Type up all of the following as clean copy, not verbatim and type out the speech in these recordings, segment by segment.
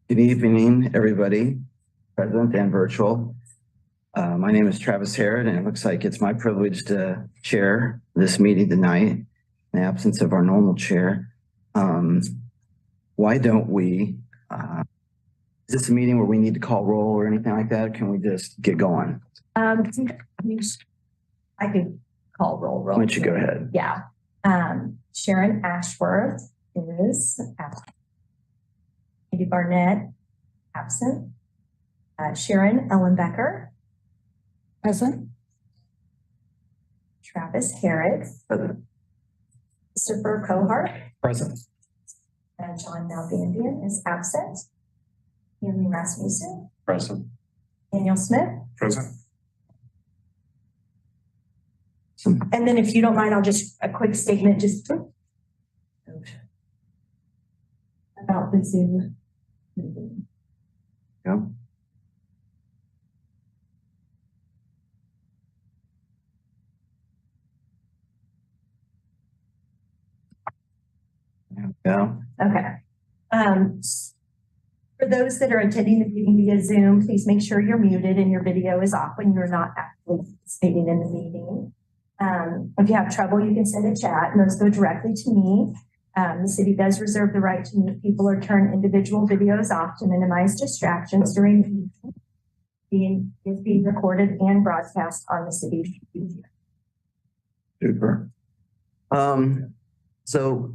Good evening, everybody, present and virtual. My name is Travis Harrod, and it looks like it's my privilege to chair this meeting tonight in the absence of our normal chair. Why don't we, is this a meeting where we need to call roll or anything like that? Or can we just get going? I could call roll. Why don't you go ahead? Yeah. Sharon Ashworth is absent. Katie Barnett, absent. Sharon Ellenbecker, present. Travis Harrod, Present. Christopher Cohart, Present. and John Nalbandian is absent. Henry Rasmussen, Present. Daniel Smith. Present. And then if you don't mind, I'll just, a quick statement, just about the Zoom meeting. Yeah. Yeah. Okay. For those that are attending the meeting via Zoom, please make sure you're muted and your video is off when you're not actually participating in the meeting. If you have trouble, you can send a chat and those go directly to me. The city does reserve the right to mute people or turn individual videos off to minimize distractions during the meeting. Is being recorded and broadcast on the city's media. Super. So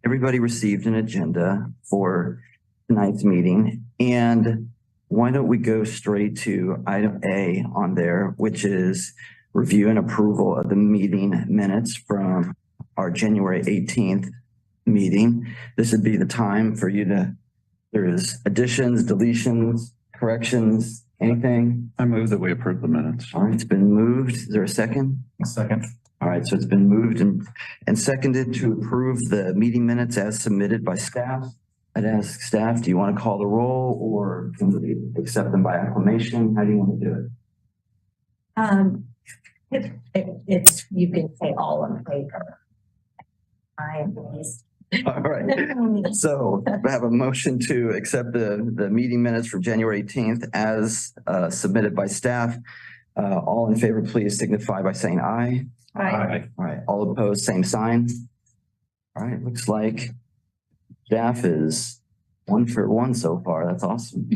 everybody received an agenda for tonight's meeting, and why don't we go straight to item A on there, which is review and approval of the meeting minutes from our January 18th meeting. This would be the time for you to, there's additions, deletions, corrections, anything. I move that we approve the minutes. All right, it's been moved. Is there a second? A second. All right, so it's been moved and seconded to approve the meeting minutes as submitted by staff. I'd ask staff, do you want to call the roll or can we accept them by acclamation? How do you want to do it? It's you can say all in favor. I am pleased. All right. So I have a motion to accept the meeting minutes from January 18th as submitted by staff. All in favor, please signify by saying aye. Aye. All right. All opposed, same sign. All right. Looks like staff is 1 for 1 so far. That's awesome.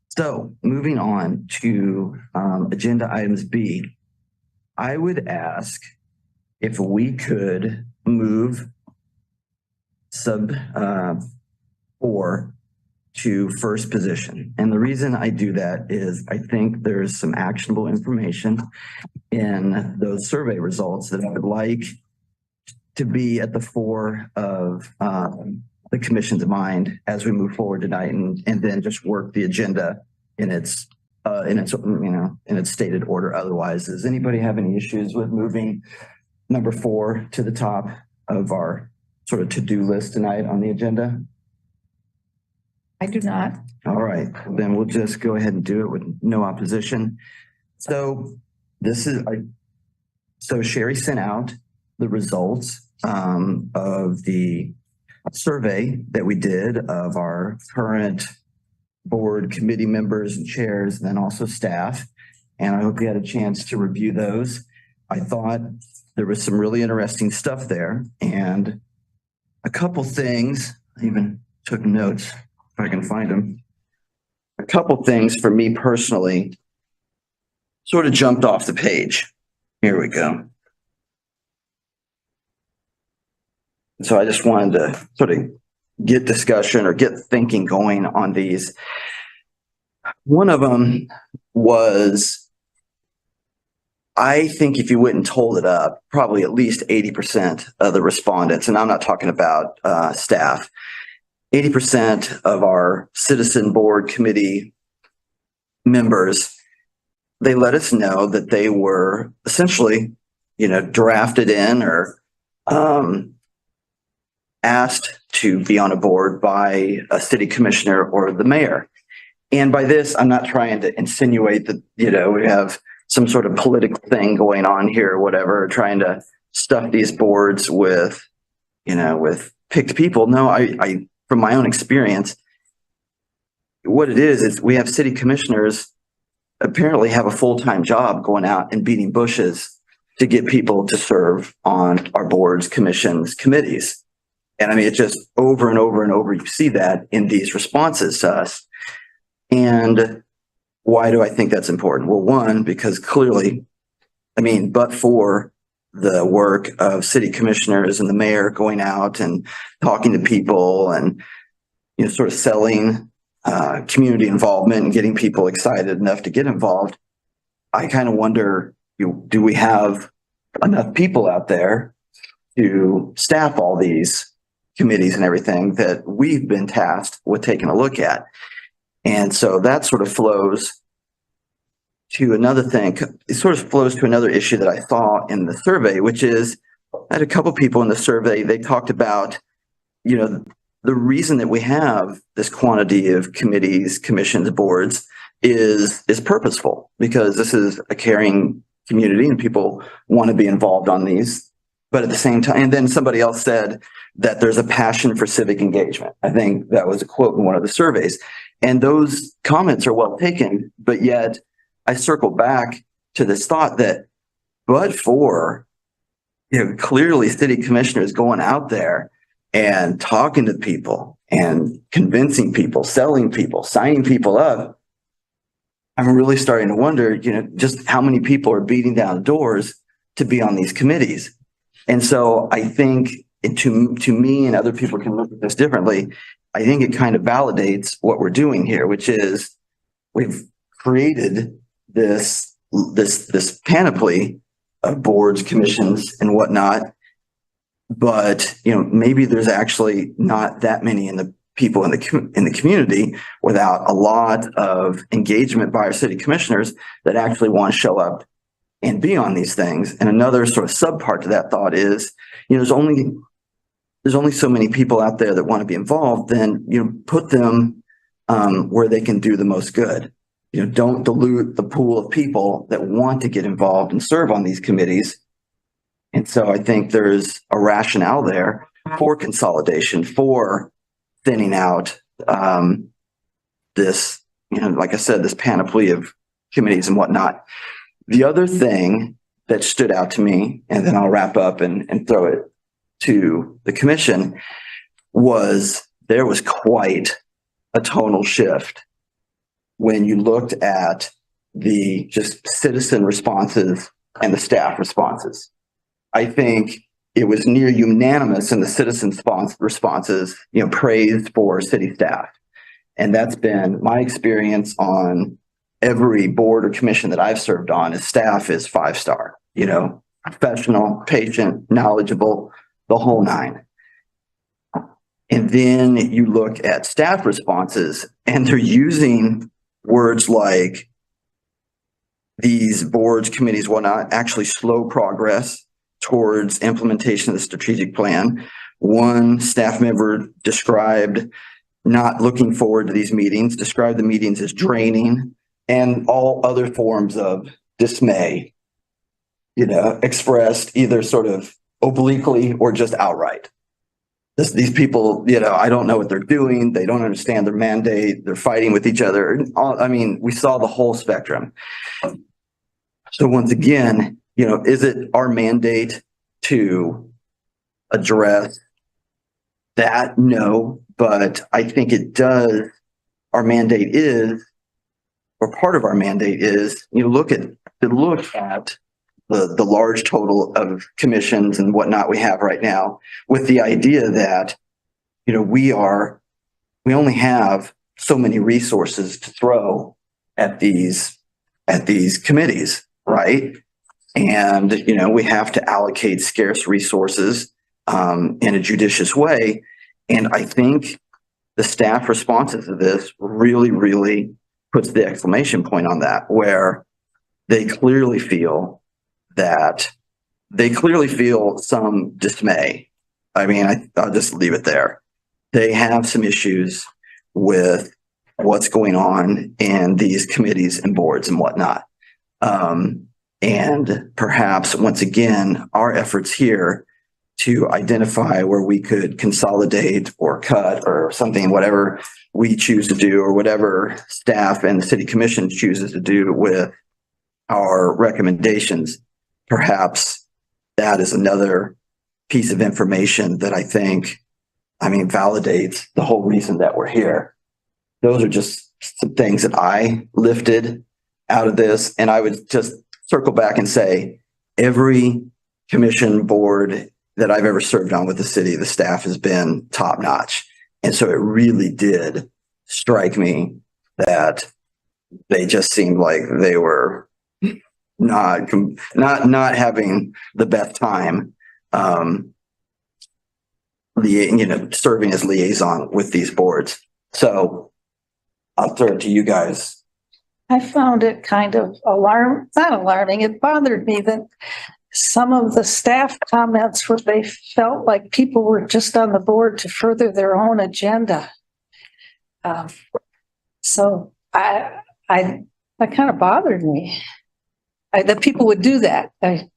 So moving on to agenda items B, I would ask if we could move sub 4 to first position. And the reason I do that is I think there's some actionable information in those survey results that I would like to be at the fore of the commission's mind as we move forward tonight, and then just work the agenda in its stated order. Otherwise, does anybody have any issues with moving number 4 to the top of our sort of to-do list tonight on the agenda? I do not. All right, then we'll just go ahead and do it with no opposition. So this is, so Sherry sent out the results of the survey that we did of our current board committee members and chairs, and then also staff. And I hope you had a chance to review those. I thought there was some really interesting stuff there, and a couple things, I even took notes if I can find them. A couple things for me personally sort of jumped off the page. Here we go. So I just wanted to sort of get discussion or get thinking going on these. One of them was, I think if you went and told it up, probably at least 80% of the respondents, and I'm not talking about staff, 80% of our citizen board committee members, they let us know that they were essentially, drafted in or asked to be on a board by a city commissioner or the mayor. And by this, I'm not trying to insinuate that, we have some sort of political thing going on here or whatever, trying to stuff these boards with, with picked people. No, I from my own experience, what it is we have city commissioners apparently have a full-time job going out and beating bushes to get people to serve on our boards, commissions, committees. And I mean, it's just over and over and over. You see that in these responses to us. And why do I think that's important? Well, one, because clearly, I mean, but for the work of city commissioners and the mayor going out and talking to people and, you know, sort of selling community involvement and getting people excited enough to get involved, I kind of wonder, do we have enough people out there to staff all these committees and everything that we've been tasked with taking a look at? And so that sort of flows to another thing. It sort of flows to another issue that I saw in the survey, which is I had a couple people in the survey, they talked about, you know, the reason that we have this quantity of committees, commissions, boards is purposeful, because this is a caring community and people want to be involved on these. But at the same time, and then somebody else said that there's a passion for civic engagement. I think that was a quote in one of the surveys. And those comments are well taken, but yet I circle back to this thought that, but for, you know, clearly city commissioners going out there and talking to people and convincing people, selling people, signing people up, I'm really starting to wonder, you know, just how many people are beating down doors to be on these committees. And so I think to me, and other people can look at this differently, I think it kind of validates what we're doing here, which is we've created this panoply of boards, commissions, and whatnot. But, you know, maybe there's actually not that many in the people in the community without a lot of engagement by our city commissioners that actually want to show up and be on these things. And another sort of subpart to that thought is, you know, there's only so many people out there that want to be involved, then, you know, put them where they can do the most good. You know, don't dilute the pool of people that want to get involved and serve on these committees. And so I think there's a rationale there for consolidation, for thinning out this, you know, like I said, this panoply of committees and whatnot. The other thing that stood out to me, and then I'll wrap up and throw it to the commission, was there was quite a tonal shift when you looked at the just citizen responses and the staff responses. I think it was near unanimous in the citizen responses, you know, praise for city staff. And that's been my experience on every board or commission that I've served on. Is staff is 5-star, you know, professional, patient, knowledgeable, the whole nine. And then you look at staff responses and they're using words like these boards, committees, whatnot, actually slow progress towards implementation of the strategic plan. One staff member described not looking forward to these meetings, described the meetings as draining, and all other forms of dismay, you know, expressed either sort of obliquely or just outright. These people, you know, I don't know what they're doing. They don't understand their mandate. They're fighting with each other. I mean, we saw the whole spectrum. So once again, you know, is it our mandate to address that? No, but I think it does. Our mandate is, or part of our mandate is, you know, look at the large total of commissions and whatnot we have right now, with the idea that, you know, we only have so many resources to throw at these committees, right? And, you know, we have to allocate scarce resources in a judicious way. And I think the staff responses to this really, really puts the exclamation point on that, where they clearly feel some dismay. I mean, I'll just leave it there. They have some issues with what's going on in these committees and boards and whatnot. And perhaps once again, our efforts here to identify where we could consolidate or cut or something, whatever we choose to do or whatever staff and the city commission chooses to do with our recommendations. Perhaps that is another piece of information that I think, validates the whole reason that we're here. Those are just some things that I lifted out of this. And I would just circle back and say, every commission board that I've ever served on with the city, the staff has been top notch. And so it really did strike me that they just seemed like they were not having the best time, serving as liaison with these boards. So I'll throw it to you guys. I found it kind of not alarming. It bothered me that some of the staff comments where they felt like people were just on the board to further their own agenda. So that kind of bothered me. That people would do that. They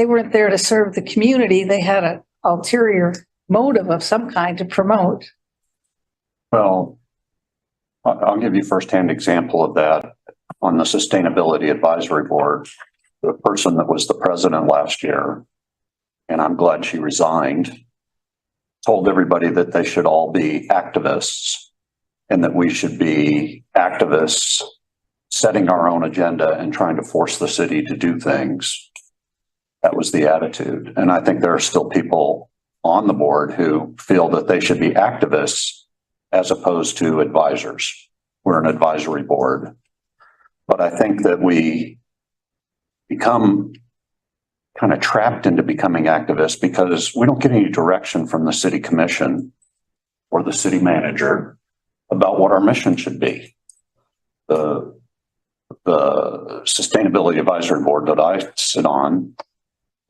weren't there to serve the community. They had an ulterior motive of some kind to promote. Well, I'll give you a firsthand example of that. On the Sustainability Advisory Board, the person that was the president last year, and I'm glad she resigned, told everybody that they should all be activists and that we should be activists setting our own agenda and trying to force the city to do things. That was the attitude. And I think there are still people on the board who feel that they should be activists as opposed to advisors. We're an advisory board. But I think that we become kind of trapped into becoming activists because we don't get any direction from the city commission or the city manager about what our mission should be. The Sustainability Advisory Board that I sit on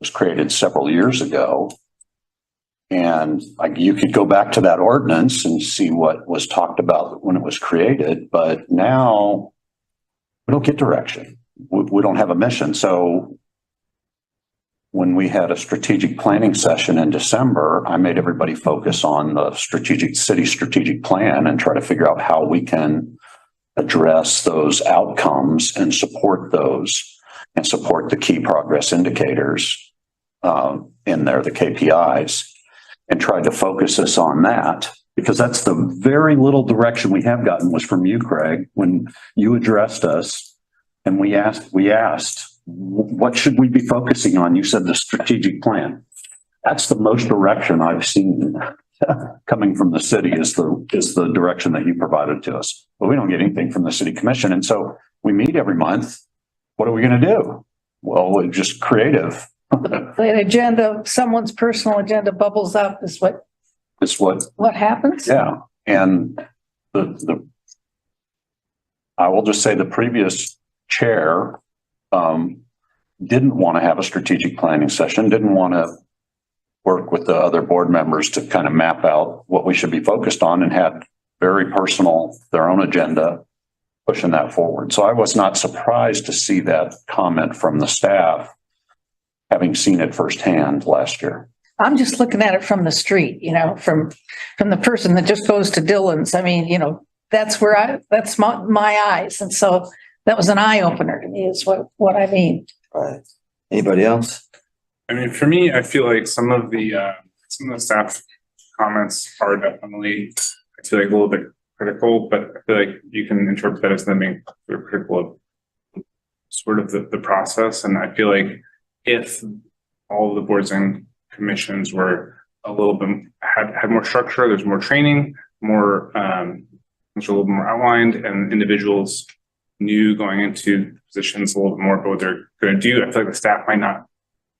was created several years ago. And you could go back to that ordinance and see what was talked about when it was created, but now we don't get direction. We don't have a mission. So when we had a strategic planning session in December, I made everybody focus on the city strategic plan and try to figure out how we can address those outcomes and support those and support the key progress indicators in there, the KPIs, and tried to focus us on that, because that's the very little direction we have gotten was from you, Craig, when you addressed us and we asked, what should we be focusing on? You said the strategic plan. That's the most direction I've seen coming from the city is the direction that you provided to us. But we don't get anything from the city commission. And so we meet every month. What are we going to do? Well, we're just creative. The agenda, someone's personal agenda bubbles up is what happens. Yeah. And I will just say the previous chair didn't want to have a strategic planning session, didn't want to work with the other board members to kind of map out what we should be focused on, and had very personal, their own agenda, pushing that forward. So I was not surprised to see that comment from the staff, having seen it firsthand last year. I'm just looking at it from the street, from the person that just goes to Dillon's. I mean, that's my eyes. And so that was an eye opener to me is what I mean. All right. Anybody else? I mean, for me, I feel like some of the staff comments are definitely, I feel like, a little bit critical, but I feel like you can interpret that as them being sort of critical of sort of the process. And I feel like if all of the boards and commissions were a little bit had more structure, there's more training, more things are a little bit more outlined, and individuals knew going into positions a little bit more about what they're going to do, I feel like the staff might not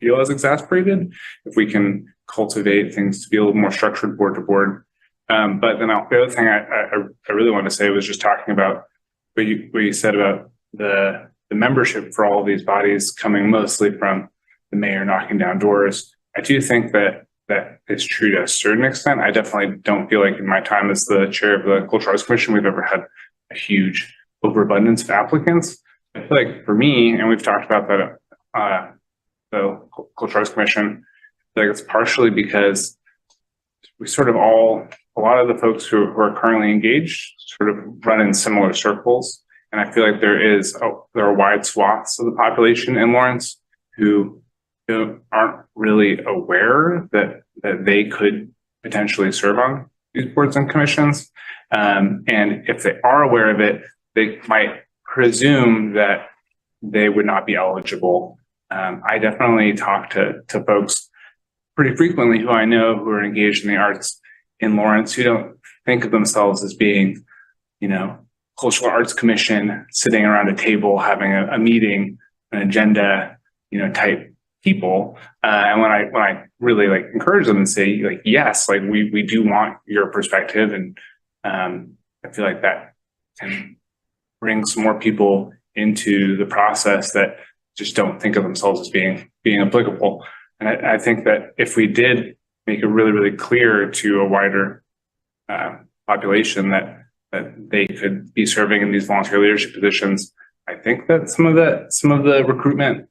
feel as exasperated if we can cultivate things to be a little more structured board to board. But then the other thing I really want to say was just talking about what you said about the membership for all of these bodies coming mostly from the mayor knocking down doors. I do think that is true to a certain extent. I definitely don't feel like in my time as the chair of the Cultural Arts Commission, we've ever had a huge overabundance of applicants. I feel like for me, and we've talked about that, the Cultural Arts Commission, feel like it's partially because we sort of a lot of the folks who are currently engaged sort of run in similar circles. And I feel like there are wide swaths of the population in Lawrence who aren't really aware that they could potentially serve on these boards and commissions. And if they are aware of it, they might presume that they would not be eligible. I definitely talk to folks pretty frequently who I know who are engaged in the arts in Lawrence who don't think of themselves as being, cultural arts commission, sitting around a table, having a meeting, an agenda, type people. And when I really encourage them and say yes, we do want your perspective. And I feel like that can bring some more people into the process that just don't think of themselves as being applicable. And I think that if we did make it really, really clear to a wider population that they could be serving in these volunteer leadership positions, I think that some of the recruitment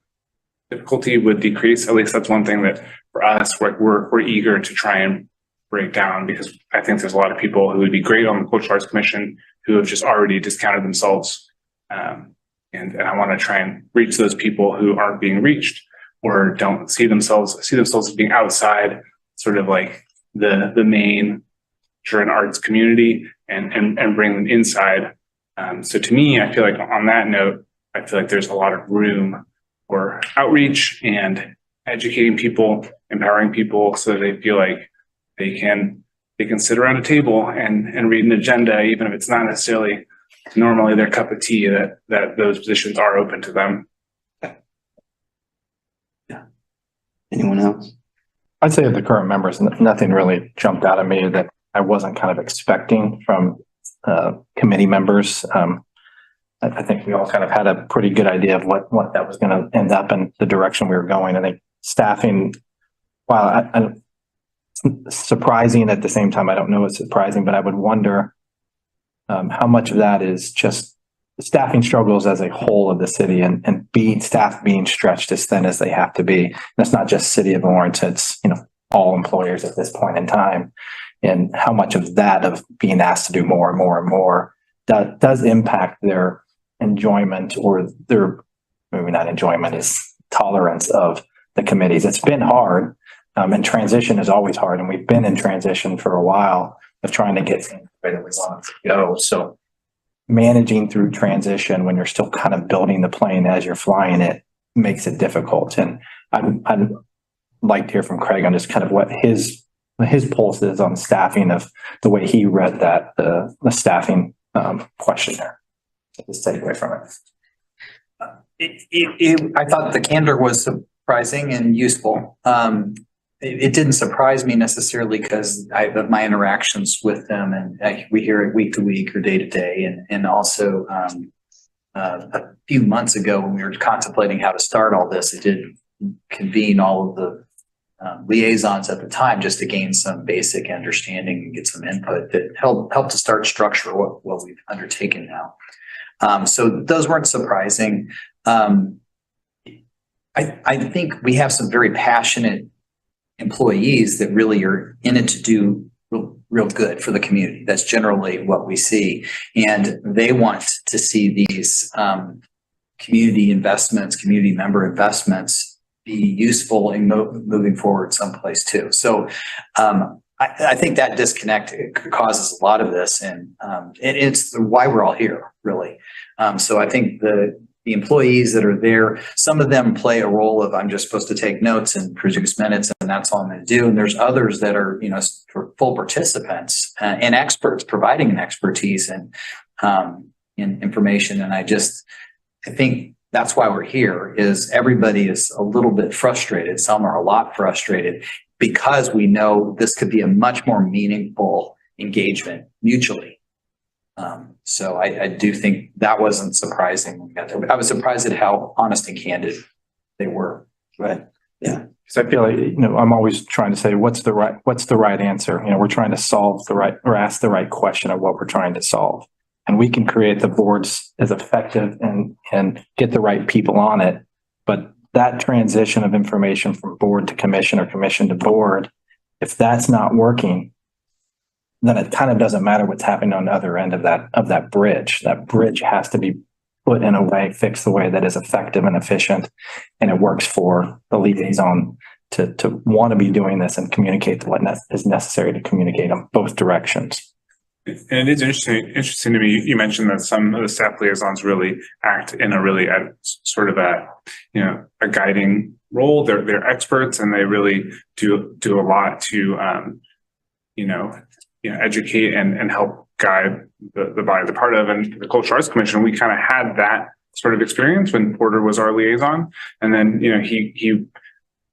difficulty would decrease. At least that's one thing that for us, we're eager to try and break down, because I think there's a lot of people who would be great on the Cultural Arts Commission who have just already discounted themselves. And I want to try and reach those people who aren't being reached or don't see themselves as being outside sort of the main arts community and bring them inside. So to me, I feel like on that note, I feel like there's a lot of room for outreach and educating people, empowering people so that they feel like they can sit around a table and read an agenda, even if it's not necessarily normally their cup of tea, that those positions are open to them. Yeah. Anyone else? I'd say of the current members, nothing really jumped out at me that I wasn't kind of expecting from committee members. I think we all kind of had a pretty good idea of what that was going to end up and the direction we were going. I think staffing, while surprising at the same time, I don't know it's surprising, but I would wonder how much of that is just the staffing struggles as a whole of the city and staff being stretched as thin as they have to be. And it's not just City of Lawrence, it's, all employers at this point in time. And how much of that of being asked to do more and more and more does impact their enjoyment or their, maybe not enjoyment, is tolerance of the committees. It's been hard, and transition is always hard. And we've been in transition for a while of trying to get things the way that we want it to go. So managing through transition when you're still kind of building the plane as you're flying it makes it difficult. And I'd like to hear from Craig on just kind of what his pulse is on staffing of the way he read that, the staffing questionnaire. Just take away from it. I thought the candor was surprising and useful. It didn't surprise me necessarily because of my interactions with them, and we hear it week to week or day to day. And also a few months ago when we were contemplating how to start all this, it did convene all of the liaisons at the time just to gain some basic understanding and get some input that help to start structure what we've undertaken now. So those weren't surprising. I think we have some very passionate employees that really are in it to do real good for the community. That's generally what we see. And they want to see these community investments, community member investments be useful in moving forward someplace too. So I think that disconnect causes a lot of this, and it's why we're all here, really. So I think the employees that are there, some of them play a role of I'm just supposed to take notes and produce minutes, and that's all I'm going to do. And there's others that are, full participants and experts providing an expertise and in information. And I think that's why we're here. Is everybody is a little bit frustrated. Some are a lot frustrated because we know this could be a much more meaningful engagement mutually. So I do think that wasn't surprising when we got there. I was surprised at how honest and candid they were. Right. Yeah. Because I feel like, I'm always trying to say, what's the right answer? We're trying to solve or ask the right question of what we're trying to solve. And we can create the boards as effective and get the right people on it. But that transition of information from board to commission or commission to board, if that's not working, then it kind of doesn't matter what's happening on the other end of that bridge. That bridge has to be put in a way, fixed the way that is effective and efficient, and it works for the liaison to want to be doing this and communicate what is necessary to communicate on both directions. And it is interesting to me. You mentioned that some of the staff liaisons really act in a really sort of a guiding role. They're experts, and they really do a lot to educate and help guide the body they're part of. And the Cultural Arts Commission, we kind of had that sort of experience when Porter was our liaison, and then he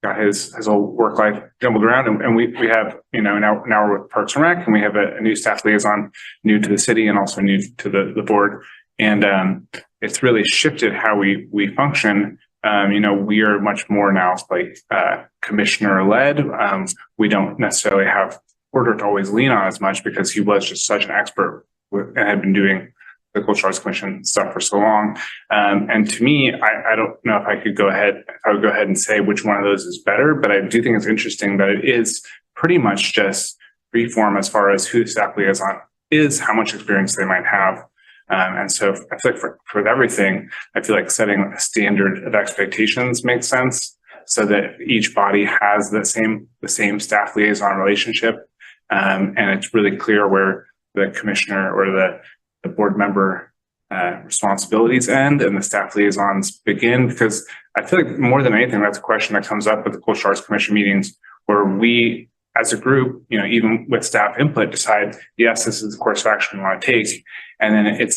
got his whole work life jumbled around, and we have now we're with Parks and Rec, and we have a new staff liaison, new to the city and also new to the board, and it's really shifted how we function. We are much more now like commissioner led. We don't necessarily have Porter to always lean on as much because he was just such an expert and had been doing the Cultural Arts Commission stuff for so long. And to me, I don't know if I would go ahead and say which one of those is better, but I do think it's interesting that it is pretty much just free form as far as who the staff liaison is, how much experience they might have. And so I feel like for everything, I feel like setting a standard of expectations makes sense so that each body has the same staff liaison relationship. And it's really clear where the commissioner or the board member responsibilities end and the staff liaisons begin, because I feel like more than anything, that's a question that comes up at the Cultural Arts Commission meetings where we as a group, even with staff input, decide, yes, this is the course of action we want to take. And then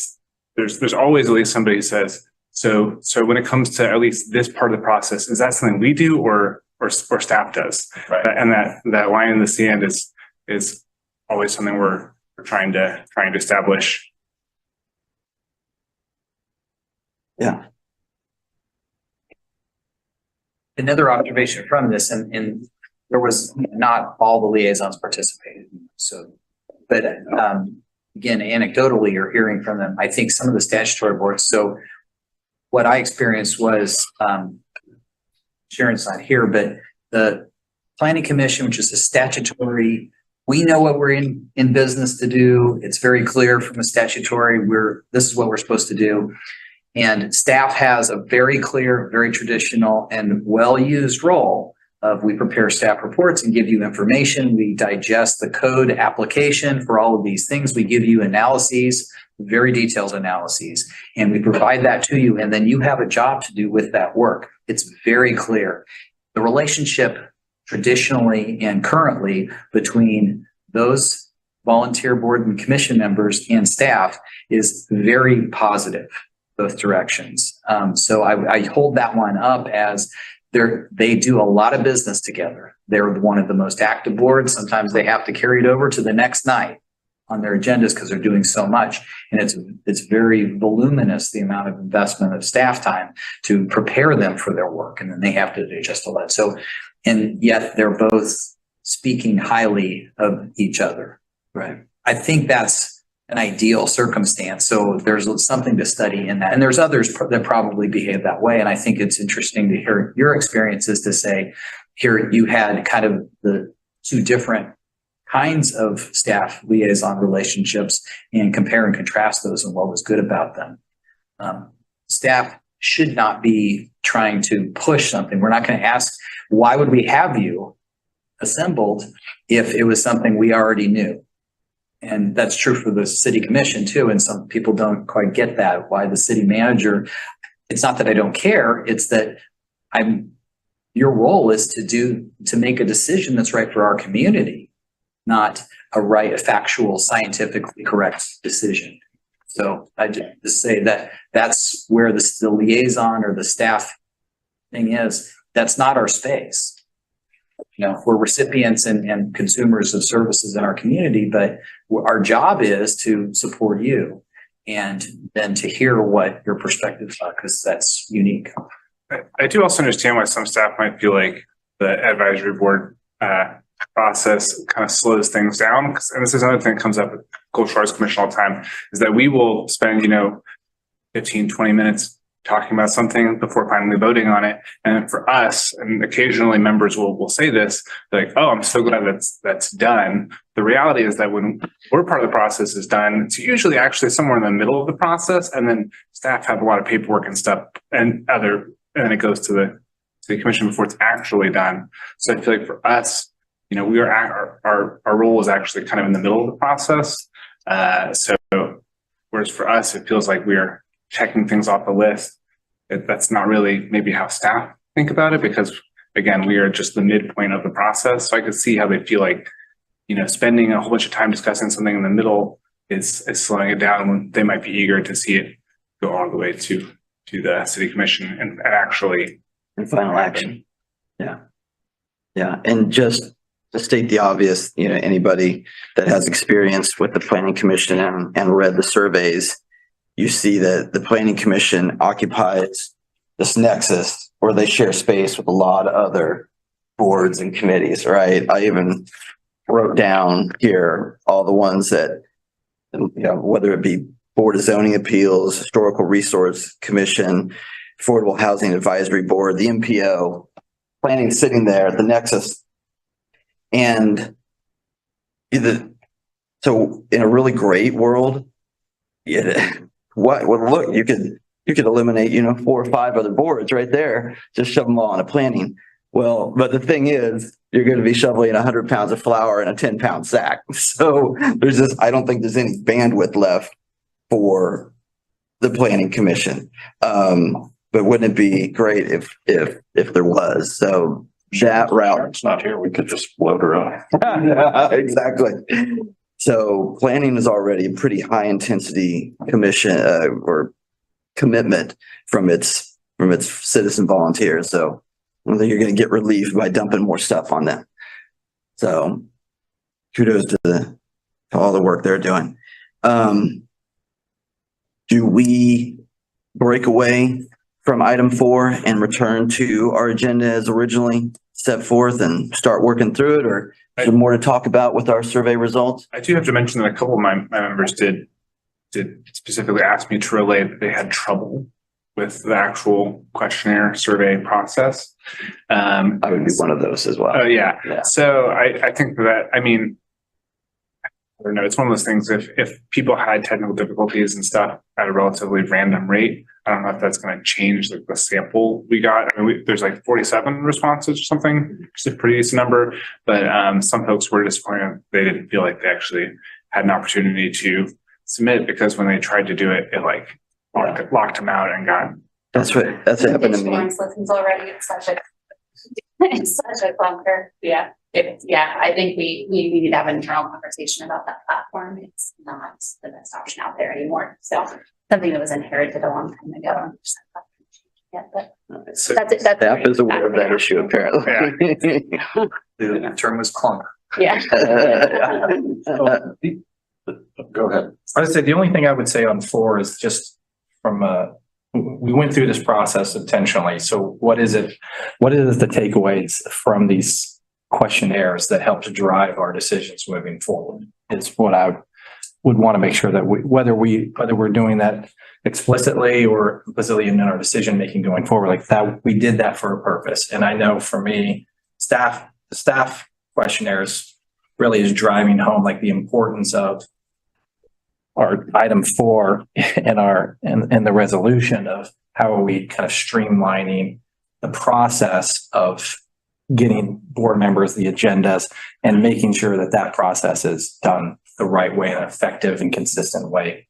there's always at least somebody who says, so when it comes to at least this part of the process, is that something we do or staff does? Right. And that line in the sand is always something we're trying to establish. Yeah. Another observation from this, and there was not all the liaisons participated. So, but again, anecdotally, you're hearing from them. I think some of the statutory boards. So, what I experienced was Sharon's not here, but the Planning Commission, which is a statutory. We know what we're in business to do. It's very clear from a statutory. This is what we're supposed to do. And staff has a very clear, very traditional and well-used role of we prepare staff reports and give you information. We digest the code application for all of these things. We give you analyses, very detailed analyses, and we provide that to you. And then you have a job to do with that work. It's very clear. The relationship traditionally and currently between those volunteer board and commission members and staff is very positive, both directions. So I hold that one up as they do a lot of business together. They're one of the most active boards. Sometimes they have to carry it over to the next night on their agendas because they're doing so much. And it's very voluminous, the amount of investment of staff time to prepare them for their work. And then they have to digest all that. So, and yet they're both speaking highly of each other. Right. I think that's an ideal circumstance. So there's something to study in that. And there's others that probably behave that way. And I think it's interesting to hear your experiences to say, here you had kind of the two different kinds of staff liaison relationships and compare and contrast those and what was good about them. Staff should not be trying to push something. We're not going to ask, why would we have you assembled if it was something we already knew? And that's true for the city commission too. And some people don't quite get that. Why the city manager, it's not that I don't care. It's that your role is to make a decision that's right for our community, not a factual, scientifically correct decision. So I just say that that's where the liaison or the staff thing is. That's not our space. We're recipients and consumers of services in our community, but our job is to support you and then to hear what your perspectives are, because that's unique. I do also understand why some staff might feel like the advisory board process kind of slows things down. And this is another thing that comes up with Cultural Arts Commission all the time, is that we will spend, 15, 20 minutes talking about something before finally voting on it. And for us, and occasionally members will say this, like, oh, I'm so glad that's done. The reality is that when we're part of the process is done, it's usually actually somewhere in the middle of the process. And then staff have a lot of paperwork and stuff and then it goes to the commission before it's actually done. So I feel like for us, we are our role is actually kind of in the middle of the process. So whereas for us, it feels like we are checking things off the list. That's not really maybe how staff think about it, because again, we are just the midpoint of the process. So I could see how they feel like, spending a whole bunch of time discussing something in the middle is slowing it down when they might be eager to see it go all the way to the city commission and actually And final action. Yeah. Yeah. And just to state the obvious, anybody that has experience with the planning commission and read the surveys, you see that the planning commission occupies this nexus where they share space with a lot of other boards and committees, right? I even wrote down here all the ones that, whether it be Board of Zoning Appeals, Historical Resource Commission, Affordable Housing Advisory Board, the MPO, planning sitting there, the nexus. And so in a really great world, look, you could eliminate, 4 or 5 other boards right there, just shove them all on a planning. Well, but the thing is, you're going to be shoveling 100 pounds of flour in a 10-pound sack. So I don't think there's any bandwidth left for the planning commission. But wouldn't it be great if there was? So that route. It's not here. We could just float around. Exactly. So planning is already a pretty high intensity commission or commitment from its citizen volunteers. So I don't think you're going to get relief by dumping more stuff on them. So kudos to all the work they're doing. Do we break away from item 4 and return to our agenda as originally set forth and start working through it, or is there more to talk about with our survey results? I do have to mention that a couple of my members did specifically ask me to relay that they had trouble with the actual questionnaire survey process. I would be one of those as well. Oh, yeah. So I think that, I don't know, it's one of those things, if people had technical difficulties and stuff at a relatively random rate, I don't know if that's going to change the sample we got. There's like 47 responses or something, which is a pretty decent number, but some folks were disappointed. They didn't feel like they actually had an opportunity to submit, because when they tried to do it, it like locked them out and got. That's what happened to me. Listens already. It's such a clunker. Yeah. I think we need to have an internal conversation about that platform. It's not the best option out there anymore. So something that was inherited a long time ago. But So that's it. That's Staff is aware of that issue, apparently. The term was clunker. Yeah. Go ahead. I would say the only thing I would say on 4 is just from we went through this process intentionally. So what is the takeaways from these questionnaires that helps drive our decisions moving forward? Is what I would want to make sure that whether we're doing that explicitly or implicitly in our decision making going forward, like that, we did that for a purpose. And I know for me, the staff questionnaires really is driving home like the importance of our item 4 and the resolution of how are we kind of streamlining the process of getting board members the agendas and making sure that process is done the right way, an effective and consistent way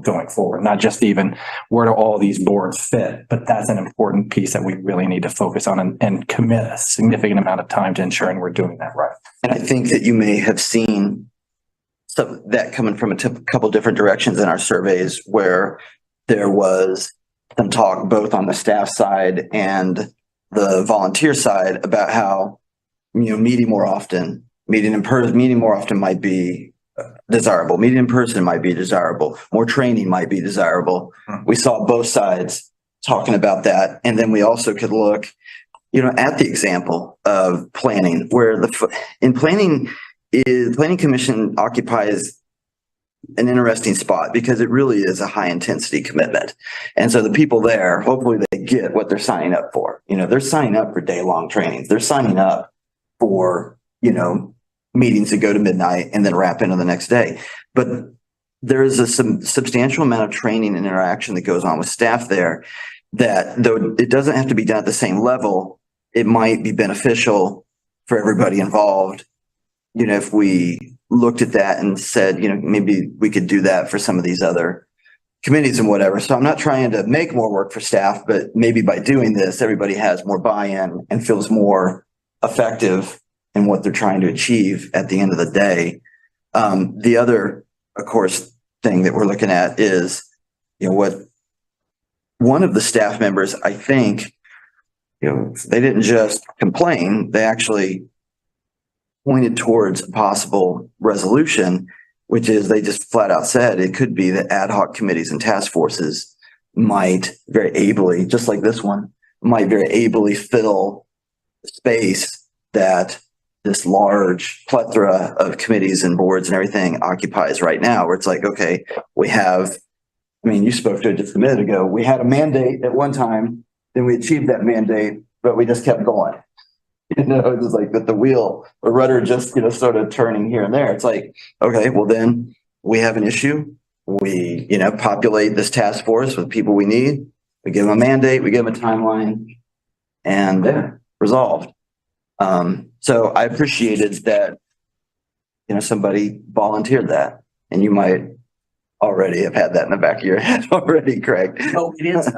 going forward. Not just even where do all these boards fit, but that's an important piece that we really need to focus on and commit a significant amount of time to ensuring we're doing that right. And I think that you may have seen some that coming from a couple different directions in our surveys, where there was some talk both on the staff side and the volunteer side about how, meeting more often might be desirable. Meeting in person might be desirable. More training might be desirable. We saw both sides talking about that. And then we also could look, at the example of planning, where planning commission occupies an interesting spot because it really is a high intensity commitment. And so the people there, hopefully they get what they're signing up for. You know, they're signing up for day-long trainings. They're signing up for, you know, meetings that go to midnight and then wrap into the next day. But there is some substantial amount of training and interaction that goes on with staff there that, though it doesn't have to be done at the same level, it might be beneficial for everybody involved. You know, if we looked at that and said, you know, maybe we could do that for some of these other committees and whatever. So I'm not trying to make more work for staff, but maybe by doing this, everybody has more buy-in and feels more effective in what they're trying to achieve at the end of the day. The other, of course, thing that we're looking at is, you know, what one of the staff members, I think, you know, they didn't just complain, they actually pointed towards a possible resolution, which is they just flat out said it could be that ad hoc committees and task forces might very ably, just like this one, might very ably fill the space that this large plethora of committees and boards and everything occupies right now, where it's like, okay, we have, I mean, you spoke to it just a minute ago. We had a mandate at one time, then we achieved that mandate, but we just kept going. You know, it's just like that the wheel, the rudder just, you know, sort of turning here and there. It's like, okay, well then we have an issue. We, you know, populate this task force with people we need. We give them a mandate, we give them a timeline, and they're resolved. So I appreciated that, you know, somebody volunteered that, and you might already have had that in the back of your head already, Craig. Oh, it is,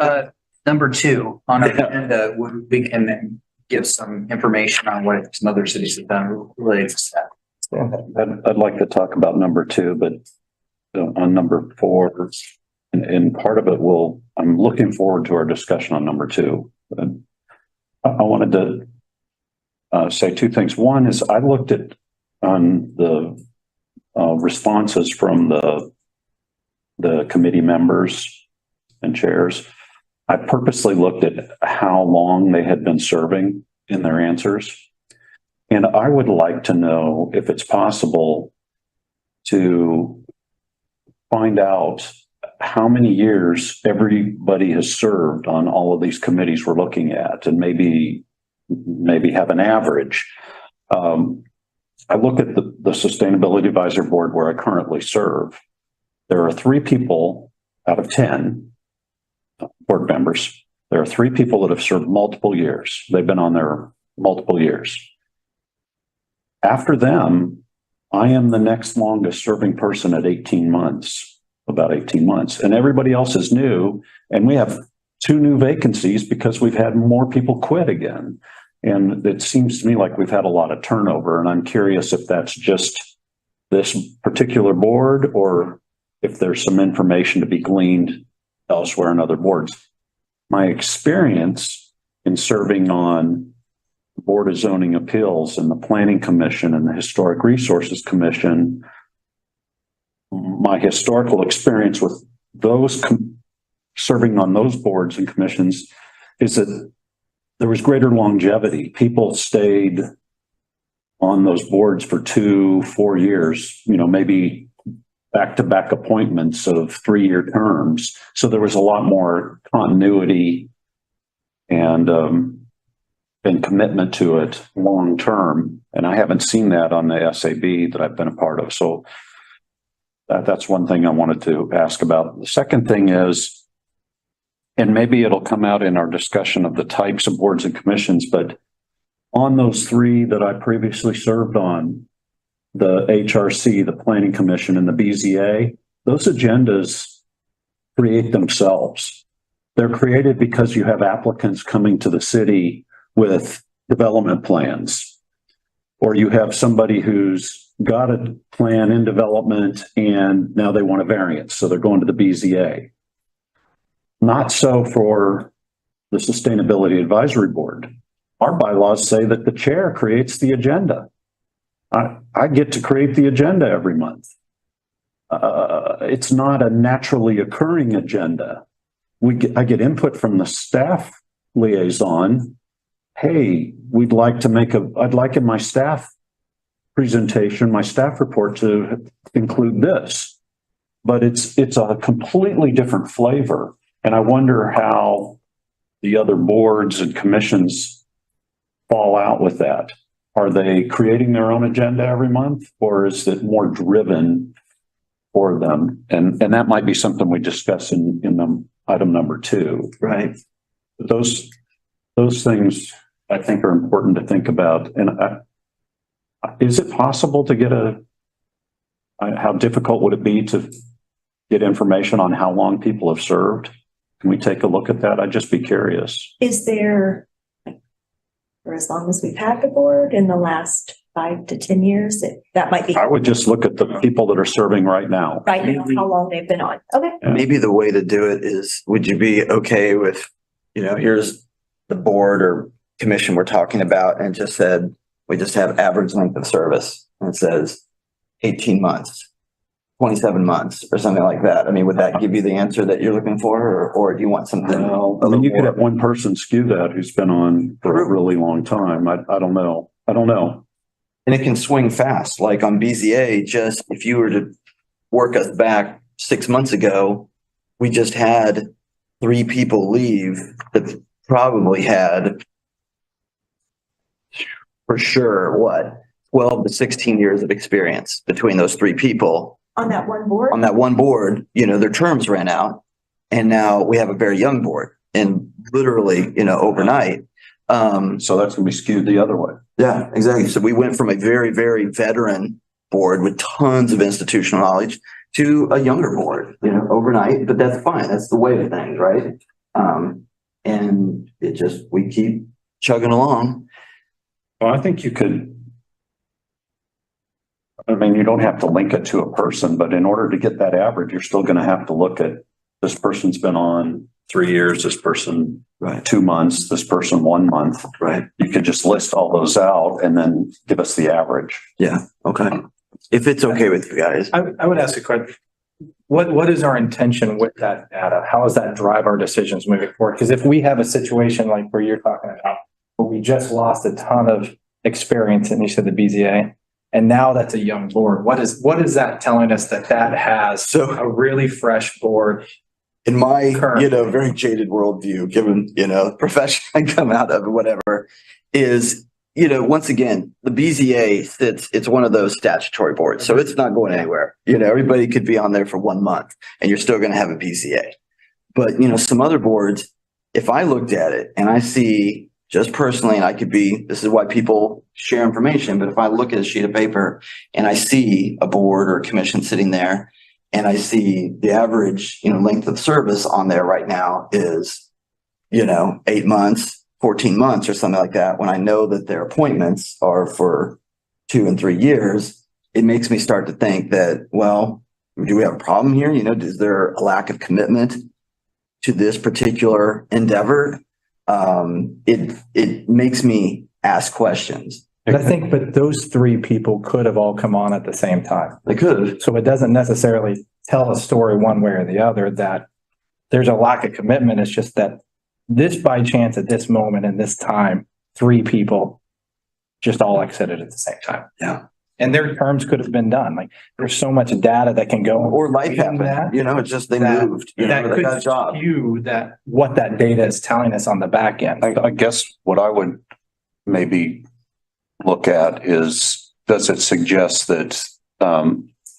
number 2 on our agenda. We can give some information on what some other cities have done related to that. I'd like to talk about number 2, but on number 4, and part of it I'm looking forward to our discussion on number 2. I wanted to say 2 things. One is I looked at on the responses from the committee members and chairs. I purposely looked at how long they had been serving in their answers. And I would like to know if it's possible to find out how many years everybody has served on all of these committees we're looking at, and maybe have an average. I look at the Sustainability Advisory Board where I currently serve. There are 3 people out of 10 board members. There are 3 people that have served multiple years. They've been on there multiple years. After them, I am the next longest serving person at 18 months, about 18 months. And everybody else is new. And we have 2 new vacancies because we've had more people quit again. And it seems to me like we've had a lot of turnover. And I'm curious if that's just this particular board or if there's some information to be gleaned elsewhere in other boards. My experience in serving on the Board of Zoning Appeals and the Planning Commission and the Historic Resources Commission, my historical experience with those serving on those boards and commissions is that there was greater longevity. People stayed on those boards for 2-4 years, you know, maybe back-to-back appointments of 3-year terms. So there was a lot more continuity and commitment to it long-term. And I haven't seen that on the SAB that I've been a part of. So that's one thing I wanted to ask about. The second thing is, and maybe it'll come out in our discussion of the types of boards and commissions, but on those 3 that I previously served on, the HRC, the Planning Commission, and the BZA, those agendas create themselves. They're created because you have applicants coming to the city with development plans, or you have somebody who's got a plan in development and now they want a variance, so they're going to the BZA. Not so for the Sustainability Advisory Board. Our bylaws say that the chair creates the agenda. I get to create the agenda every month. It's not a naturally occurring agenda. I get input from the staff liaison. Hey, I'd like in my staff presentation, my staff report to include this. but it's a completely different flavor. And I wonder how the other boards and commissions fall out with that. Are they creating their own agenda every month, or is it more driven for them? And that might be something we discuss in item number 2. Right. Those things I think are important to think about. And is it possible to get how difficult would it be to get information on how long people have served? Can we take a look at that? I'd just be curious. Is there, for as long as we've had the board in the last 5 to 10 years, that might be I would just look at the people that are serving right now. right now, how long they've been on. Okay. Yeah. Maybe the way to do it is, would you be okay with, here's the board or commission we're talking about, and just said, we just have average length of service, and it says 18 months, 27 months, or something like that. I mean, would that give you the answer that you're looking for, or do you want something? I mean, you could have one person skew that who's been on for a really long time. I don't know. And it can swing fast, like on BZA, just if you were to work us back 6 months ago, we just had 3 people leave that probably had, for sure, 12 to 16 years of experience between those 3 people. On that one board? On that one board, their terms ran out, and now we have a very young board, and literally, overnight. So that's going to be skewed the other way. Yeah, exactly. So we went from a very, very veteran board with tons of institutional knowledge to a younger board, overnight, but that's fine. That's the way of things, right? And we keep chugging along. Well, I think you could, you don't have to link it to a person, but in order to get that average, you're still going to have to look at this person's been on 3 years, this person, Right. 2 months, this person 1 month. Right. You could just list all those out and then give us the average. Yeah. Okay. If it's okay with you guys. I would ask a question. What is our intention with that data? How does that drive our decisions moving forward? Because if we have a situation like where you're talking about, where we just lost a ton of experience, and you said the BZA, and now that's a young board, what is that telling us that has a really fresh board? In my, Currently. very jaded worldview, given, the profession I come out of or whatever, is, once again, the BZA it's one of those statutory boards, so it's not going anywhere. Everybody could be on there for 1 month and you're still going to have a BZA. But, some other boards, if I looked at it and I see just personally, and this is why people share information, but if I look at a sheet of paper and I see a board or a commission sitting there, and I see the average, length of service on there right now is, 8 months, 14 months or something like that. When I know that their appointments are for 2 and 3 years, it makes me start to think that, well, do we have a problem here? Is there a lack of commitment to this particular endeavor? It makes me ask questions. But those 3 people could have all come on at the same time. They could have. So it doesn't necessarily tell a story one way or the other that there's a lack of commitment. It's just that this by chance at this moment in this time, 3 people just all exited at the same time. Yeah. And their terms could have been done. Like there's so much data that can go. Or life happened. It's just they moved. That they got a could job. skew what that data is telling us on the back end. I guess what I would maybe look at is, does it suggest that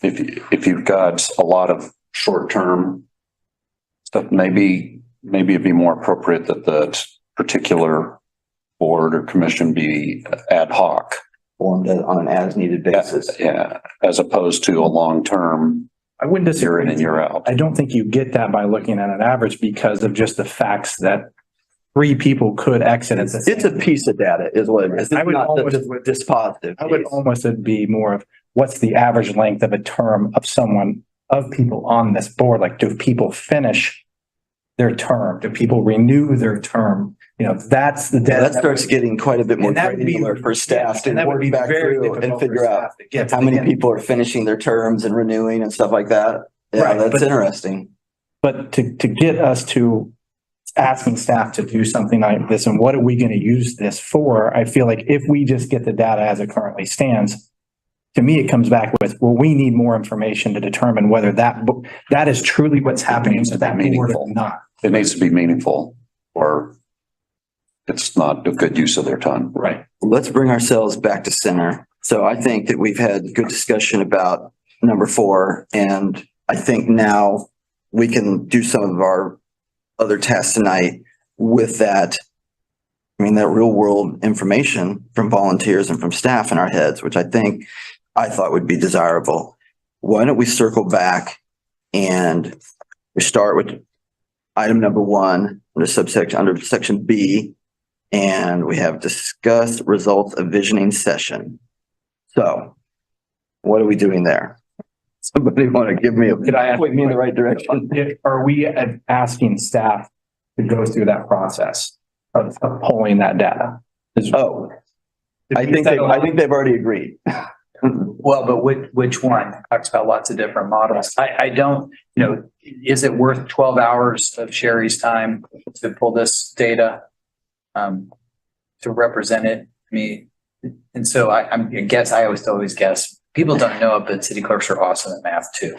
if you've got a lot of short-term stuff, maybe it'd be more appropriate that the particular board or commission be ad hoc. Formed on an as-needed basis. Yeah, as opposed to a long-term, I wouldn't year disagree. in and year out. I don't think you get that by looking at an average because of just the facts that 3 people could exit at the same It's a piece of data is what it is. It's I would not almost- the dispositive. I would piece. almost it'd be more of what's the average length of a term of people on this board? Like, do people finish their term? Do people renew their term? That's the data. That starts getting quite a bit more And that would be- granular for staff to and that would work be back very through and difficult for figure out staff to get to how many the end. people are finishing their terms and renewing and stuff like that. Yeah, Right, that's but- interesting. But to get us to asking staff to do something like this, and what are we going to use this for? I feel like if we just get the data as it currently stands, to me, it comes back with, well, we need more information to determine whether that is truly what's happening to that board or not. It needs to be meaningful, or it's not a good use of their time. Right. Let's bring ourselves back to center. So I think that we've had good discussion about number 4, and I think now we can do some of our other tasks tonight with that. I mean, that real world information from volunteers and from staff in our heads, which I thought would be desirable. Why don't we circle back and we start with item number 1 under section B, and we have discuss results of visioning session. So what are we doing there? Somebody want to give me point me in the right direction? Are we asking staff to go through that process of pulling that data? I think they've already agreed. Well, but which one? Talks about lots of different models. I don't, is it worth 12 hours of Sherry's time to pull this data to represent it? I mean, and so I guess I always guess people don't know it, but city clerks are awesome at math too.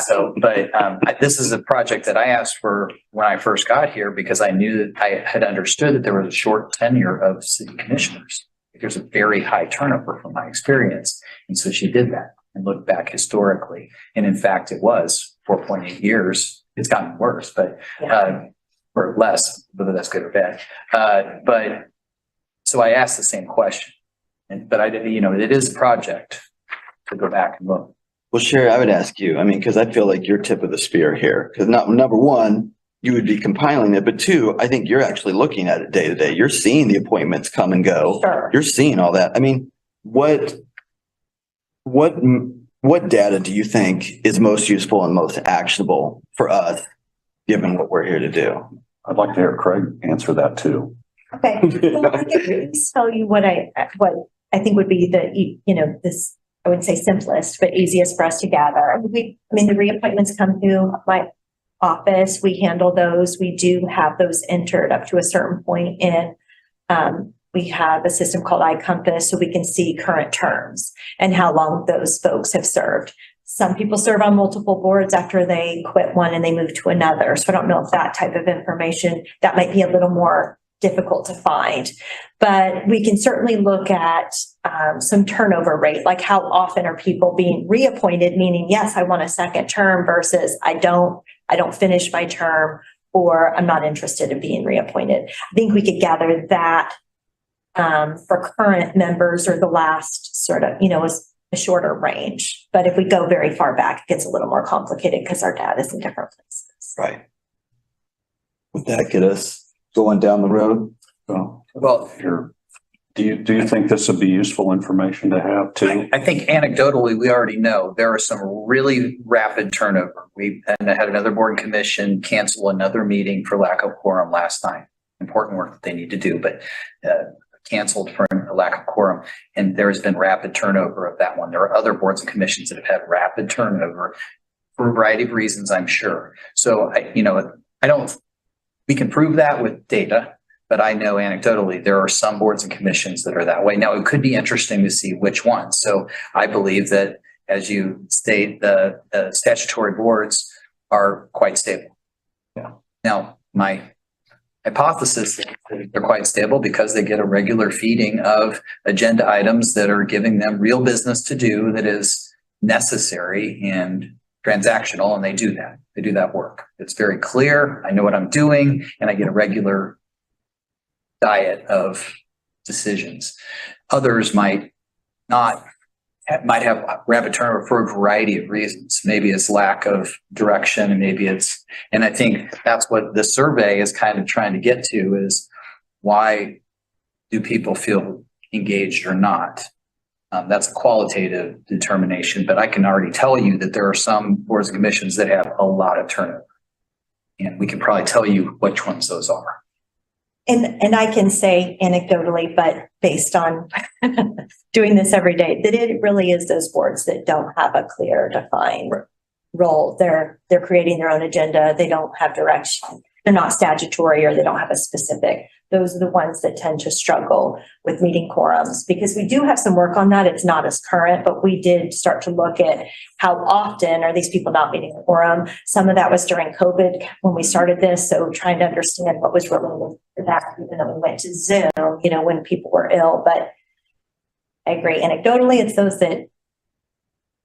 So, but this is a project that I asked for when I first got here because I knew that I had understood that there was a short tenure of city commissioners. There's a very high turnover from my experience. And so she did that and looked back historically. And in fact, it was 4.8 years. It's gotten worse, but, or less, whether that's good or bad. But so I asked the same question, but I did, it is a project to go back and look. Well, Sherry, I would ask you, because I feel like you're tip of the spear here, because number 1, you would be compiling it, but 2, I think you're actually looking at it day to day. You're seeing the appointments come and go. Sure. You're seeing all that. What data do you think is most useful and most actionable for us, given what we're here to do? I'd like to hear Craig answer that too. Okay, well, I can at least tell you what I think would be this, I wouldn't say simplest, but easiest for us to gather. The reappointments come through my office. We handle those. We do have those entered up to a certain point in, we have a system called iCompass, so we can see current terms and how long those folks have served. Some people serve on multiple boards after they quit one and they move to another. So I don't know if that type of information, that might be a little more difficult to find, but we can certainly look at some turnover rate, like how often are people being reappointed, meaning, yes, I want a second term versus I don't finish my term, or I'm not interested in being reappointed. I think we could gather that for current members, or the last sort of, is a shorter range. But if we go very far back, it gets a little more complicated because our data is in different places. Right. Would that get us going down the road? Well, do you think this would be useful information to have too? I think anecdotally, we already know there are some really rapid turnover. And I had another board commission cancel another meeting for lack of quorum last night. Important work that they need to do, but canceled for a lack of quorum. And there has been rapid turnover of that one. There are other boards and commissions that have had rapid turnover for a variety of reasons, I'm sure. So we can prove that with data, but I know anecdotally there are some boards and commissions that are that way. Now, it could be interesting to see which ones. So I believe that, as you state, the statutory boards are quite stable. Yeah. Now, my hypothesis is that they're quite stable because they get a regular feeding of agenda items that are giving them real business to do that is necessary and transactional, and they do that. They do that work. It's very clear. I know what I'm doing, and I get a regular diet of decisions. Others might have rapid turnover for a variety of reasons. Maybe it's lack of direction, and I think that's what the survey is kind of trying to get to, is why do people feel engaged or not? That's a qualitative determination, but I can already tell you that there are some boards and commissions that have a lot of turnover, and we can probably tell you which ones those are. And I can say anecdotally, but based on doing this every day, that it really is those boards that don't have a clear, defined role. They're creating their own agenda. They don't have direction. they're not statutory or they don't have a specific. Those are the ones that tend to struggle with meeting quorums, because we do have some work on that. It's not as current, but we did start to look at how often are these people not meeting a quorum. Some of that was during COVID when we started this. So trying to understand what was related to that, even though we went to Zoom, you know, when people were ill. But I agree. Anecdotally, it's those that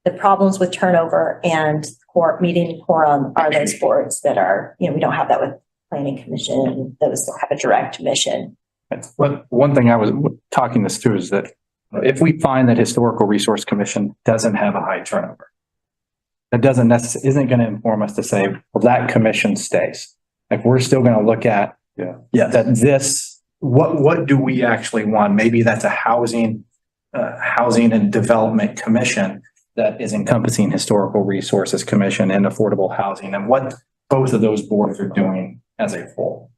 the problems with turnover and meeting quorum are those boards that are, you know, we don't have that with planning commission, those that have a direct mission. One thing I was talking this through is that if we find that Historical Resource Commission doesn't have a high turnover, that isn't going to inform us to say, well, that commission stays. Like, we're still going to look at what do we actually want? Maybe that's a housing and development commission that is encompassing Historical Resources Commission and affordable housing, and what both of those boards are doing as a whole.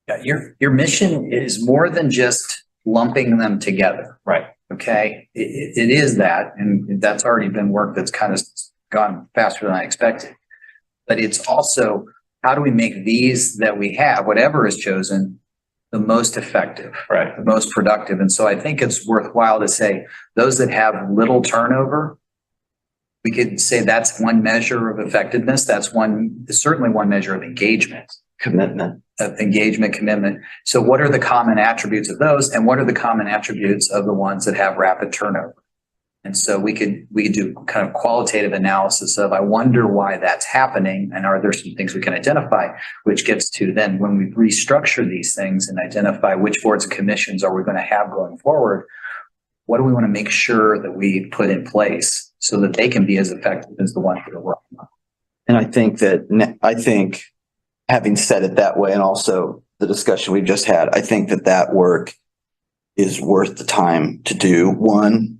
Yeah, your mission is more than just lumping them together. Right. Okay. It is that, and that's already been work that's kind of gone faster than I expected. But it's also, how do we make these that we have, whatever is chosen, the most effective, Right. the most productive? And so I think it's worthwhile to say those that have little turnover, we could say that's one measure of effectiveness. That's certainly one measure of engagement. Commitment. Of engagement, commitment. So what are the common attributes of those, and what are the common attributes of the ones that have rapid turnover? And so we could do kind of qualitative analysis of, I wonder why that's happening, and are there some things we can identify, which gets to then when we restructure these things and identify which boards and commissions are we going to have going forward, what do we want to make sure that we put in place so that they can be as effective as the ones that are working on? And I think having said it that way, and also the discussion we've just had, I think that work is worth the time to do. One,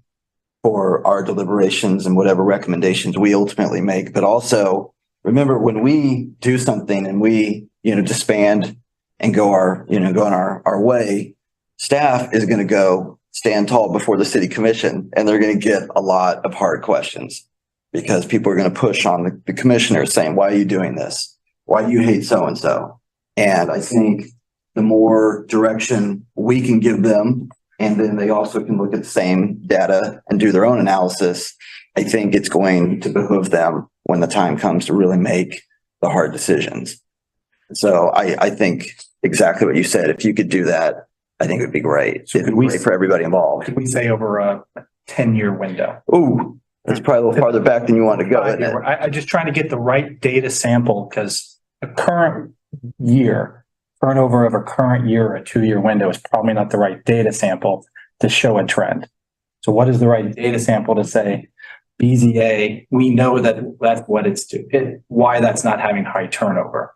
for our deliberations and whatever recommendations we ultimately make, but also remember, when we do something and we, disband and go on our way, staff is going to go stand tall before the city commission, and they're going to get a lot of hard questions, because people are going to push on the commissioners saying, why are you doing this? Why do you hate so-and-so? And I think the more direction we can give them, and then they also can look at the same data and do their own analysis, I think it's going to behoove them when the time comes to really make the hard decisions. So I think exactly what you said. If you could do that, I think it would be great. So It'd be great for everybody involved. Could we say over a 10-year window? Ooh, that's probably a little farther back than you want to go, isn't it? I'm just trying to get the right data sample, because a current year, turnover of a current year, a 2-year window is probably not the right data sample to show a trend. So what is the right data sample to say, BZA, we know that that's what it's why that's not having high turnover.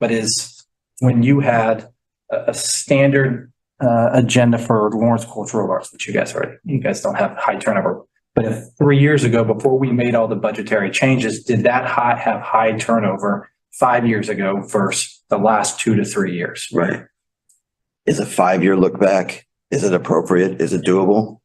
But is when you had a standard agenda for Lawrence Cultural Arts, which you guys don't have high turnover. But if 3 years ago, before we made all the budgetary changes, did that have high turnover 5 years ago versus the last 2 to 3 years? Right. Is a 5-year look back, is it appropriate? Is it doable?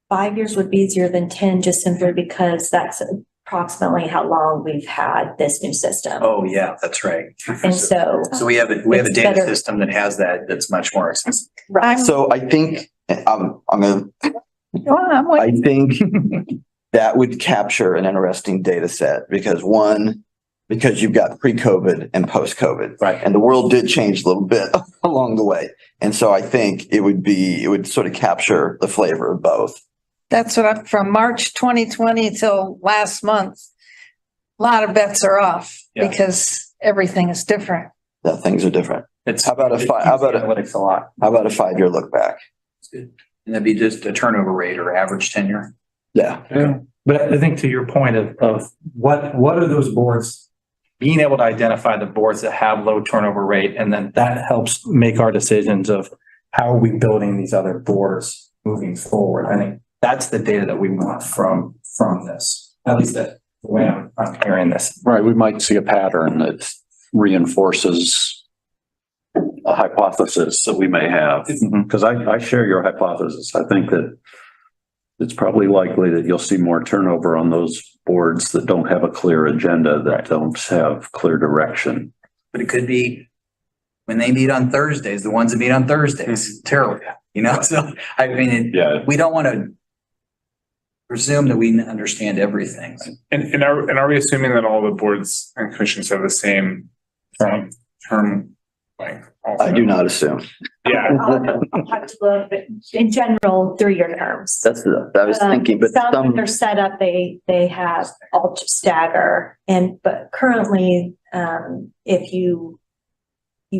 5 years would be easier than 10, just simply because that's approximately how long we've had this new system. Oh, yeah, that's right. And so we have a it's data better. system that has that's much more accessible. Right. So I think I'm like, I think that would capture an interesting data set, because you've got pre-COVID and post-COVID. Right. And the world did change a little bit along the way. And so I think it would sort of capture the flavor of both. that's what from March 2020 till last month, a lot of bets are off because everything is different. That things are different. How about a 5-year look back? And that'd be just a turnover rate or average tenure. Yeah. But I think to your point of what are those boards, being able to identify the boards that have low turnover rate, and then that helps make our decisions of how are we building these other boards moving forward. I think that's the data that we want from this, at least the way I'm hearing this. Right. We might see a pattern that reinforces a hypothesis that we may have. Because I share your hypothesis. I think that it's probably likely that you'll see more turnover on those boards that don't have a clear agenda, that don't have clear direction. But it could be when they meet on Thursdays, the ones that meet on Thursdays, terrible, you know, so I mean, Yeah. we don't want to presume that we understand everything. And are we assuming that all the boards and commissions have the same term length? also? I do not assume. Yeah, I'll have to look, but in general, 3-year terms. That's the, I was thinking, but Some, when some, they're set up, they have all stagger, but currently, if you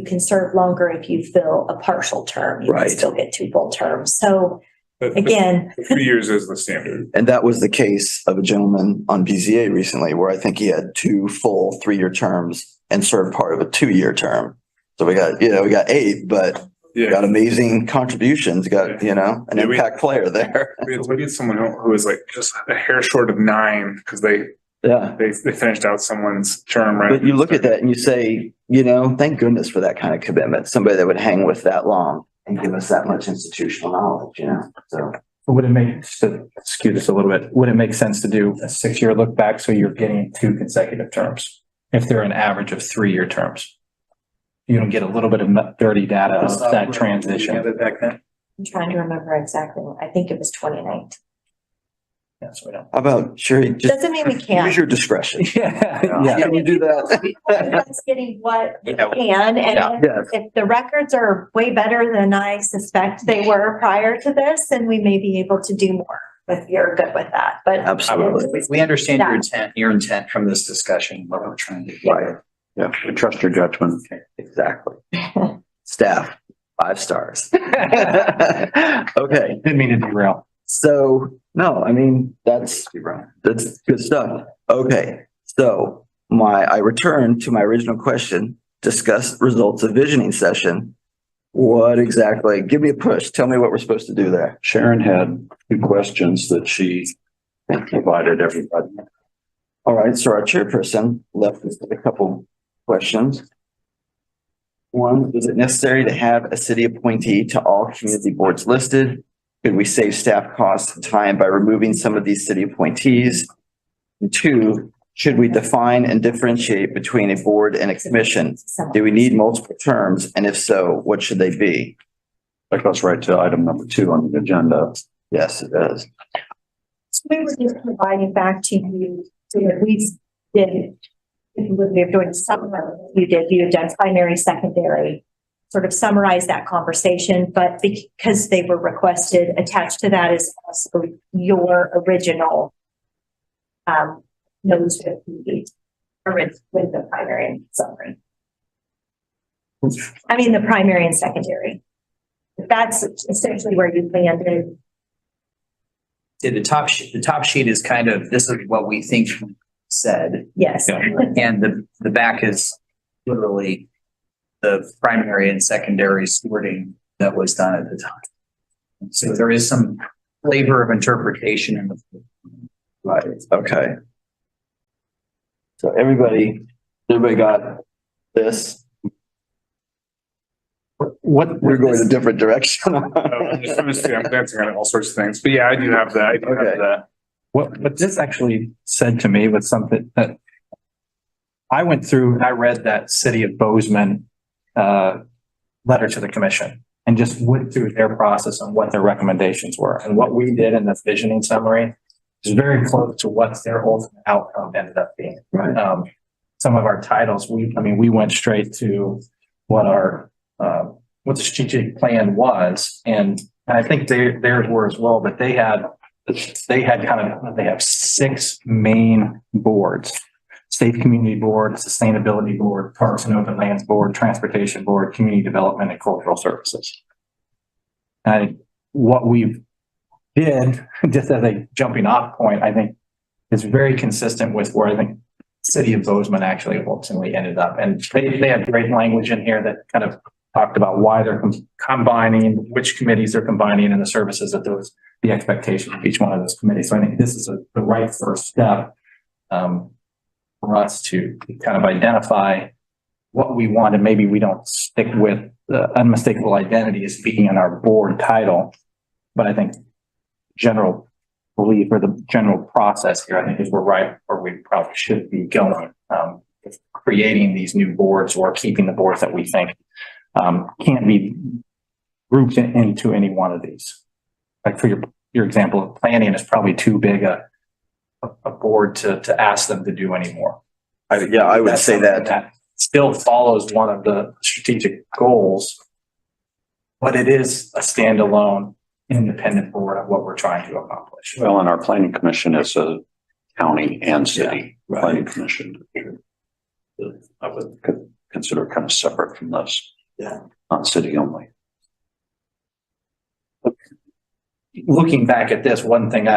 can serve longer if you fill a partial term, you can Right. still get 2 full terms. So but again, 3 years is the standard. and that was the case of a gentleman on BZA recently, where I think he had 2 full 3-year terms and served part of a 2-year term. So we got 8, but Yeah. got amazing contributions, got, an Yeah, we- impact player there. We had someone who was like just a hair short of 9 because they Yeah. finished out someone's term, right? But you look at that and you say, thank goodness for that kind of commitment, somebody that would hang with that long and give us that much institutional knowledge, so. Would it make, just to skew this a little bit, would it make sense to do a 6-year look back so you're getting 2 consecutive terms? If they're an average of 3-year terms? You don't get a little bit of dirty data of that Have transition. it back then? I'm trying to remember exactly. I think it was 2019. Yeah, so we don't. How about, Sherry, just Doesn't mean we use can't. your discretion. Yeah, Can you do that? Everyone's getting what they can, Yeah. and Yes. if the records are way better than I suspect they were prior to this, then we may be able to do more if you're good with that, but. Absolutely. We understand your intent from this discussion, what we're trying to do. Right. Yeah, we trust your judgment. Exactly. Staff, 5 stars. Okay. didn't mean to derail. So, no, I mean, that's good stuff. Okay, so I return to my original question, discuss results of visioning session. What exactly, give me a push, tell me what we're supposed to do there. Sharon had 2 questions that she provided everybody. All right, so our chairperson left us with a couple questions. One, is it necessary to have a city appointee to all community boards listed? Could we save staff costs and time by removing some of these city appointees? And 2, should we define and differentiate between a board and a commission? Do we need multiple terms? And if so, what should they be? That goes right to item number 2 on the agenda. Yes, it does. So we were just providing back to you, so that we did, if you would be doing some, you had done primary, secondary, sort of summarize that conversation, but because they were requested, attached to that is also your original notes with the primary and summary. I mean, the primary and secondary. That's essentially where you landed. Yeah, the top sheet is kind of, this is what we think said, Yes. and the back is literally the primary and secondary sorting that was done at the time. So there is some flavor of interpretation in the. Right, okay. So everybody got this? We're going a different direction. I'm glancing at all sorts of things, but yeah, I do have that. I do have Okay. that. What this actually said to me was something that I went through and I read that City of Bozeman letter to the commission and just went through their process and what their recommendations were. And what we did in this visioning summary is very close to what their ultimate outcome ended up being. Right. Some of our titles, we went straight to what what the strategic plan was. And I think theirs were as well, but they have 6 main boards: State Community Board, Sustainability Board, Parks and Open Lands Board, Transportation Board, Community Development, and Cultural Services. And what we did, just as a jumping off point, I think is very consistent with where I think City of Bozeman actually ultimately ended up. And they have great language in here that kind of talked about why they're combining, which committees they're combining, and the services that the expectation of each one of those committees. So I think this is the right first step for us to kind of identify what we want, and maybe we don't stick with the unmistakable identity as being in our board title. But I think general belief or the general process here, I think, is we're right where we probably should be going. Creating these new boards or keeping the boards that we think can't be grouped into any one of these. Like for your example of planning is probably too big a board to ask them to do anymore. I would say that. Still follows one of the strategic goals, but it is a standalone independent board of what we're trying to accomplish. Well, and our planning commission is a county and city Yeah, right. planning commission. I would consider kind of separate from this. Yeah. Not city only. Looking back at this, one thing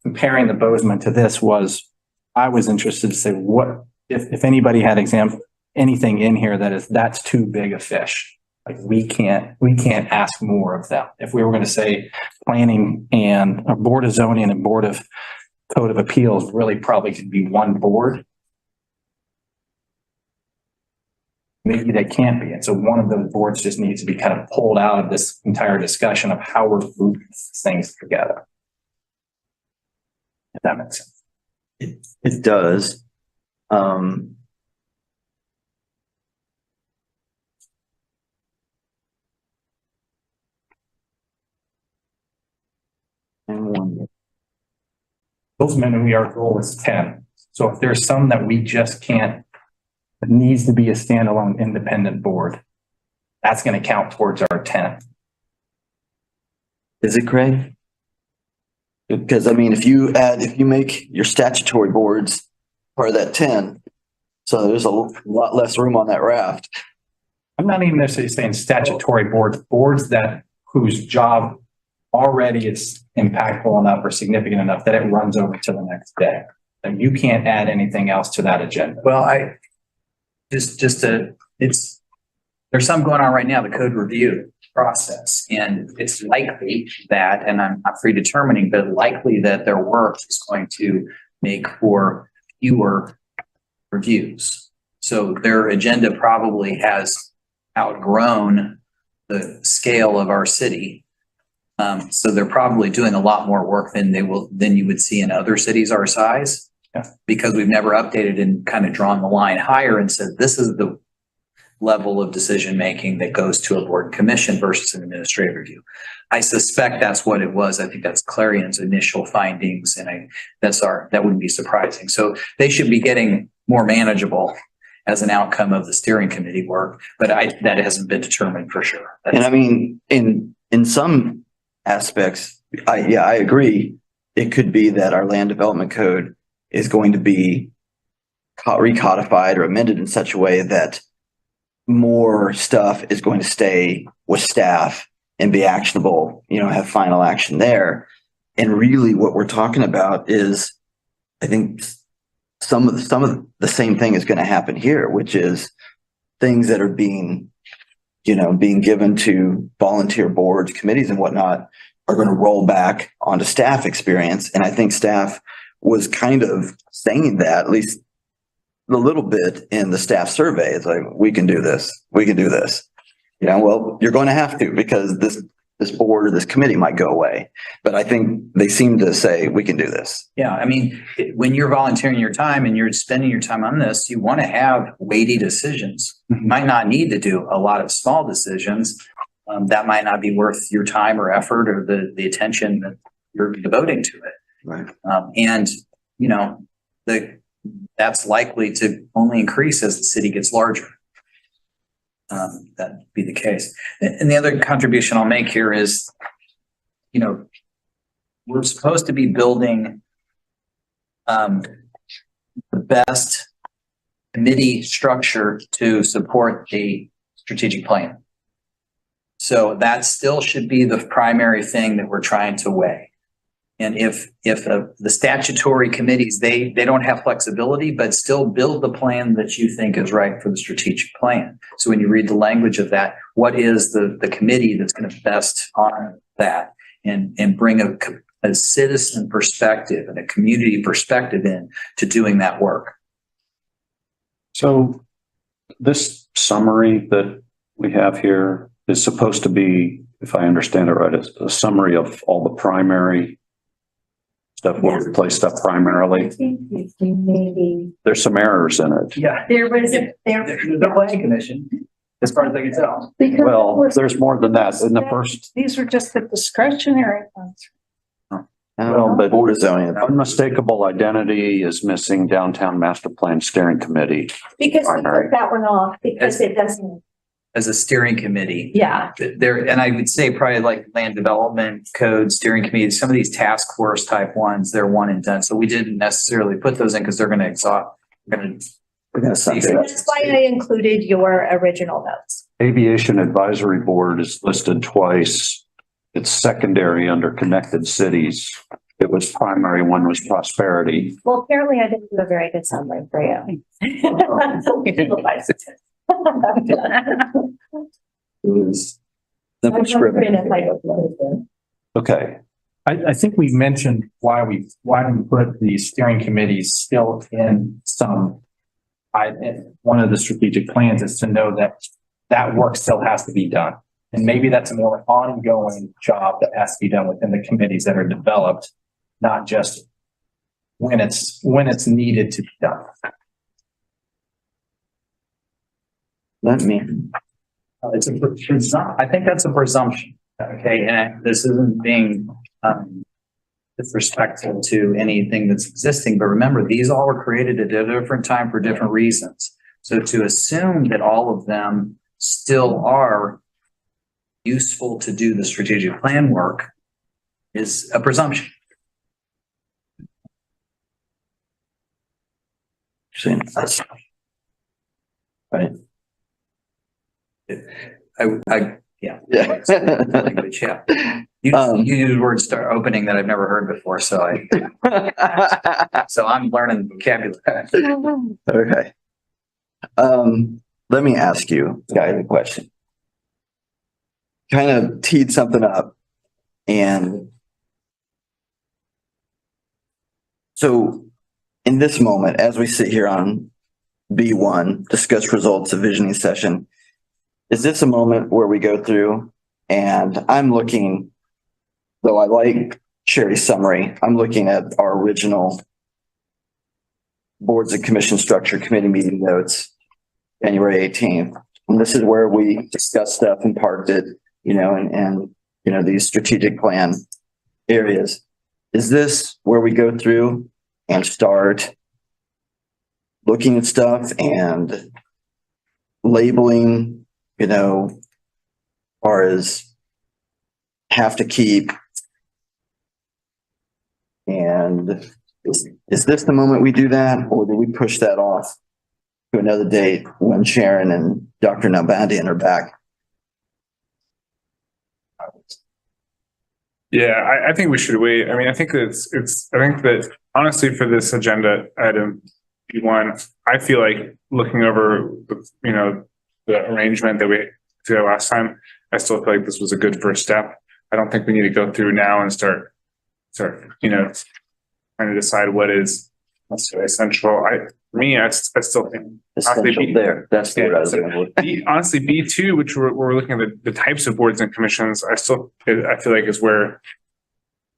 comparing the Bozeman to this was, I was interested to say, what if anybody had anything in here that's too big a fish. Like we can't ask more of them. If we were going to say planning and a board of zoning and board of code of appeals really probably could be one board. Maybe they can't be. And so one of those boards just needs to be kind of pulled out of this entire discussion of how we're moving things together. If that makes sense. It does. Bozeman, our goal is 10. So if there's some that we just can't, it needs to be a standalone independent board. That's going to count towards our 10. Is it, Craig? Because I mean, if you make your statutory boards part of that 10, so there's a lot less room on that raft. I'm not even necessarily saying statutory boards that whose job already is impactful enough or significant enough that it runs over to the next day. And you can't add anything else to that agenda. Well, there's some going on right now, the code review process, and it's likely that, and I'm not predetermining, but likely that their work is going to make for fewer reviews. So their agenda probably has outgrown the scale of our city. So they're probably doing a lot more work than you would see in other cities our size. Yeah. Because we've never updated and kind of drawn the line higher and said, this is the level of decision-making that goes to a board commission versus an administrative review. I suspect that's what it was. I think that's Clarion's initial findings, and that wouldn't be surprising. So they should be getting more manageable as an outcome of the steering committee work, but that hasn't been determined for sure. And I mean, in some aspects, I agree. It could be that our land development code is going to be recodified or amended in such a way that more stuff is going to stay with staff and be actionable, have final action there. And really what we're talking about is, I think some of the same thing is going to happen here, which is things that are being given to volunteer boards, committees and whatnot are going to roll back onto staff experience. And I think staff was kind of saying that, at least a little bit in the staff survey. It's like, we can do this. We can do this. Well, you're going to have to, because this board or this committee might go away. But I think they seem to say, we can do this. Yeah. I mean, when you're volunteering your time and you're spending your time on this, you want to have weighty decisions. You might not need to do a lot of small decisions. That might not be worth your time or effort or the attention that you're devoting to it. Right. That's likely to only increase as the city gets larger. That'd be the case. And the other contribution I'll make here is, we're supposed to be building the best committee structure to support the strategic plan. So that still should be the primary thing that we're trying to weigh. And if the statutory committees, they don't have flexibility, but still build the plan that you think is right for the strategic plan. So when you read the language of that, what is the committee that's going to best honor that and bring a citizen perspective and a community perspective in to doing that work? So this summary that we have here is supposed to be, if I understand it right, a summary of all the primary Stuff will replace stuff primarily. Maybe. There's some errors in it. Yeah. There was, The planning commission, as far as I can tell. Because Well, there's more than that. In the first, these are just the discretionary ones. Well, but- Board of Zoning. unmistakable identity is missing downtown master plan steering committee. because we took that one off because it doesn't, As a steering committee, yeah. there, and I would say probably like land development code, steering committee, some of these task force type ones, they're one and done. So we didn't necessarily put those in because they're going to exhaust, we're going to. We're gonna sum it up. That's why I included your original notes. Aviation Advisory Board is listed twice. It's secondary under connected cities. It was primary, one was prosperity. Well, apparently I didn't do a very good summary for you. It was simple scribbling. Okay, I think we mentioned why we put the steering committees still in some. One of the strategic plans is to know that that work still has to be done. And maybe that's a more ongoing job that has to be done within the committees that are developed, not just when it's needed to be done. Let me, It's I think that's a presumption, okay, and this isn't being disrespectful to anything that's existing, but remember, these all were created at a different time for different reasons. So to assume that all of them still are useful to do the strategic plan work is a presumption. saying that's right. Yeah. Yeah. Language, yeah. You use words start opening that I've never heard before, so I'm learning vocabulary. Okay. Let me ask you guys a question. Kind of teed something up, and so in this moment, as we sit here on B1, discuss results of visioning session, is this a moment where we go through and I'm looking, though I like Sherry's summary, I'm looking at our original boards and commission structure committee meeting notes, January 18th. And this is where we discuss stuff and parked it, and these strategic plan areas. Is this where we go through and start looking at stuff and labeling, or as have to keep? And is this the moment we do that, or do we push that off to another date when Sharon and Dr. Nalbandian are back? Yeah, I think we should wait. I mean, I think that honestly for this agenda item B1, I feel like looking over the arrangement that we did last time, I still feel like this was a good first step. I don't think we need to go through now and start trying to decide what is necessarily essential. I still think Essential there. That's the word I was going with. honestly, B2, which we're looking at the types of boards and commissions, I feel like is where I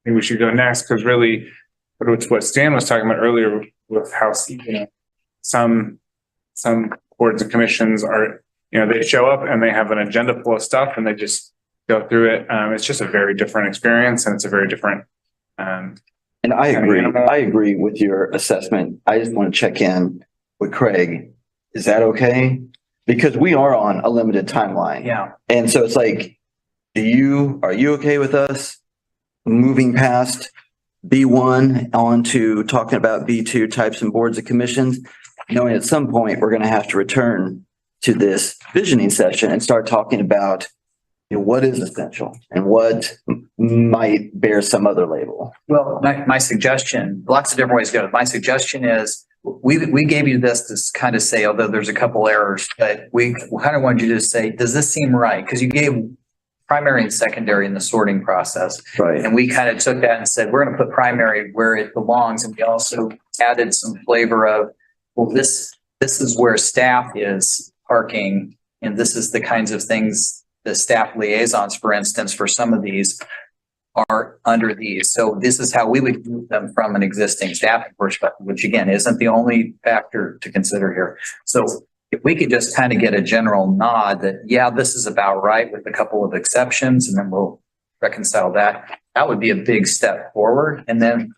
think we should go next, because really what Stan was talking about earlier with how some boards and commissions are, they show up and they have an agenda full of stuff and they just go through it. It's just a very different experience, and it's a very different And I agree with your assessment. I just want to check in with Craig. Is that okay? Because we are on a limited timeline. Yeah. And so it's like, are you okay with us moving past B1 on to talking about B2 types and boards and commissions, knowing at some point we're going to have to return to this visioning session and start talking about what is essential and what might bear some other label? Well, my suggestion, lots of different ways to go. My suggestion is we gave you this to kind of say, although there's a couple errors, but we kind of wanted you to say, does this seem right? Because you gave primary and secondary in the sorting process. Right. And we kind of took that and said, we're going to put primary where it belongs. And we also added some flavor of, well, this is where staff is parking, and this is the kinds of things the staff liaisons, for instance, for some of these are under these. So this is how we would move them from an existing staffing perspective, which again, isn't the only factor to consider here. So if we could just kind of get a general nod that, yeah, this is about right with a couple of exceptions, and then we'll reconcile that. That would be a big step forward. And then,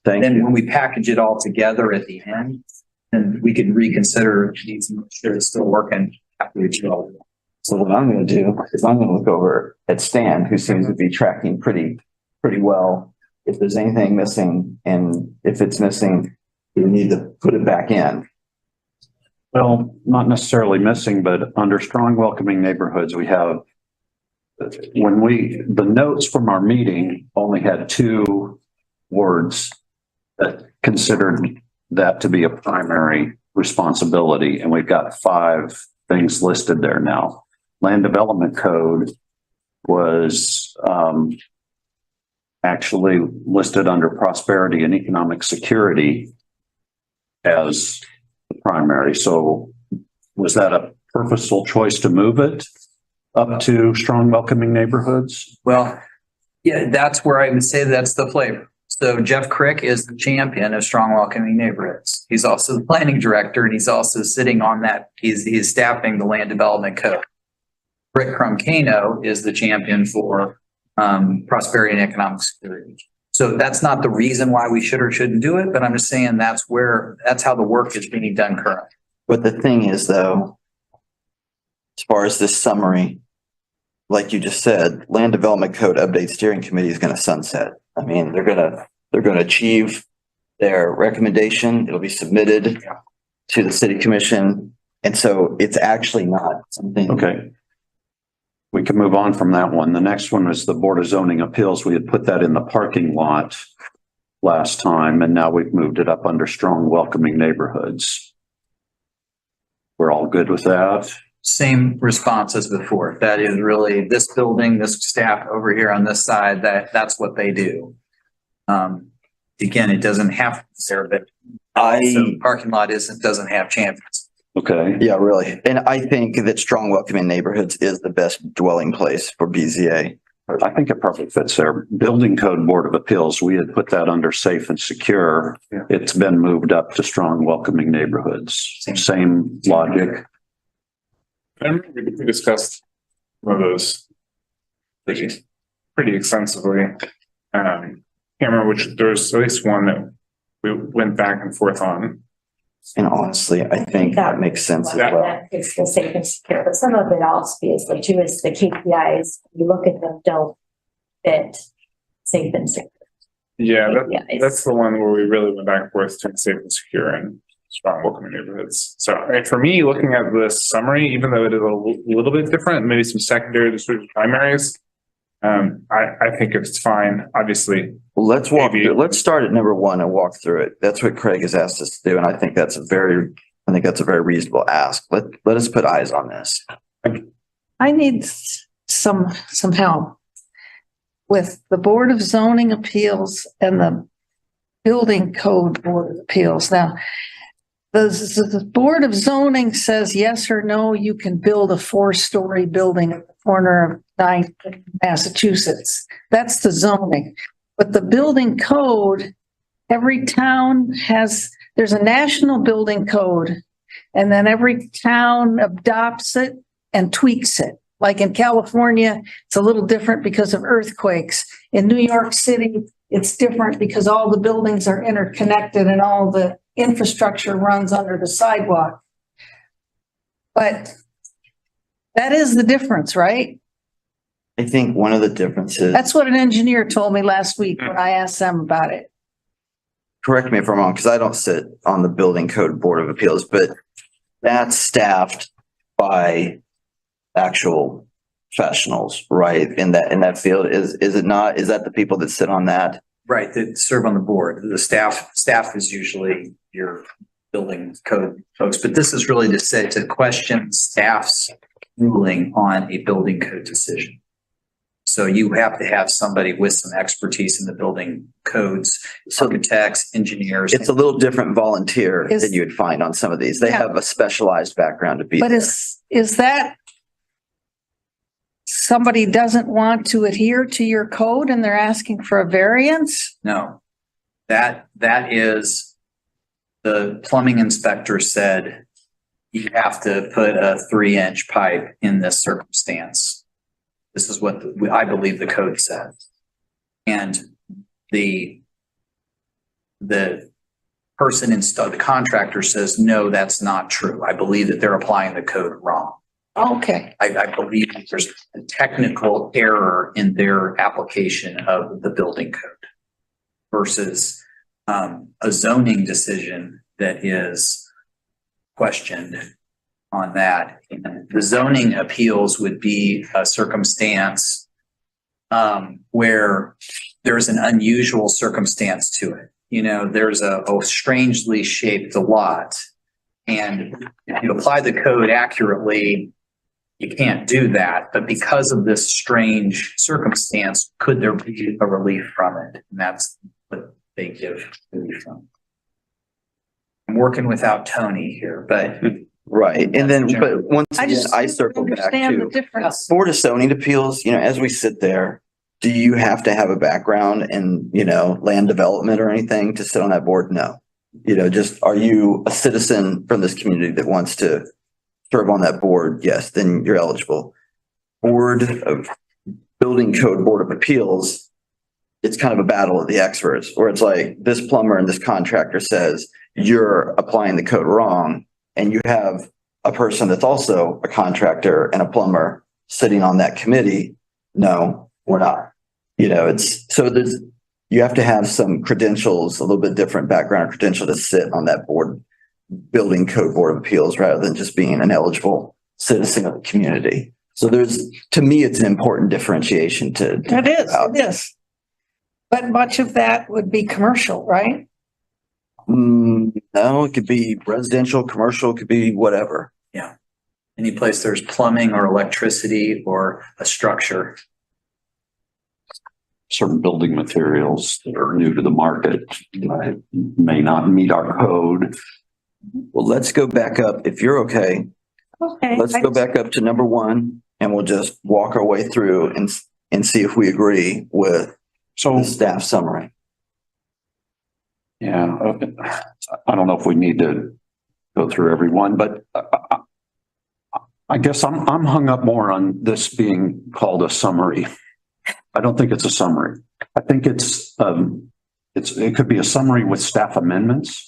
then when we package it all together at the end, then we can reconsider these, make sure it's still working after each other. So what I'm going to do is I'm going to look over at Stan, who seems to be tracking pretty well. If there's anything missing, and if it's missing, we need to put it back in. Well, not necessarily missing, but under strong welcoming neighborhoods, we have, the notes from our meeting only had 2 words that considered that to be a primary responsibility. And we've got 5 things listed there now. Land development code was actually listed under prosperity and economic security as the primary. So was that a purposeful choice to move it up to strong welcoming neighborhoods? Well, yeah, that's where I would say that's the flavor. So Jeff Crick is the champion of strong welcoming neighborhoods. He's also the planning director, and he's also sitting on that. He's staffing the land development code. Rick Crumcano is the champion for prosperity and economic security. So that's not the reason why we should or shouldn't do it, but I'm just saying that's how the work is being done currently. But the thing is, though, as far as this summary, like you just said, land development code update steering committee is going to sunset. I mean, they're going to achieve their recommendation. It'll be submitted to the city commission. And so it's actually not something. Okay. We can move on from that one. The next one was the Board of Zoning Appeals. We had put that in the parking lot last time, and now we've moved it up under strong welcoming neighborhoods. We're all good with that? Same response as before. That is really this building, this staff over here on this side, that's what they do. Again, it doesn't have to serve it. So parking lot doesn't have champions. Okay. Yeah, really. And I think that strong welcoming neighborhoods is the best dwelling place for BZA. I think it probably fits there. Building Code Board of Appeals, we had put that under safe and secure. Yeah. It's been moved up to strong welcoming neighborhoods. Same logic. I remember we discussed one of those pretty extensively. Can't remember which, there's at least one that we went back and forth on. And honestly, I think that makes sense as well. It's the safe and secure, but some of it obviously too is the KPIs. You look at them, don't fit safe and secure. Yeah, that's the one where we really went back and forth between safe and secure and strong welcoming neighborhoods. So for me, looking at this summary, even though it is a little bit different, maybe some secondary to primaries, I think it's fine. Obviously, Well, let's start at number 1 and walk through it. That's what Craig has asked us to do. And I think that's a very reasonable ask. Let us put eyes on this. I need some help with the Board of Zoning Appeals and the Building Code Board of Appeals. Now, the Board of Zoning says yes or no, you can build a 4-story building at the corner of 9th and Massachusetts. That's the zoning. But the building code, every town there's a national building code, and then every town adopts it and tweaks it. Like in California, it's a little different because of earthquakes. In New York City, it's different because all the buildings are interconnected and all the infrastructure runs under the sidewalk. But that is the difference, right? I think one of the differences, That's what an engineer told me last week when I asked them about it. correct me if I'm wrong, because I don't sit on the Building Code Board of Appeals, but that's staffed by actual professionals, right? In that field. Is it not? Is that the people that sit on that? Right, that serve on the board. The staff is usually your building code folks, but this is really to question staff's ruling on a building code decision. So you have to have somebody with some expertise in the building codes, architects, engineers. It's a little different volunteer than you would find on some of these. They have a specialized background to be. But is that somebody doesn't want to adhere to your code and they're asking for a variance? No, that is, the plumbing inspector said you have to put a 3-inch pipe in this circumstance. This is what I believe the code says. And the person the contractor says, no, that's not true. I believe that they're applying the code wrong. Okay, I believe that there's a technical error in their application of the building code versus a zoning decision that is questioned on that. And the zoning appeals would be a circumstance where there's an unusual circumstance to it. You know, there's a strangely shaped lot, and if you apply the code accurately, you can't do that. But because of this strange circumstance, could there be a relief from it? And that's what they give relief from. I'm working without Tony here, but Right. And then, but once I again, just I don't circle back understand the to difference. Board of Zoning Appeals, you know, as we sit there, do you have to have a background in, you know, land development or anything to sit on that board? No. You know, just, are you a citizen from this community that wants to serve on that board? Yes, then you're eligible. Board of Building Code Board of Appeals, it's kind of a battle of the experts where it's like this plumber and this contractor says you're applying the code wrong, and you have a person that's also a contractor and a plumber sitting on that committee. No, we're not. You know, you have to have some credentials, a little bit different background or credential to sit on that board, Building Code Board of Appeals, rather than just being an eligible citizen of the community. So to me, it's an important differentiation to. It is. But much of that would be commercial, right? No, it could be residential, commercial, it could be whatever. any place there's plumbing or electricity or a structure. Certain building materials that are new to the market may not meet our code. Well, let's go back up, if you're okay. Okay. Let's go back up to number 1 and we'll just walk our way through and see if we agree with the staff summary. Yeah, I don't know if we need to go through every one, but I guess I'm hung up more on this being called a summary. I don't think it's a summary. I think it could be a summary with staff amendments.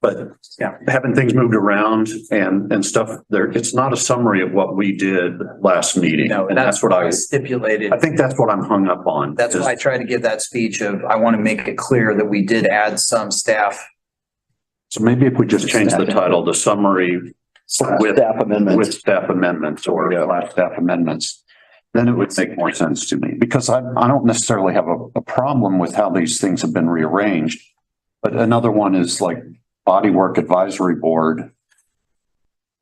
But yeah, having things moved around and stuff there, it's not a summary of what we did last meeting. No, and that's what I stipulated. I think that's what I'm hung up on. That's why I tried to give that speech of, I want to make it clear that we did add some staff. So maybe if we just change the title to summary with Staff amendments. with staff amendments or staff amendments, then it would make more sense to me, because I don't necessarily have a problem with how these things have been rearranged. But another one is like Bodywork Advisory Board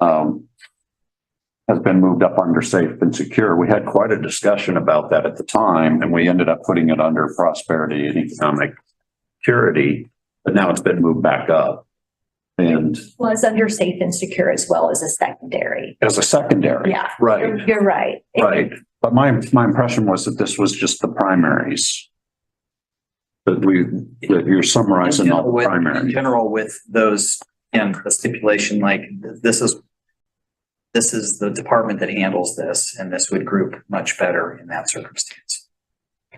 has been moved up under safe and secure. We had quite a discussion about that at the time, and we ended up putting it under prosperity and economic security, but now it's been moved back up. And Was under safe and secure as well as a secondary. as a secondary. Yeah. Right. You're right. Right. But my impression was that this was just the primaries. That you're summarizing all the In primaries. general, with those, and the stipulation, like this is the department that handles this, and this would group much better in that circumstance.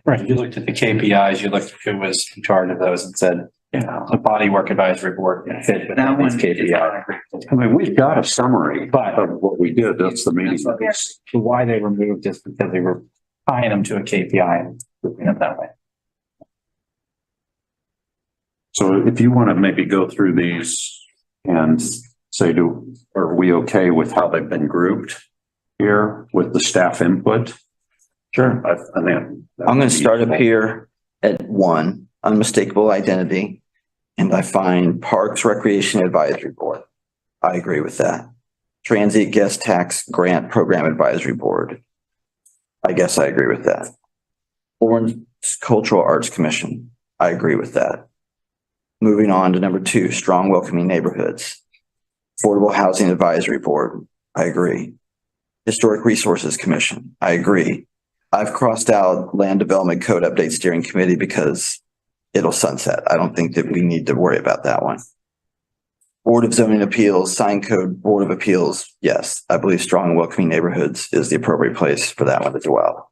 Right, you looked at the KPIs, you looked at who was in charge of those and said, you know, the Bodywork Advisory Board fit with That these one- KPIs. I mean, we've got a summary But- of what we did. That's the meeting. So why they removed is because they were tying them to a KPI and grouping it that way. So if you want to maybe go through these and say, are we okay with how they've been grouped here with the staff input? Sure. I mean, I'm going to start up here at 1, unmistakable identity. And I find Parks Recreation Advisory Board. I agree with that. Transient Guest Tax Grant Program Advisory Board. I guess I agree with that. Orange Cultural Arts Commission. I agree with that. Moving on to number 2, Strong Welcoming Neighborhoods. Affordable Housing Advisory Board. I agree. Historic Resources Commission, I agree. I've crossed out Land Development Code Update Steering Committee because it'll sunset. I don't think that we need to worry about that one. Board of Zoning Appeals, Sign Code Board of Appeals, yes, I believe Strong and Welcoming Neighborhoods is the appropriate place for that one as well.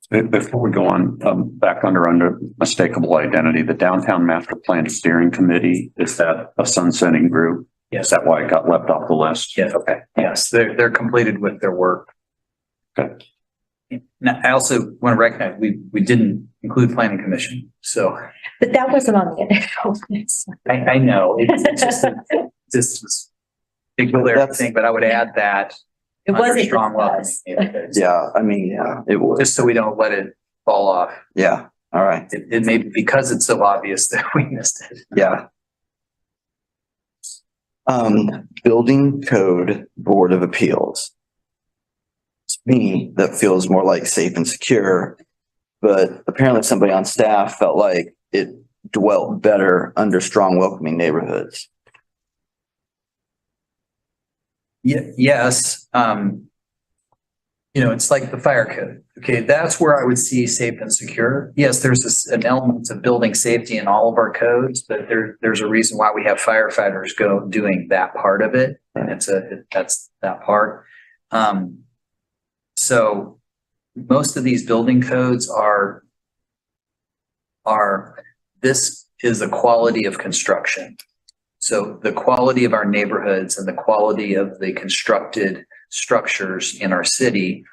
Before we go on, back under unmistakable identity, the Downtown Master Plan Steering Committee, is that a sunsetting group? Yes. Is that why it got left off the list? Yeah. Okay. Yes, they're completed with their work. Okay. Now, I also want to recognize we didn't include planning commission, so But that wasn't on the initial list. I know it's just this was particular thing, but I would add that It under wasn't strong welcoming discussed. neighborhoods, Yeah, I mean, yeah, it was. just so we don't let it fall off. Yeah, all right, It may be because it's so obvious that we missed it. yeah. Building Code Board of Appeals. To me, that feels more like safe and secure, but apparently somebody on staff felt like it dwelt better under strong welcoming neighborhoods. Yes, it's like the fire code. Okay, that's where I would see safe and secure. Yes, there's an element of building safety in all of our codes, but there's a reason why we have firefighters go doing that part of it, and that's that part. So most of these building codes are this is the quality of construction. So the quality of our neighborhoods and the quality of the constructed structures in our city,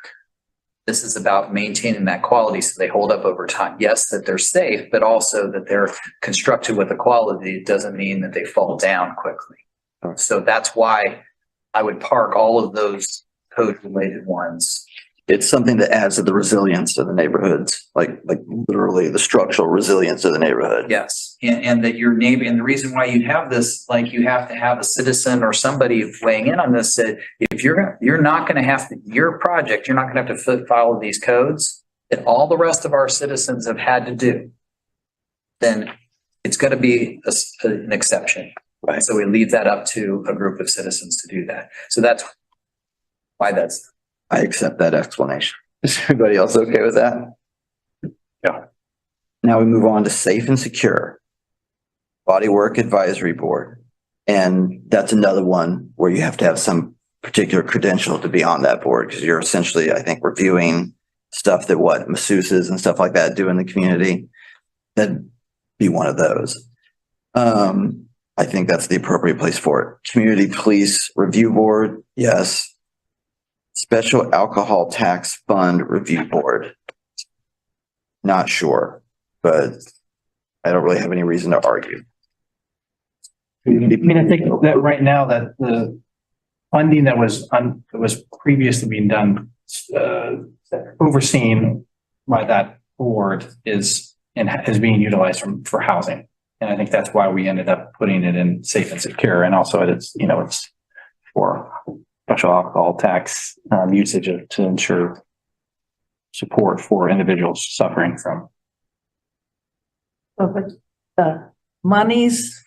this is about maintaining that quality so they hold up over time. Yes, that they're safe, but also that they're constructed with a quality. It doesn't mean that they fall down quickly. So that's why I would park all of those code-related ones. It's something that adds to the resilience of the neighborhoods, like literally the structural resilience of the neighborhood. Yes, and that your neighbor, and the reason why you have this, like you have to have a citizen or somebody weighing in on this, that if you're not going to have to, your project, you're not going to have to follow these codes that all the rest of our citizens have had to do, then it's going to be an exception. Right. So we leave that up to a group of citizens to do that. So that's why I accept that explanation. Is everybody else okay with that? Yeah. Now we move on to safe and secure. Bodywork Advisory Board. And that's another one where you have to have some particular credential to be on that board because you're essentially, I think, reviewing stuff that masseuses and stuff like that do in the community. That'd be one of those. I think that's the appropriate place for it. Community Police Review Board, yes. Special Alcohol Tax Fund Review Board. Not sure, but I don't really have any reason to argue. I mean, I think that right now that the funding that was previously being done, overseen by that board is being utilized for housing. And I think that's why we ended up putting it in safe and secure. And also it's for special alcohol tax usage to ensure support for individuals suffering from. So the monies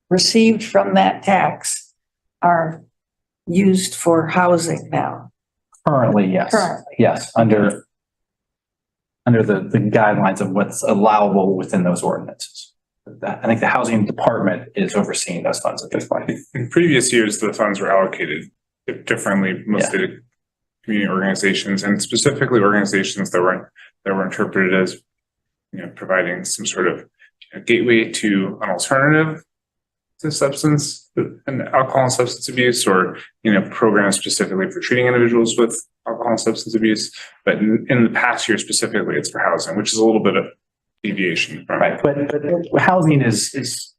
received from that tax are used for housing now. Currently, yes. Currently. Yes, under the guidelines of what's allowable within those ordinances. I think the housing department is overseeing those funds at this point. In previous years, the funds were allocated differently, mostly to community organizations and specifically organizations that were interpreted as, providing some sort of gateway to an alternative to substance and alcohol and substance abuse, or programs specifically for treating individuals with alcohol and substance abuse. But in the past year specifically, it's for housing, which is a little bit of deviation from Right, but housing is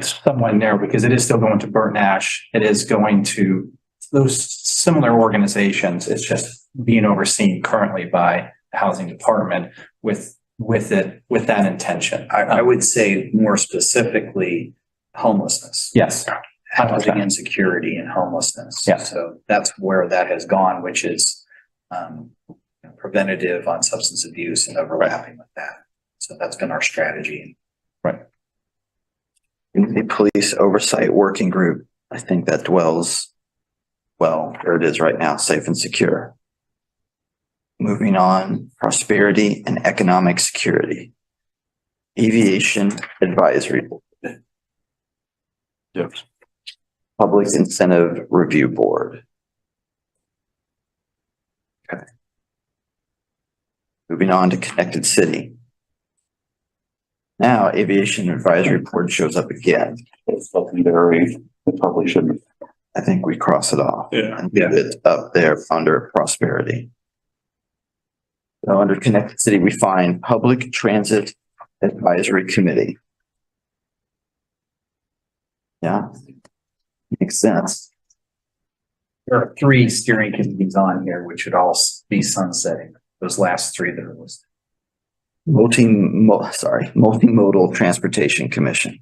somewhat narrow because it is still going to Burton Ash. It is going to those similar organizations. It's just being overseen currently by the housing department with that intention. I would say more specifically homelessness. Yes. Housing insecurity and homelessness. Yeah. So that's where that has gone, which is preventative on substance abuse and overlapping with that. So that's been our strategy. Right. The Police Oversight Working Group, I think that dwells well, there it is right now, safe and secure. Moving on, prosperity and economic security. Aviation Advisory Board. Yes. Public Incentive Review Board. Okay. Moving on to Connected City. Now Aviation Advisory Board shows up again. It's secondary. It probably shouldn't. I think we cross it off. Yeah. And leave it up there under prosperity. So under Connected City, we find Public Transit Advisory Committee. Yeah. Makes sense. There are 3 steering committees on here, which should all be sunsetting, those last 3 that are listed. Multimodal Transportation Commission.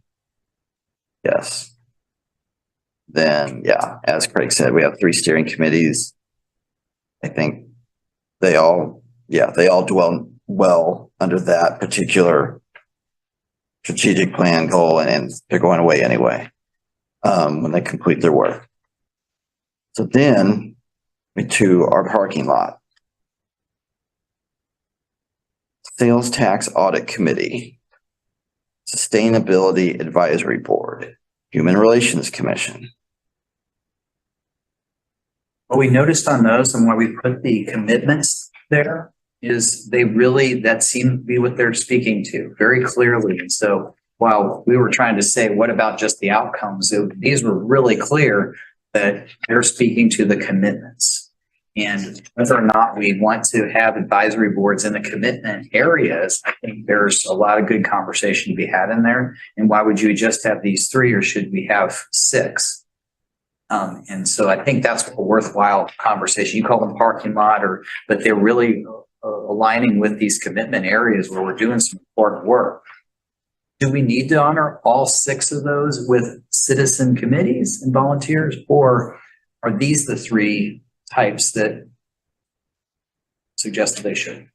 Yes. Then, yeah, as Craig said, we have 3 steering committees. I think they all dwell well under that particular strategic plan goal, and they're going away anyway, when they complete their work. So then to our parking lot. Sales Tax Audit Committee, Sustainability Advisory Board, Human Relations Commission. What we noticed on those and why we put the commitments there is that seemed to be what they're speaking to very clearly. And so while we were trying to say, what about just the outcomes? These were really clear that they're speaking to the commitments. And whether or not we want to have advisory boards in the commitment areas, I think there's a lot of good conversation to be had in there. And why would you just have these 3, or should we have 6? And so I think that's a worthwhile conversation. You call them parking lot, but they're really aligning with these commitment areas where we're doing some important work. Do we need to honor all 6 of those with citizen committees and volunteers, or are these the 3 types that suggest they should?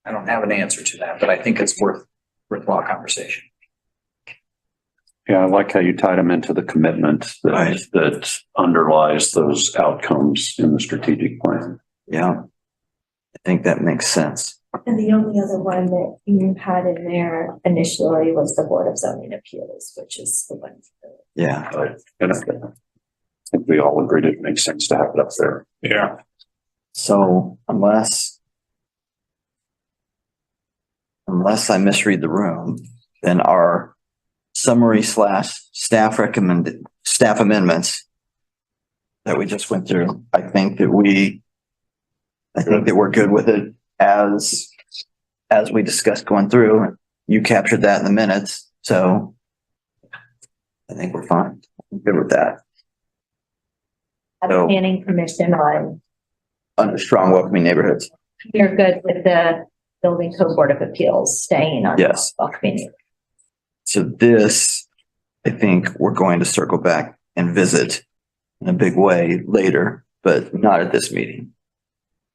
I don't have an answer to that, but I think it's worthwhile conversation. Yeah, I like how you tied them into the commitment that underlies those outcomes in the strategic plan. Yeah, I think that makes sense. And the only other one that you had in there initially was the Board of Zoning Appeals, which is the one. Yeah. And I think we all agreed it makes sense to have it up there. Yeah. So unless I misread the room, then our summary / staff amendments that we just went through, I think that we're good with it as we discussed going through. You captured that in the minutes, so I think we're fine. I'm good with that. The planning commission on. Under strong welcoming neighborhoods. You're good with the building code board of appeals staying on. Yes. Welcoming. So this, I think we're going to circle back and visit in a big way later, but not at this meeting.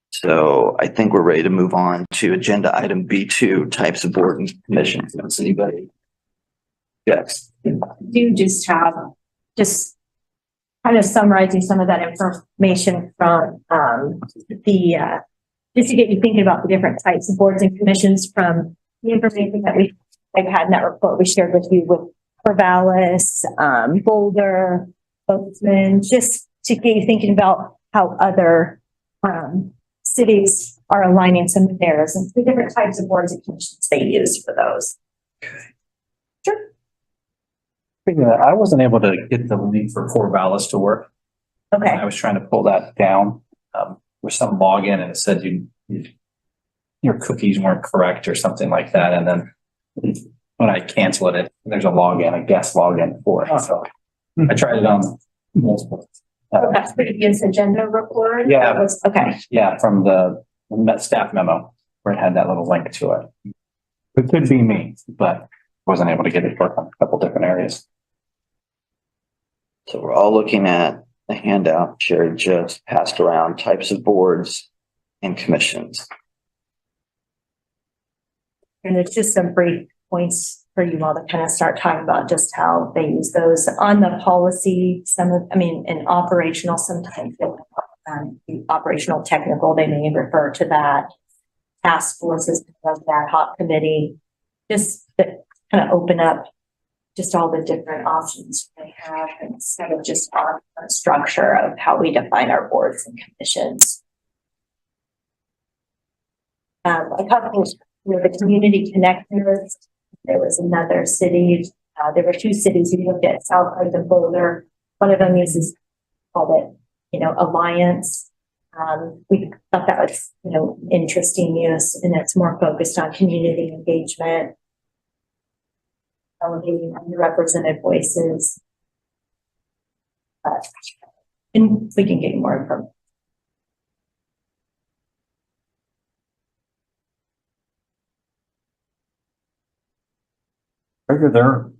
So I think we're ready to move on to agenda item B2, types of board and commissions. Does anybody? Yes. Do just have, kind of summarizing some of that information from just to get you thinking about the different types of boards and commissions from the information that I've had in that report we shared with you with Corvallis, Boulder, Bozeman, just to get you thinking about how other cities are aligning some of theirs and the different types of boards and commissions they use for those. Sure. I wasn't able to get the link for Corvallis to work. Okay. I was trying to pull that down with some login, and it said your cookies weren't correct or something like that. And then when I cancel it, there's a guest login for it. So I tried it on multiple. That's previous agenda report? Yeah. Okay. Yeah, from the staff memo where it had that little link to it. It could be me, but wasn't able to get it to work on a couple different areas. So we're all looking at the handout Sherry just passed around, types of boards and commissions. And it's just some brief points for you all to kind of start talking about just how they use those on the policy. In operational, sometimes they the operational technical, they may refer to that. Task forces, that hot committee, just to kind of open up just all the different options they have instead of just our structure of how we define our boards and commissions. A couple, the community connectors, there was another city, there were 2 cities we looked at, South Lake and Boulder. One of them uses, called it, Alliance. We thought that was, interesting use, and it's more focused on community engagement, elevating underrepresented voices. And we can get more from. Are there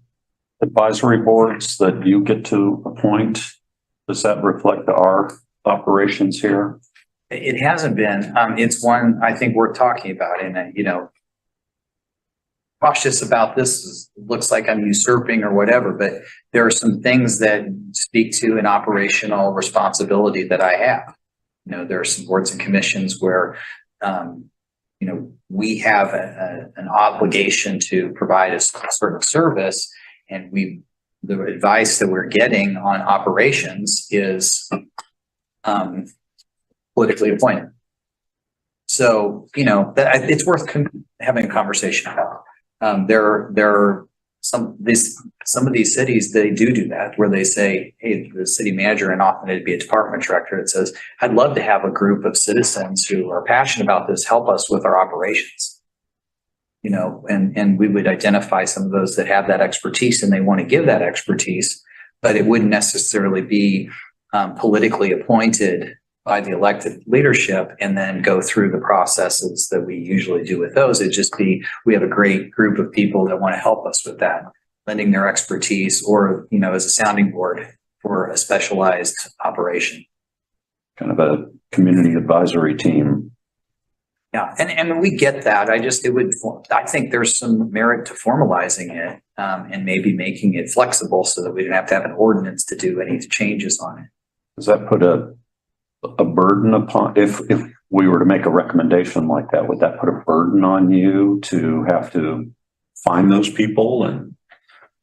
advisory boards that you get to appoint? Does that reflect our operations here? It hasn't been. It's one I think worth talking about, and cautious about this. Looks like I'm usurping or whatever, but there are some things that speak to an operational responsibility that I have. There are some boards and commissions where, we have an obligation to provide a certain service, and the advice that we're getting on operations is politically appointed. So, it's worth having a conversation about. There are some of these cities, they do that, where they say, hey, the city manager, and often it'd be a department director, it says, I'd love to have a group of citizens who are passionate about this help us with our operations. And we would identify some of those that have that expertise and they want to give that expertise, but it wouldn't necessarily be politically appointed by the elected leadership and then go through the processes that we usually do with those. It'd just be, we have a great group of people that want to help us with that, lending their expertise or, as a sounding board for a specialized operation. Kind of a community advisory team. Yeah, and we get that. I think there's some merit to formalizing it and maybe making it flexible so that we don't have to have an ordinance to do any changes on it. Does that put a burden upon, if we were to make a recommendation like that, would that put a burden on you to have to find those people? And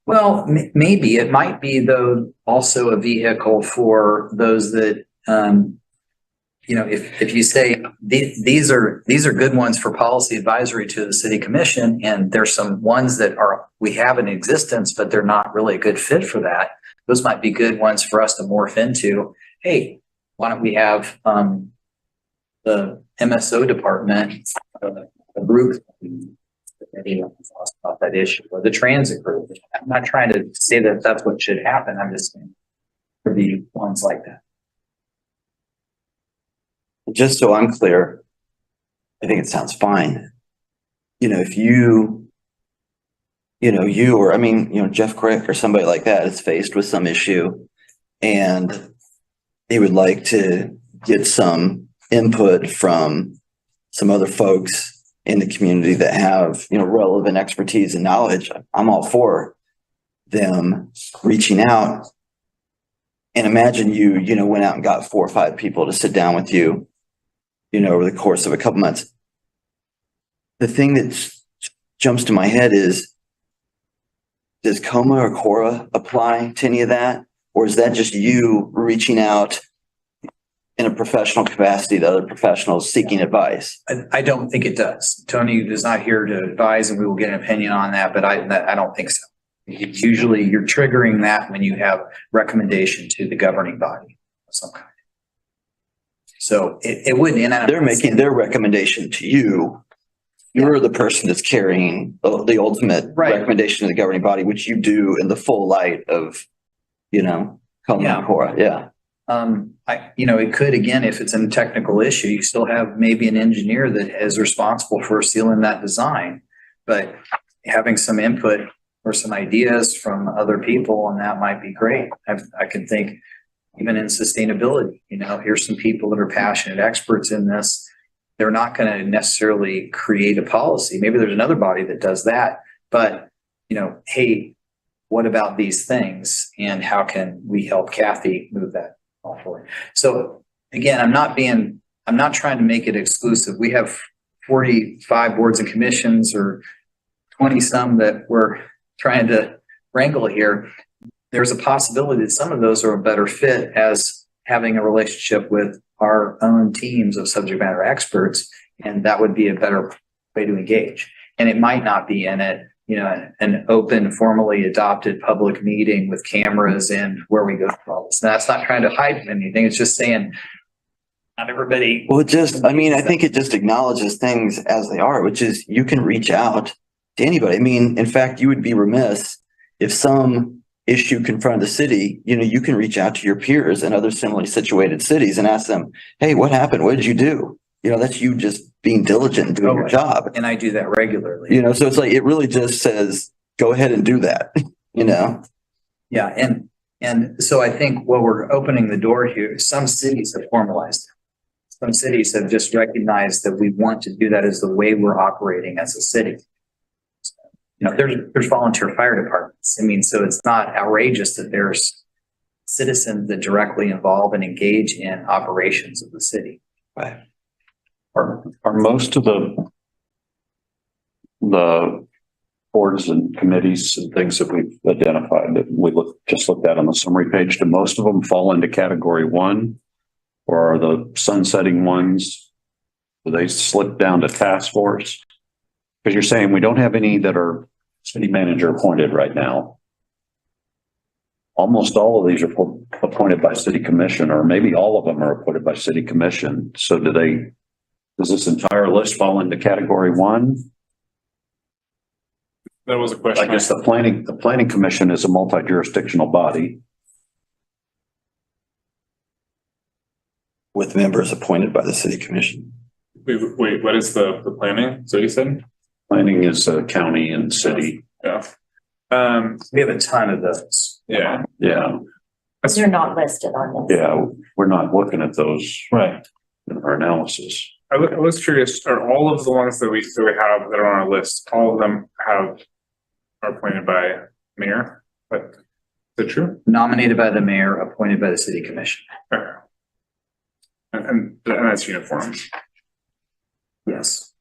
well, maybe it might be, though, also a vehicle for those that if you say these are good ones for policy advisory to the city commission, and there's some ones that we have in existence but they're not really a good fit for that, those might be good ones for us to morph into. Hey, why don't we have the MSO department, a group about that issue, or the transit group? I'm not trying to say that that's what should happen. I'm just saying there be ones like that. Just so I'm clear, I think it sounds fine. If you or Jeff Crick or somebody like that is faced with some issue and he would like to get some input from some other folks in the community that have, relevant expertise and knowledge, I'm all for them reaching out. And imagine you went out and got 4 or 5 people to sit down with you, over the course of a couple months. The thing that jumps to my head is, does COMA or CORA apply to any of that? Or is that just you reaching out in a professional capacity to other professionals seeking advice? I don't think it does. Tony is not here to advise, and we will get an opinion on that, but I don't think so. Usually you're triggering that when you have recommendation to the governing body of some kind. So it wouldn't. They're making their recommendation to you. You're the person that's carrying the ultimate recommendation to the governing body, which you do in the full light of, COMA and CORA. Yeah. It could, again, if it's a technical issue, you still have maybe an engineer that is responsible for sealing that design, but having some input or some ideas from other people, and that might be great. I can think even in sustainability, here's some people that are passionate experts in this. They're not going to necessarily create a policy. Maybe there's another body that does that, but, hey, what about these things and how can we help Kathy move that forward? So again, I'm not trying to make it exclusive. We have 45 boards and commissions or 20 some that we're trying to wrangle here. There's a possibility that some of those are a better fit as having a relationship with our own teams of subject matter experts, and that would be a better way to engage. And it might not be in it, an open, formally adopted public meeting with cameras and where we go through all this. Now, that's not trying to hide anything. It's just saying, not everybody. Well, I think it just acknowledges things as they are, which is you can reach out to anybody. I mean, in fact, you would be remiss if some issue confronted the city, you can reach out to your peers in other similarly situated cities and ask them, hey, what happened? What did you do? That's you just being diligent and doing your job. And I do that regularly. So it's like, it really just says, go ahead and do that, Yeah. And so I think what we're opening the door here, some cities have formalized it. Some cities have just recognized that we want to do that as the way we're operating as a city. There's volunteer fire departments. I mean, so it's not outrageous that there's citizens that directly involve and engage in operations of the city. Right. Are most of the boards and committees and things that we've identified that we just looked at on the summary page, do most of them fall into category 1, or are the sunsetting ones, do they slip down to task force? Because you're saying we don't have any that are city manager appointed right now. Almost all of these are appointed by city commission, or maybe all of them are appointed by city commission. So does this entire list fall into category 1? That was a question. I guess the planning commission is a multi-jurisdictional body. With members appointed by the city commission. Wait, what is the planning? So you said? Planning is a county and city. Yeah. We have a ton of those. Yeah. Yeah. They're not listed on this. Yeah. We're not looking at those Right. in our analysis. I was curious, are all of the ones that we have that are on our list, all of them are appointed by mayor? But is it true? Nominated by the mayor, appointed by the city commission. Okay. And that's uniform. Yes.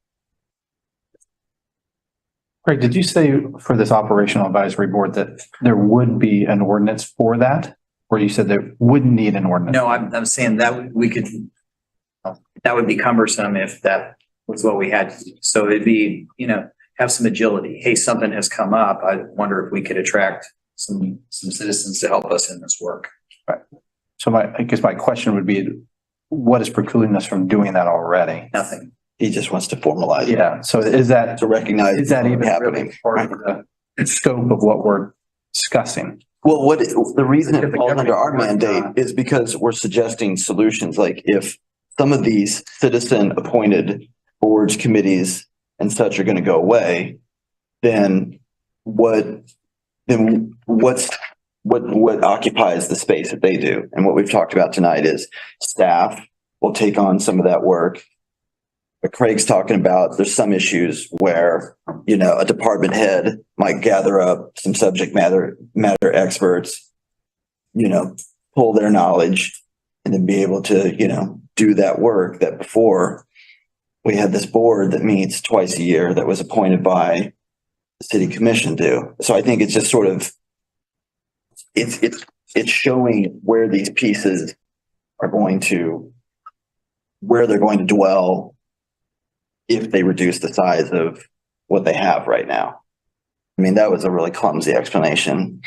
Craig, did you say for this operational advisory board that there would be an ordinance for that? Or you said there wouldn't need an ordinance? No, I'm saying that we could, that would be cumbersome if that was what we had. So it'd be, have some agility. Hey, something has come up. I wonder if we could attract some citizens to help us in this work. Right. So I guess my question would be, what is precluding us from doing that already? Nothing. He just wants to formalize it. Yeah. So is that To recognize. is that even happening? really part of the scope of what we're discussing? Well, the reason it falls under our mandate is because we're suggesting solutions. Like if some of these citizen appointed boards, committees and such are going to go away, then what occupies the space that they do? And what we've talked about tonight is staff will take on some of that work. But Craig's talking about there's some issues where, a department head might gather up some subject matter experts, pull their knowledge and then be able to, do that work that before we had this board that meets twice a year that was appointed by the city commission do. So I think it's just sort of, it's showing where these pieces are where they're going to dwell if they reduce the size of what they have right now. I mean, that was a really clumsy explanation.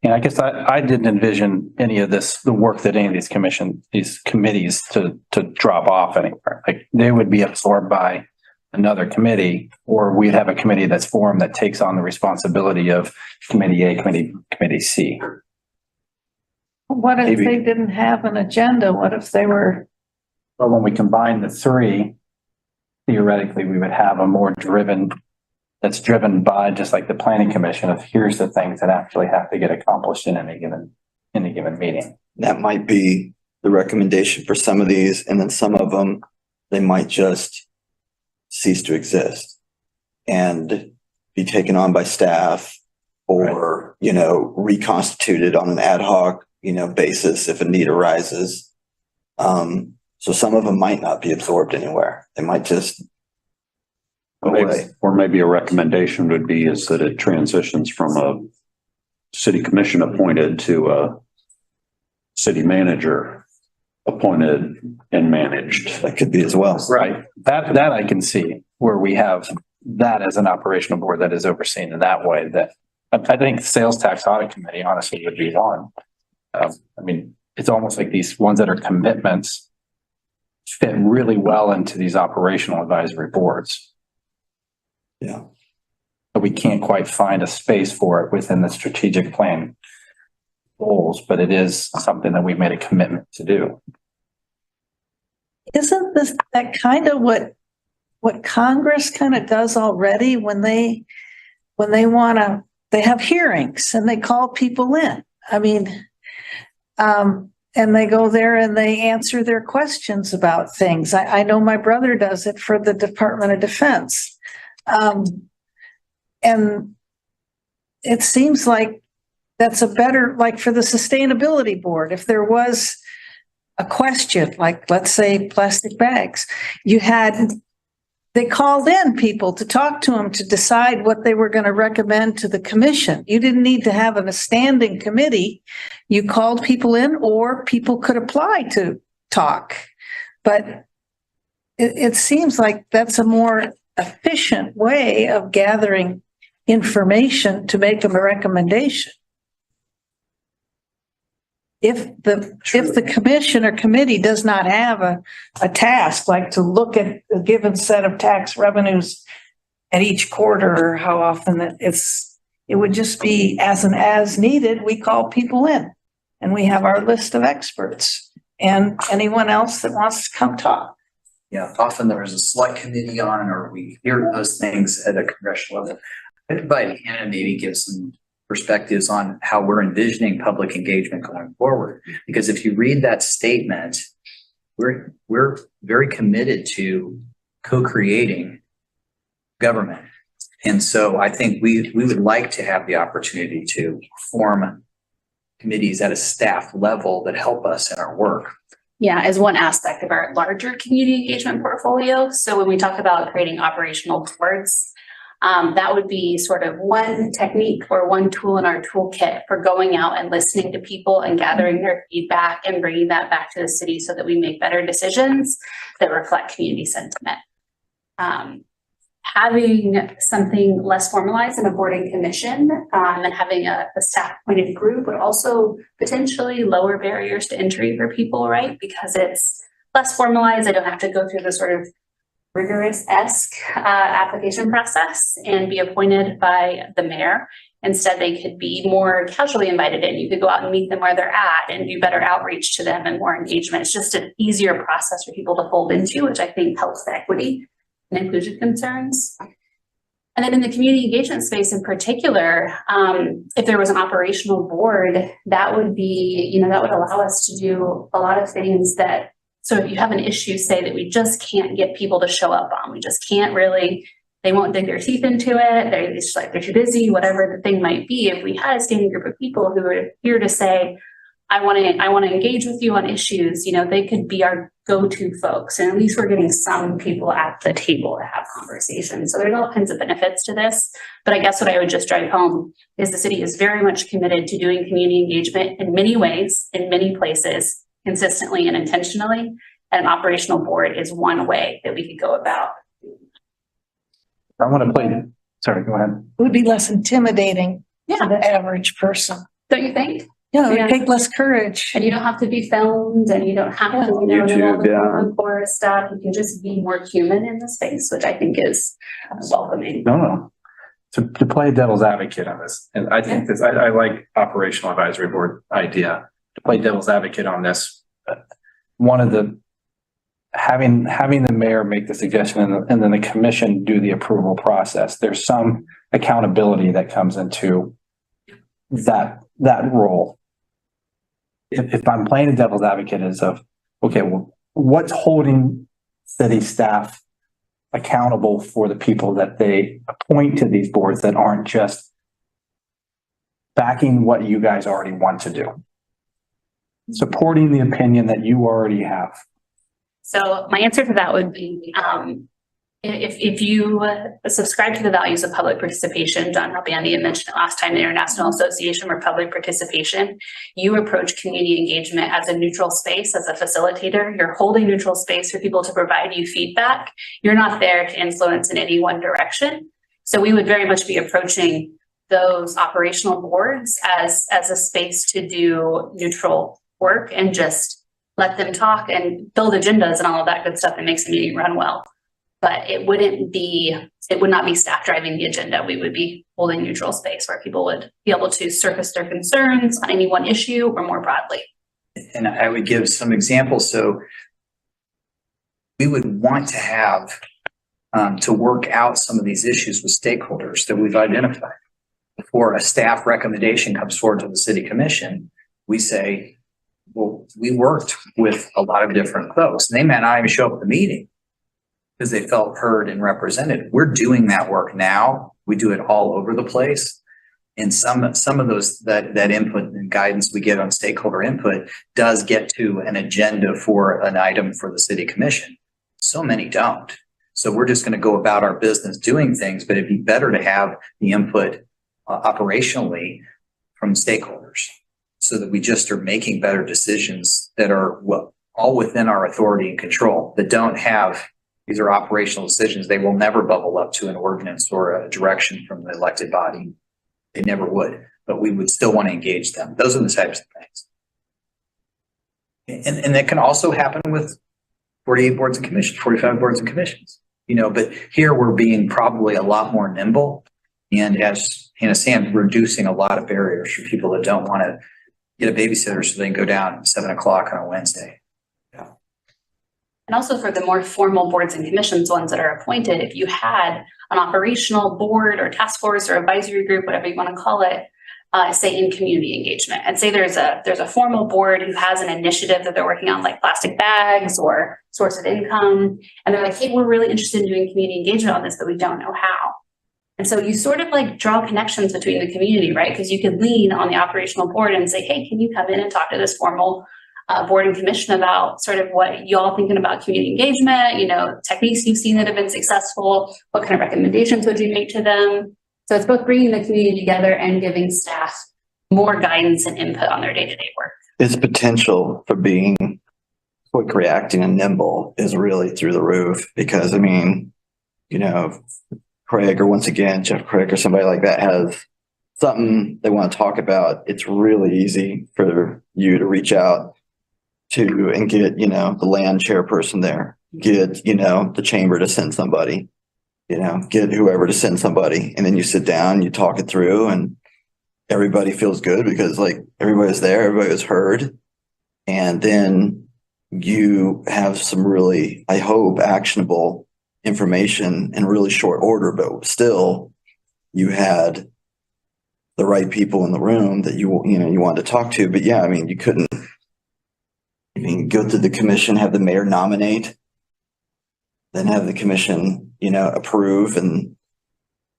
And I guess I didn't envision any of this, the work that any of these committees to drop off anywhere. Like they would be absorbed by another committee, or we'd have a committee that's formed that takes on the responsibility of committee A, committee C. What if Maybe. they didn't have an agenda? What if they were? But when we combine the three, theoretically, we would have a more driven by just like the planning commission of here's the things that actually have to get accomplished in any given meeting. That might be the recommendation for some of these, and then some of them, they might just cease to exist and be taken on by staff or, reconstituted on an ad hoc, basis if a need arises. So some of them might not be absorbed anywhere. They might just go away. Or maybe a recommendation would be is that it transitions from a city commission appointed to a city manager appointed and managed. That could be as well. Right. That I can see where we have that as an operational board that is overseen in that way. That I think the sales tax audit committee honestly would be one. I mean, it's almost like these ones that are commitments fit really well into these operational advisory boards. Yeah. But we can't quite find a space for it within the strategic plan goals, but it is something that we've made a commitment to do. Isn't this that kind of what Congress kind of does already when they they have hearings and they call people in? I mean, and they go there and they answer their questions about things. I know my brother does it for the Department of Defense. And it seems like that's a better, like for the sustainability board, if there was a question, like let's say plastic bags, they called in people to talk to them to decide what they were going to recommend to the commission. You didn't need to have a standing committee. You called people in or people could apply to talk. But it seems like that's a more efficient way of gathering information to make them a recommendation. If the commission or committee does not have a task, like to look at a given set of tax revenues at each quarter or how often it would just be as needed, we call people in and we have our list of experts and anyone else that wants to come talk. Yeah, often there's a select committee on, or we hear those things at a congressional level. I'd invite Hannah maybe give some perspectives on how we're envisioning public engagement going forward. Because if you read that statement, we're very committed to co-creating government. And so I think we would like to have the opportunity to form committees at a staff level that help us in our work. Yeah, as one aspect of our larger community engagement portfolio. So when we talk about creating operational boards, that would be sort of one technique or one tool in our toolkit for going out and listening to people and gathering their feedback and bringing that back to the city so that we make better decisions that reflect community sentiment. Having something less formalized in a board and commission and having a staff appointed group would also potentially lower barriers to entry for people, right? Because it's less formalized. I don't have to go through the sort of rigorous-esque application process and be appointed by the mayor. Instead, they could be more casually invited in. You could go out and meet them where they're at and do better outreach to them and more engagement. It's just an easier process for people to fold into, which I think helps the equity and inclusion concerns. And then in the community engagement space in particular, if there was an operational board, that would be, that would allow us to do a lot of things that, so if you have an issue, say that we just can't get people to show up on, we just can't really, they won't dig their teeth into it, they're too busy, whatever the thing might be. If we had a standing group of people who are here to say, I want to engage with you on issues, they could be our go-to folks. And at least we're getting some people at the table to have conversations. So there's all kinds of benefits to this. But I guess what I would just drive home is the city is very much committed to doing community engagement in many ways, in many places, consistently and intentionally. And an operational board is one way that we could go about. I want to play. Sorry, go ahead. It would be less intimidating Yeah. for the average person. Don't you think? Yeah, it Yeah. would take less courage. And you don't have to be filmed and you don't have to do all the YouTube, yeah. core stuff. You can just be more human in the space, which I think is welcoming. No. To play devil's advocate on this, and I think this, I like operational advisory board idea. To play devil's advocate on this, one of the having the mayor make the suggestion and then the commission do the approval process. There's some accountability that comes into that role. If I'm playing a devil's advocate is of, okay, well, what's holding city staff accountable for the people that they appoint to these boards that aren't just backing what you guys already want to do? supporting the opinion that you already have? So my answer to that would be, if you subscribe to the values of public participation, John Helbandian mentioned it last time, the International Association for Public Participation, you approach community engagement as a neutral space, as a facilitator. You're holding neutral space for people to provide you feedback. You're not there to influence in any one direction. So we would very much be approaching those operational boards as a space to do neutral work and just let them talk and build agendas and all of that good stuff that makes the meeting run well. But it would not be staff driving the agenda. We would be holding neutral space where people would be able to surface their concerns on any one issue or more broadly. And I would give some examples. So we would want to have to work out some of these issues with stakeholders that we've identified. Before a staff recommendation comes forward to the city commission, we say, well, we worked with a lot of different folks, and they may not even show up at the meeting because they felt heard and represented. We're doing that work now. We do it all over the place. And some of those, that input and guidance we get on stakeholder input does get to an agenda for an item for the city commission. So many don't. So we're just going to go about our business doing things, but it'd be better to have the input operationally from stakeholders so that we just are making better decisions that are all within our authority and control, that don't have, these are operational decisions. They will never bubble up to an ordinance or a direction from the elected body. They never would, but we would still want to engage them. Those are the types of things. And that can also happen with 48 boards and commissions, 45 boards and commissions, but here we're being probably a lot more nimble. And as Hannah Sam, reducing a lot of barriers for people that don't want to get a babysitter so they can go down at 7 o'clock on a Wednesday. And also for the more formal boards and commissions, ones that are appointed, if you had an operational board or task force or advisory group, whatever you want to call it, say in community engagement, and say there's a formal board who has an initiative that they're working on, like plastic bags or source of income, and they're like, hey, we're really interested in doing community engagement on this, but we don't know how. And so you sort of like draw connections between the community, right? Because you could lean on the operational board and say, hey, can you come in and talk to this formal board and commission about sort of what y'all thinking about community engagement, techniques you've seen that have been successful, what kind of recommendations would you make to them? So it's both bringing the community together and giving staff more guidance and input on their day-to-day work. Its potential for being quick reacting and nimble is really through the roof because, Craig, or once again, Jeff Craig or somebody like that has something they want to talk about, it's really easy for you to reach out to and get, the land chairperson there, get, the chamber to send somebody, get whoever to send somebody. And then you sit down, you talk it through and everybody feels good because everybody's there, everybody was heard. And then you have some really, I hope, actionable information in really short order, but still you had the right people in the room that you wanted to talk to. But yeah, you couldn't go to the commission, have the mayor nominate, then have the commission, approve. And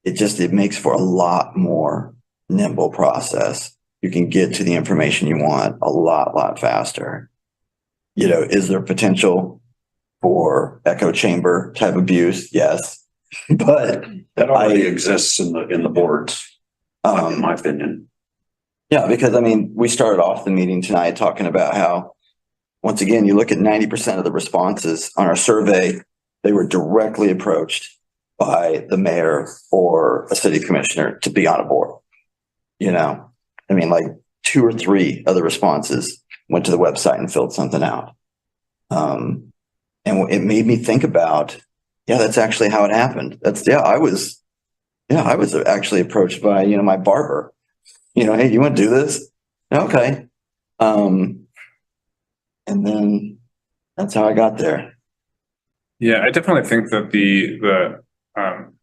it makes for a lot more nimble process. You can get to the information you want a lot faster. Is there potential for echo chamber type abuse? Yes. But that already exists in the boards, in my opinion. Yeah, because we started off the meeting tonight talking about how, once again, you look at 90% of the responses on our survey, they were directly approached by the mayor or a city commissioner to be on a board. 2 or 3 of the responses went to the website and filled something out. And it made me think about, that's actually how it happened. I was actually approached by, my barber, hey, you want to do this? Okay. And then that's how I got there. Yeah, I definitely think that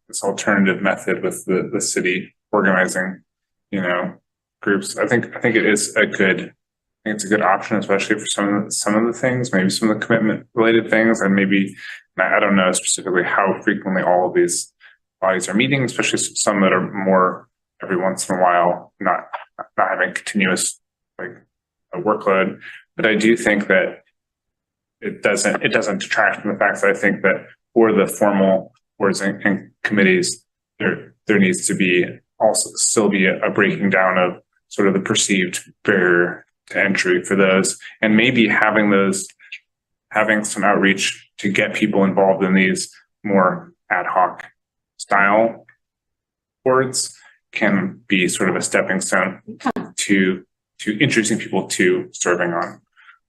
this alternative method with the city organizing, groups, I think it's a good option, especially for some of the things, maybe some of the commitment related things, and maybe I don't know specifically how frequently all of these bodies are meeting, especially some that are more every once in a while, not having continuous a workload. But I do think that it doesn't detract from the fact that I think that for the formal boards and committees, there needs to be also still be a breaking down of sort of the perceived barrier to entry for those, and maybe having some outreach to get people involved in these more ad hoc style boards can be sort of a stepping stone to introducing people to serving on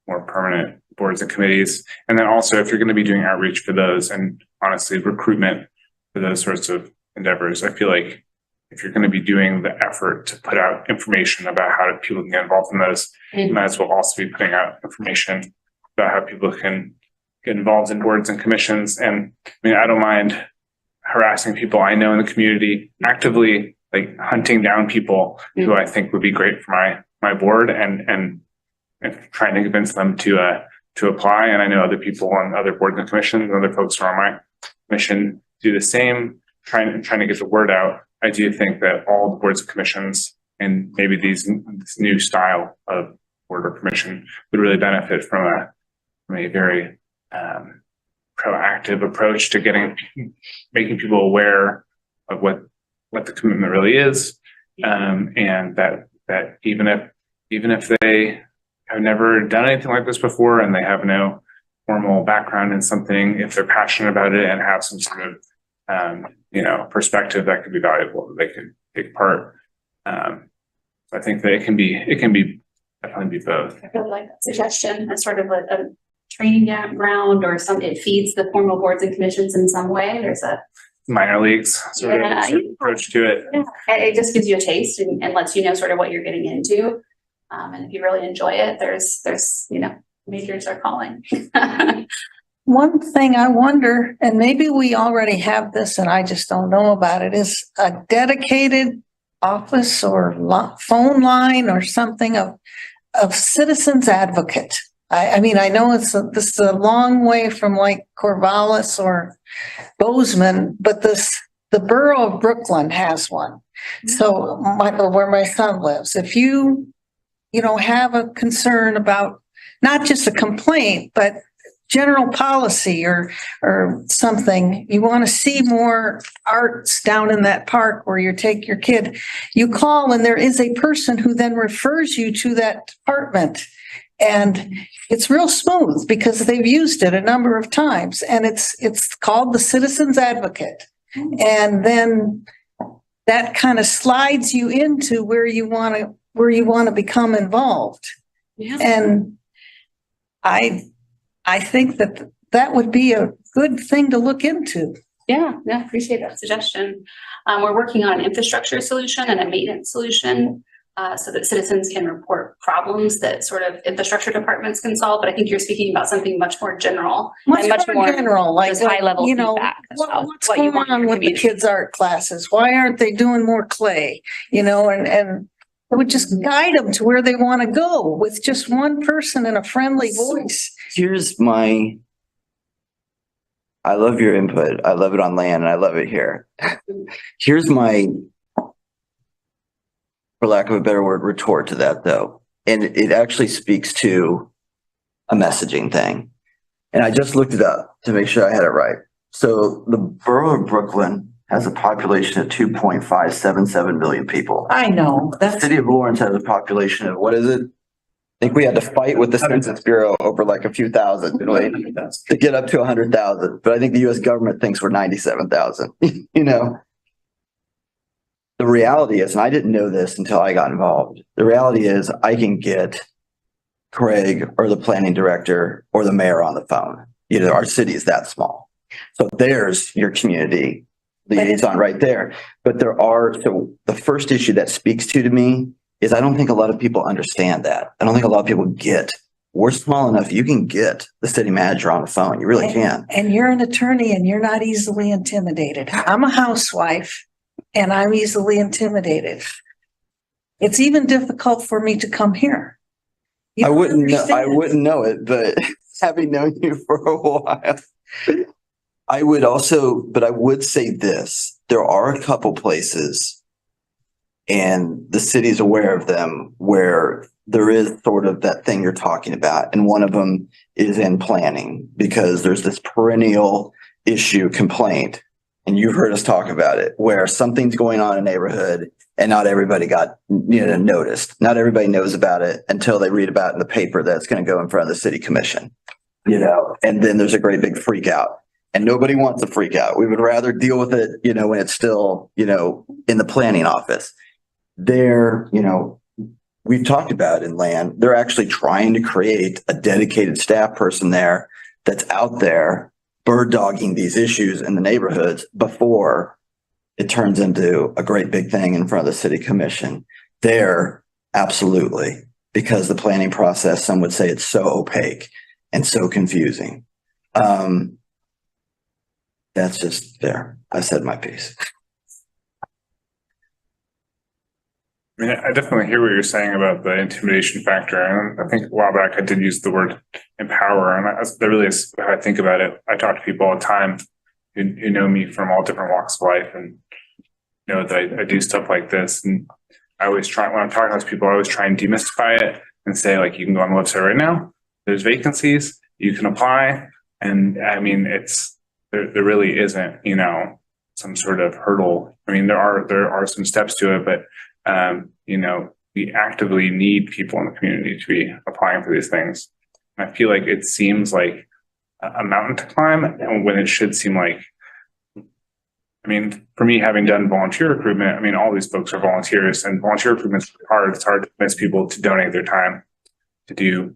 more permanent boards and committees. And then also, if you're going to be doing outreach for those, and honestly recruitment for those sorts of endeavors, I feel like if you're going to be doing the effort to put out information about how people can get involved in those, you might as well also be putting out information about how people can get involved in boards and commissions. And I mean, I don't mind harassing people I know in the community, actively like hunting down people who I think would be great for my board, and trying to convince them to apply. And I know other people on other boards and commissions, and other folks who are on my commission do the same, trying to get the word out. I do think that all the boards and commissions, and maybe this new style of board or commission, would really benefit from a very proactive approach to making people aware of what the commitment really is, and that even if they have never done anything like this before and they have no formal background in something, if they're passionate about it and have some sort of perspective that could be valuable, that they could take part. I think that it can definitely be both. I really like that suggestion as sort of a training ground, or it feeds the formal boards and commissions in some way. There's a minor leagues sort of approach to it. Yeah, it just gives you a taste and lets you know sort of what you're getting into. And if you really enjoy it, there's majors are calling. One thing I wonder, and maybe we already have this and I just don't know about it, is a dedicated office or phone line or something of citizens advocate. I mean, I know this is a long way from like Corvallis or Bozeman, but the borough of Brooklyn has one. So where my son lives, if you have a concern about not just a complaint, but general policy or something, you want to see more arts down in that park where you take your kid, you call and there is a person who then refers you to that department. And it's real smooth because they've used it a number of times, and it's called the Citizens Advocate. And then that kind of slides you into where you want to become involved. Yeah. And I think that would be a good thing to look into. Yeah, I appreciate that suggestion. We're working on an infrastructure solution and a maintenance solution, so that citizens can report problems that sort of infrastructure departments can solve. But I think you're speaking about something much more general, Much more general, like high level feedback. What's going on with the kids' art classes? Why aren't they doing more clay? And it would just guide them to where they want to go with just one person and a friendly voice. I love your input. I love it on land and I love it here. Here's my, for lack of a better word, retort to that though. And it actually speaks to a messaging thing. And I just looked it up to make sure I had it right. So the borough of Brooklyn has a population of 2.577 million people. I know. The city of Lawrence has a population of, what is it? I think we had to fight with the Census Bureau over like a few thousand to get up to 100,000. But I think the US government thinks we're 97,000, The reality is, and I didn't know this until I got involved, the reality is I can get Craig or the planning director or the mayor on the phone. Our city is that small. So there's your community liaison right there. But so the first issue that speaks to me is I don't think a lot of people understand that. I don't think a lot of people get, we're small enough, you can get the city manager on the phone. You really can. And you're an attorney and you're not easily intimidated. I'm a housewife and I'm easily intimidated. It's even difficult for me to come here. I wouldn't know it, but having known you for a while, I would say this, there are a couple places, and the city's aware of them, where there is sort of that thing you're talking about. And one of them is in planning, because there's this perennial issue complaint. And you've heard us talk about it, where something's going on in a neighborhood and not everybody got, noticed. Not everybody knows about it until they read about it in the paper that it's going to go in front of the city commission, and then there's a great big freak out. And nobody wants a freak out. We would rather deal with it, when it's still, in the planning office. We've talked about in land, they're actually trying to create a dedicated staff person there that's out there bird dogging these issues in the neighborhoods before it turns into a great big thing in front of the city commission. There, absolutely, because the planning process, some would say it's so opaque and so confusing. That's just there. I said my piece. I mean, I definitely hear what you're saying about the intimidation factor. And I think a while back I did use the word empower. And that really is how I think about it. I talk to people all the time who know me from all different walks of life and know that I do stuff like this. And I always try, when I'm talking to those people, I always try and demystify it and say, like, you can go on the website right now. There's vacancies, you can apply. And I mean, there really isn't, some sort of hurdle. I mean, there are some steps to it, but we actively need people in the community to be applying for these things. And I feel like it seems like a mountain to climb, and when it should seem like, I mean, for me, having done volunteer recruitment, I mean, all these folks are volunteers, and volunteer recruitment is hard. It's hard to convince people to donate their time to do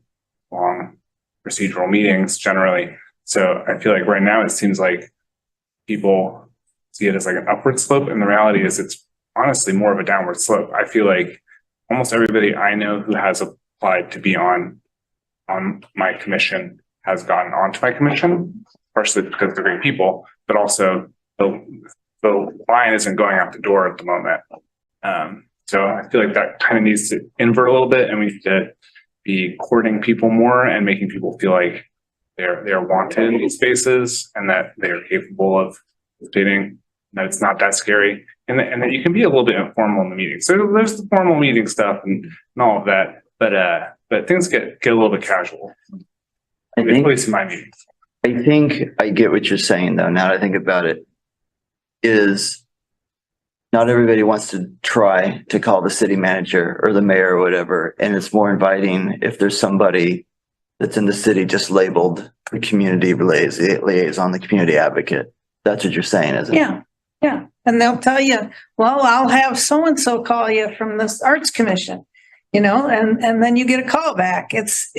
long procedural meetings generally. So I feel like right now it seems like people see it as like an upward slope, and the reality is it's honestly more of a downward slope. I feel like almost everybody I know who has applied to be on my commission has gotten onto my commission, partially because they're great people, but also the line isn't going out the door at the moment. So I feel like that kind of needs to invert a little bit, and we need to be courting people more and making people feel like they're wanted in these spaces and that they're capable of participating, that it's not that scary, and that you can be a little bit informal in the meeting. So there's the formal meeting stuff and all of that, but things get a little bit casual. At least in my meetings. I think I get what you're saying, though. Now that I think about it, is not everybody wants to try to call the city manager or the mayor or whatever, and it's more inviting if there's somebody that's in the city just labeled the community liaison, the community advocate. That's what you're saying, isn't it? Yeah. Yeah. And they'll tell you, well, I'll have so-and-so call you from the Arts Commission, and then you get a call back. It's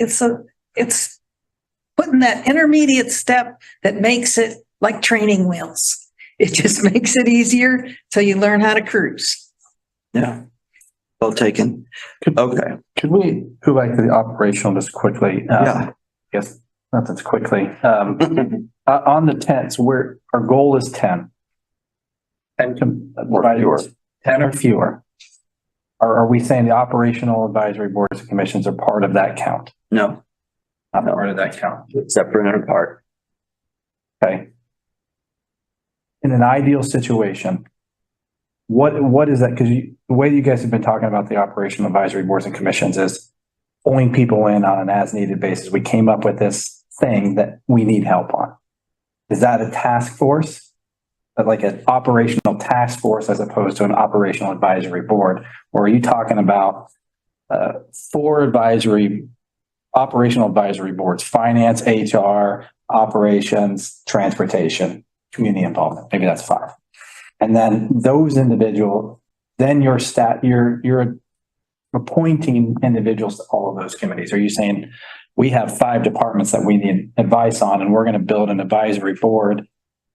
putting that intermediate step that makes it like training wheels. It just makes it easier till you learn how to cruise. Yeah. Well taken. Okay. Could we go back to the operational just quickly? Yeah. Yes, nothing's quickly. On the tents, where our goal is 10. 10 or fewer. 10 or fewer. Are we saying the operational advisory boards and commissions are part of that count? No. Not part of that count. Separate and apart. Okay. In an ideal situation, what is that? Because the way you guys have been talking about the operational advisory boards and commissions is pulling people in on an as needed basis. We came up with this thing that we need help on. Is that a task force? Like an operational task force as opposed to an operational advisory board? Or are you talking about 4 operational advisory boards: finance, HR, operations, transportation, community involvement? Maybe that's 5. And then those individuals, then you're appointing individuals to all of those committees. Are you saying we have 5 departments that we need advice on, and we're going to build an advisory board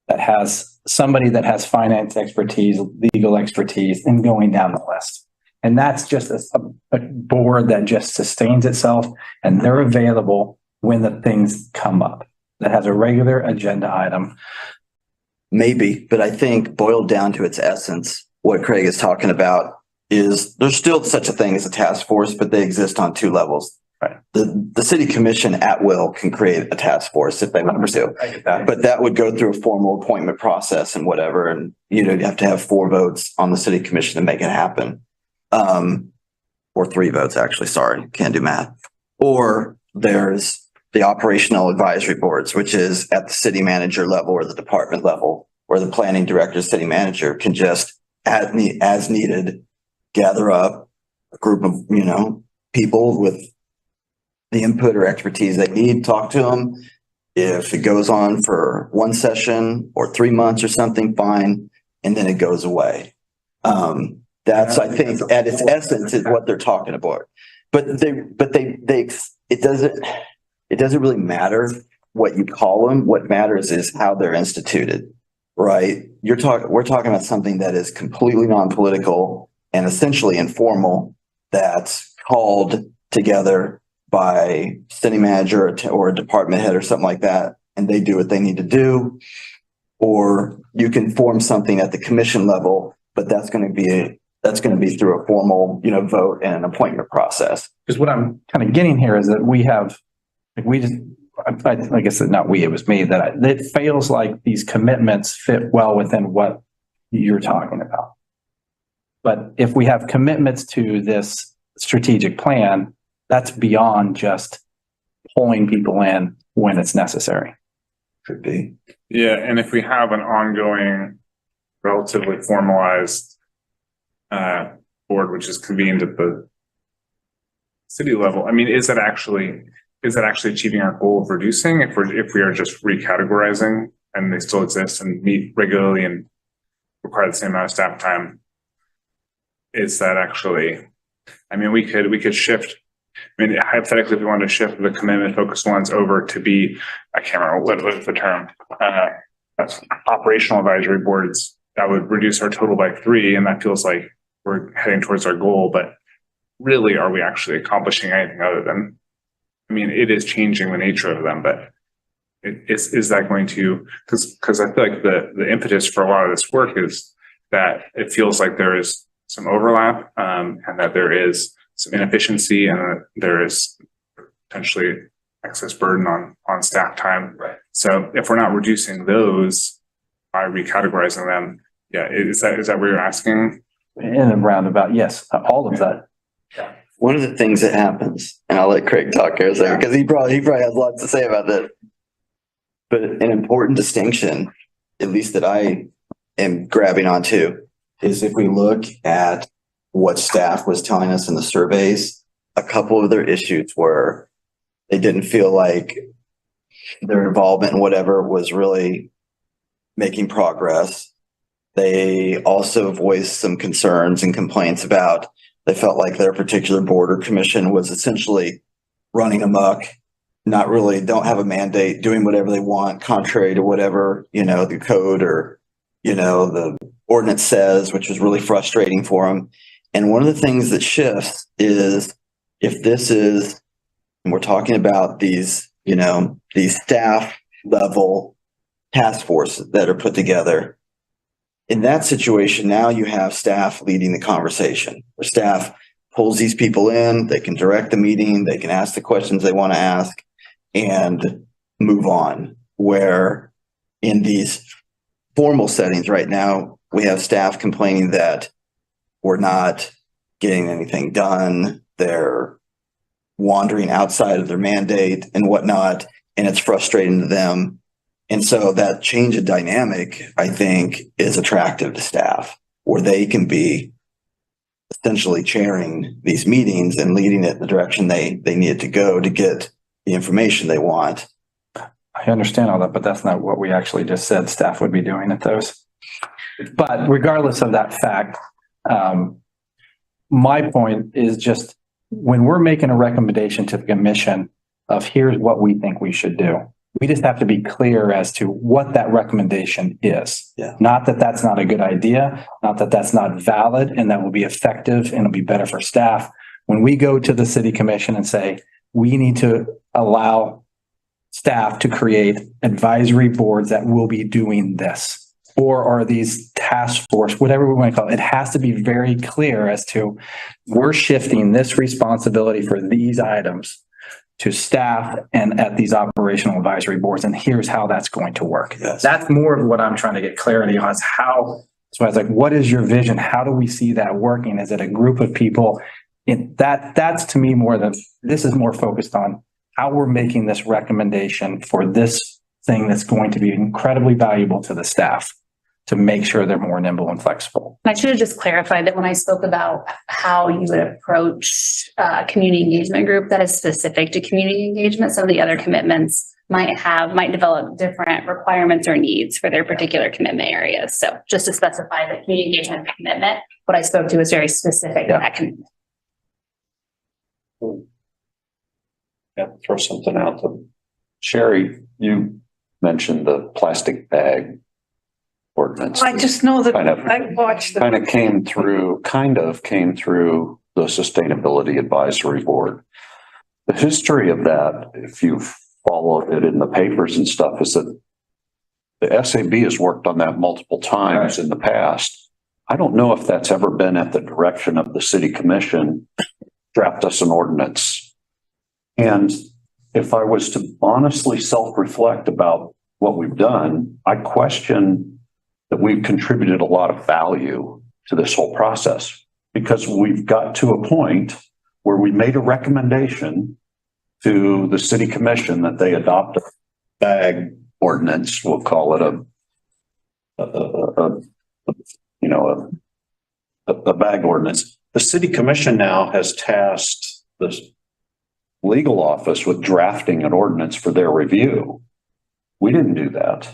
that has somebody that has finance expertise, legal expertise, and going down the list? And that's just a board that just sustains itself, and they're available when the things come up, that has a regular agenda item. Maybe, but I think boiled down to its essence, what Craig is talking about is there's still such a thing as a task force, but they exist on 2 levels. Right. The city commission at will can create a task force if they want to, but that would go through a formal appointment process and whatever. And, you have to have 4 votes on the city commission to make it happen. or 3 votes, actually, sorry, can't do math. Or there's the operational advisory boards, which is at the city manager level or the department level, or the planning director, city manager can just as needed, gather up a group of, people with the input or expertise they need, talk to them. If it goes on for 1 session or 3 months or something, fine, and then it goes away. That's, I think, at its essence is what they're talking about. But it doesn't really matter what you call them. What matters is how they're instituted, right? We're talking about something that is completely non-political and essentially informal, that's called together by city manager or a department head or something like that, and they do what they need to do. Or you can form something at the commission level, but that's going to be through a formal, vote and an appointment process. Because what I'm kind of getting here is that like I said, not we, it was me, it feels like these commitments fit well within what you're talking about. But if we have commitments to this strategic plan, that's beyond just pulling people in when it's necessary. Could be. Yeah, and if we have an ongoing, relatively formalized board, which is convened at the city level, I mean, is that actually achieving our goal of reducing if we are just recategorizing and they still exist and meet regularly and require the same amount of staff time? Is that actually, I mean, we could shift. I mean, hypothetically, if we wanted to shift the commitment focused ones over to be, I can't remember what is the term, that's operational advisory boards, that would reduce our total by 3. And that feels like we're heading towards our goal, but really, are we actually accomplishing anything other than, I mean, it is changing the nature of them, but is that going to, because I feel like the impetus for a lot of this work is that it feels like there is some overlap, and that there is some inefficiency, and that there is potentially excess burden on staff time. Right. So if we're not reducing those by recategorizing them, yeah, is that what you're asking? In a roundabout, yes, all of that. One of the things that happens, and I'll let Craig talk here a second, because he probably has lots to say about that. But an important distinction, at least that I am grabbing onto, is if we look at what staff was telling us in the surveys, a couple of their issues were they didn't feel like their involvement in whatever was really making progress. They also voiced some concerns and complaints about they felt like their particular board or commission was essentially running amok, don't have a mandate, doing whatever they want, contrary to whatever, the code or, the ordinance says, which was really frustrating for them. And one of the things that shifts is if this is, and we're talking about these staff level task forces that are put together. In that situation, now you have staff leading the conversation, where staff pulls these people in, they can direct the meeting, they can ask the questions they want to ask and move on. Where in these formal settings right now, we have staff complaining that we're not getting anything done. They're wandering outside of their mandate and whatnot, and it's frustrating to them. And so that change of dynamic, I think, is attractive to staff, where they can be essentially chairing these meetings and leading it in the direction they need it to go to get the information they want. I understand all that, but that's not what we actually just said staff would be doing at those. But regardless of that fact, my point is just when we're making a recommendation to the commission of here's what we think we should do, we just have to be clear as to what that recommendation is. Yeah. Not that that's not a good idea, not that that's not valid and that will be effective and it'll be better for staff. When we go to the city commission and say, we need to allow staff to create advisory boards that will be doing this, or are these task force, whatever we want to call it, it has to be very clear as to we're shifting this responsibility for these items to staff and at these operational advisory boards. And here's how that's going to work. Yes. That's more of what I'm trying to get clarity on is how, so I was like, what is your vision? How do we see that working? Is it a group of people that's to me more than, this is more focused on how we're making this recommendation for this thing that's going to be incredibly valuable to the staff to make sure they're more nimble and flexible. I should have just clarified that when I spoke about how you would approach community engagement group, that is specific to community engagement. Some of the other commitments might develop different requirements or needs for their particular commitment areas. So just to specify that community engagement commitment, what I spoke to was very specific to that commitment. Yeah, throw something out there. Sherry, you mentioned the plastic bag ordinance. I just know that Kind of. I watched the Kind of came through the Sustainability Advisory Board. The history of that, if you've followed it in the papers and stuff, is that the SAB has worked on that multiple times in the past. I don't know if that's ever been at the direction of the city commission, draft us an ordinance. And if I was to honestly self-reflect about what we've done, I question that we've contributed a lot of value to this whole process, because we've got to a point where we made a recommendation to the city commission that they adopt a bag ordinance. We'll call it a bag ordinance. The city commission now has tasked the legal office with drafting an ordinance for their review. We didn't do that.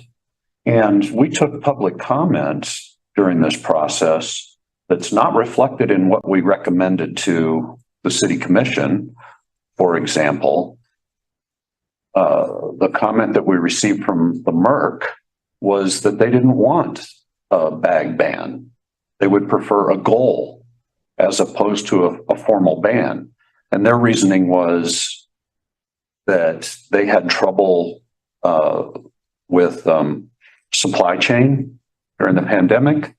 And we took public comments during this process that's not reflected in what we recommended to the city commission. For example, the comment that we received from the Merck was that they didn't want a bag ban. They would prefer a goal as opposed to a formal ban. And their reasoning was that they had trouble with supply chain during the pandemic.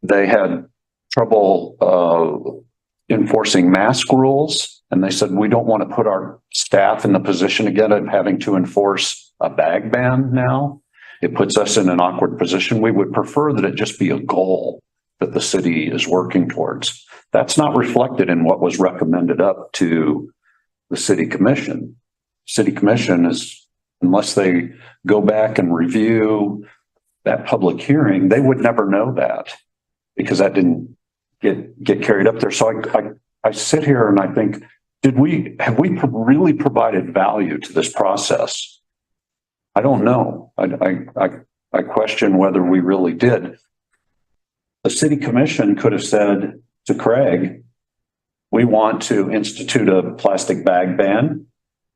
They had trouble enforcing mask rules. And they said, we don't want to put our staff in the position again of having to enforce a bag ban now. It puts us in an awkward position. We would prefer that it just be a goal that the city is working towards. That's not reflected in what was recommended up to the city commission. City commission is, unless they go back and review that public hearing, they would never know that, because that didn't get carried up there. So I sit here and I think, have we really provided value to this process? I don't know. I question whether we really did. The city commission could have said to Craig, we want to institute a plastic bag ban.